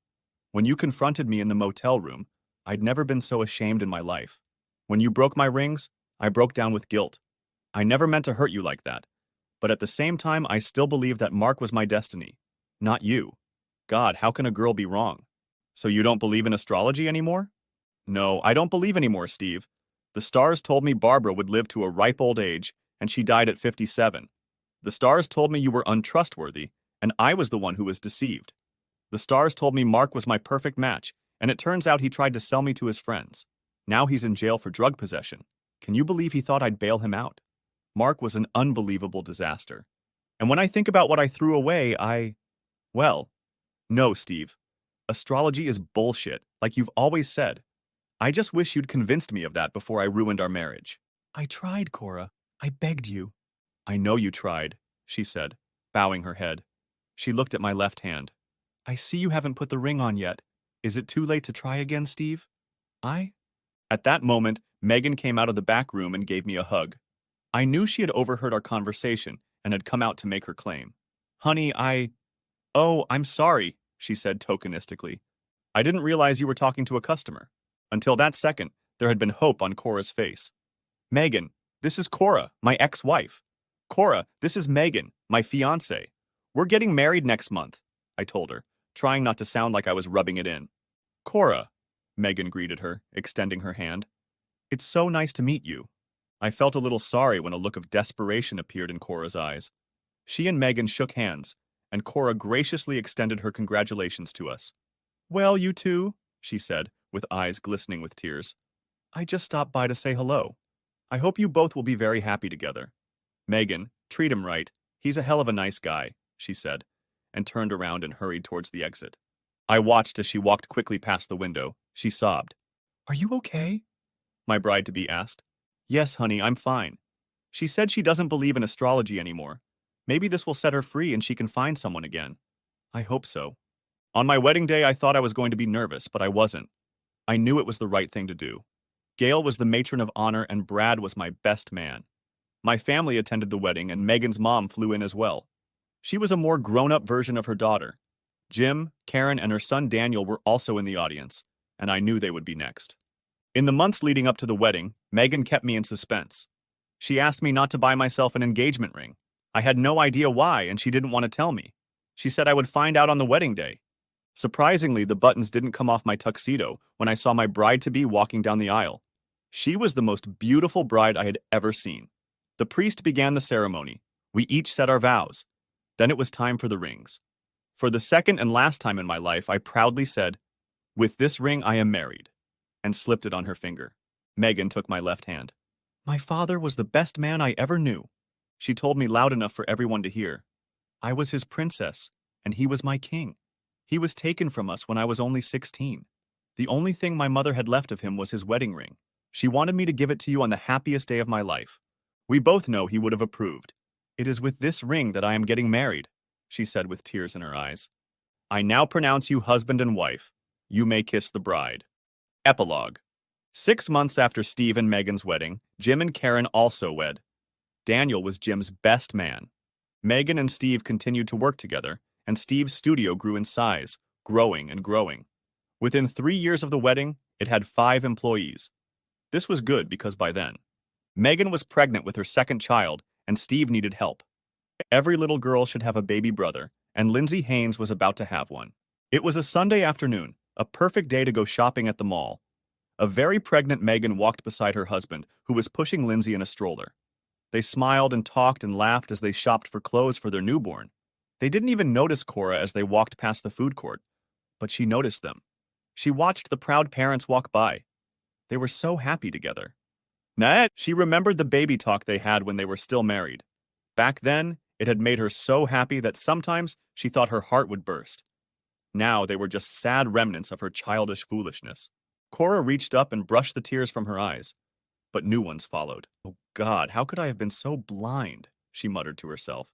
When you confronted me in the motel room, I'd never been so ashamed in my life. When you broke my rings, I broke down with guilt. I never meant to hurt you like that. But at the same time, I still believe that Mark was my destiny, not you. God, how can a girl be wrong? So you don't believe in astrology anymore? No, I don't believe anymore, Steve. The stars told me Barbara would live to a ripe old age, and she died at 57. The stars told me you were untrustworthy, and I was the one who was deceived. The stars told me Mark was my perfect match, and it turns out he tried to sell me to his friends. Now he's in jail for drug possession. Can you believe he thought I'd bail him out? Mark was an unbelievable disaster. And when I think about what I threw away, well, no, Steve. Astrology is bullshit, like you've always said. I just wish you'd convinced me of that before I ruined our marriage. I tried, Cora. I begged you. I know you tried, she said, bowing her head. She looked at my left hand. I see you haven't put the ring on yet. Is it too late to try again, Steve? At that moment, Megan came out of the back room and gave me a hug. I knew she had overheard our conversation and had come out to make her claim. Honey, Oh, I'm sorry, she said tokenistically. I didn't realize you were talking to a customer. Until that second, there had been hope on Cora's face. Megan, this is Cora, my ex-wife. Cora, this is Megan, my fiancée. We're getting married next month, I told her, trying not to sound like I was rubbing it in. Cora, Megan greeted her, extending her hand. It's so nice to meet you. I felt a little sorry when a look of desperation appeared in Cora's eyes. She and Megan shook hands, and Cora graciously extended her congratulations to us. Well, you two, she said, with eyes glistening with tears. I just stopped by to say hello. I hope you both will be very happy together. Megan, treat him right. He's a hell of a nice guy, she said, and turned around and hurried towards the exit. I watched as she walked quickly past the window. She sobbed. Are you okay? My bride-to-be asked. Yes, honey, I'm fine. She said she doesn't believe in astrology anymore. Maybe this will set her free and she can find someone again. I hope so. On my wedding day, I thought I was going to be nervous, but I wasn't. I knew it was the right thing to do. Gail was the matron of honor and Brad was my best man. My family attended the wedding and Megan's mom flew in as well. She was a more grown-up version of her daughter. Jim, Karen, and her son Daniel were also in the audience, and I knew they would be next. In the months leading up to the wedding, Megan kept me in suspense. She asked me not to buy myself an engagement ring. I had no idea why, and she didn't want to tell me. She said I would find out on the wedding day. Surprisingly, the buttons didn't come off my tuxedo when I saw my bride-to-be walking down the aisle. She was the most beautiful bride I had ever seen. The priest began the ceremony. We each said our vows. Then it was time for the rings. For the second and last time in my life, I proudly said, "With this ring I am married," and slipped it on her finger. Megan took my left hand. My father was the best man I ever knew. She told me loud enough for everyone to hear. I was his princess, and he was my king. He was taken from us when I was only 16. The only thing my mother had left of him was his wedding ring. She wanted me to give it to you on the happiest day of my life. We both know he would have approved. It is with this ring that I am getting married, she said with tears in her eyes. I now pronounce you husband and wife. You may kiss the bride. Epilogue. 6 months after Steve and Megan's wedding, Jim and Karen also wed. Daniel was Jim's best man. Megan and Steve continued to work together, and Steve's studio grew in size, growing and growing. Within 3 years of the wedding, it had 5 employees. This was good because by then, Megan was pregnant with her second child, and Steve needed help. Every little girl should have a baby brother, and Lindsay Haynes was about to have one. It was a Sunday afternoon, a perfect day to go shopping at the mall. A very pregnant Megan walked beside her husband, who was pushing Lindsay in a stroller. They smiled and talked and laughed as they shopped for clothes for their newborn. They didn't even notice Cora as they walked past the food court, but she noticed them. She watched the proud parents walk by. They were so happy together. She remembered the baby talk they had when they were still married. Back then, it had made her so happy that sometimes she thought her heart would burst. Now they were just sad remnants of her childish foolishness. Cora reached up and brushed the tears from her eyes, but new ones followed. Oh God, how could I have been so blind? She muttered to herself.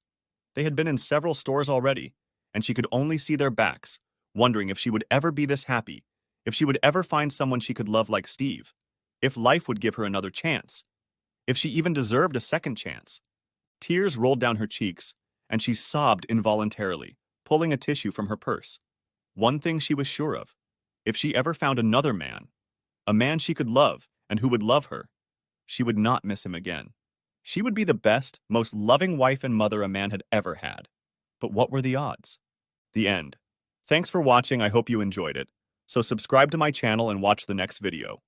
They had been in several stores already, and she could only see their backs, wondering if she would ever be this happy, if she would ever find someone she could love like Steve, if life would give her another chance, if she even deserved a second chance. Tears rolled down her cheeks, and she sobbed involuntarily, pulling a tissue from her purse. One thing she was sure of. If she ever found another man, a man she could love and who would love her, she would not miss him again. She would be the best, most loving wife and mother a man had ever had. But what were the odds? The end. Thanks for watching. I hope you enjoyed it. So subscribe to my channel and watch the next video.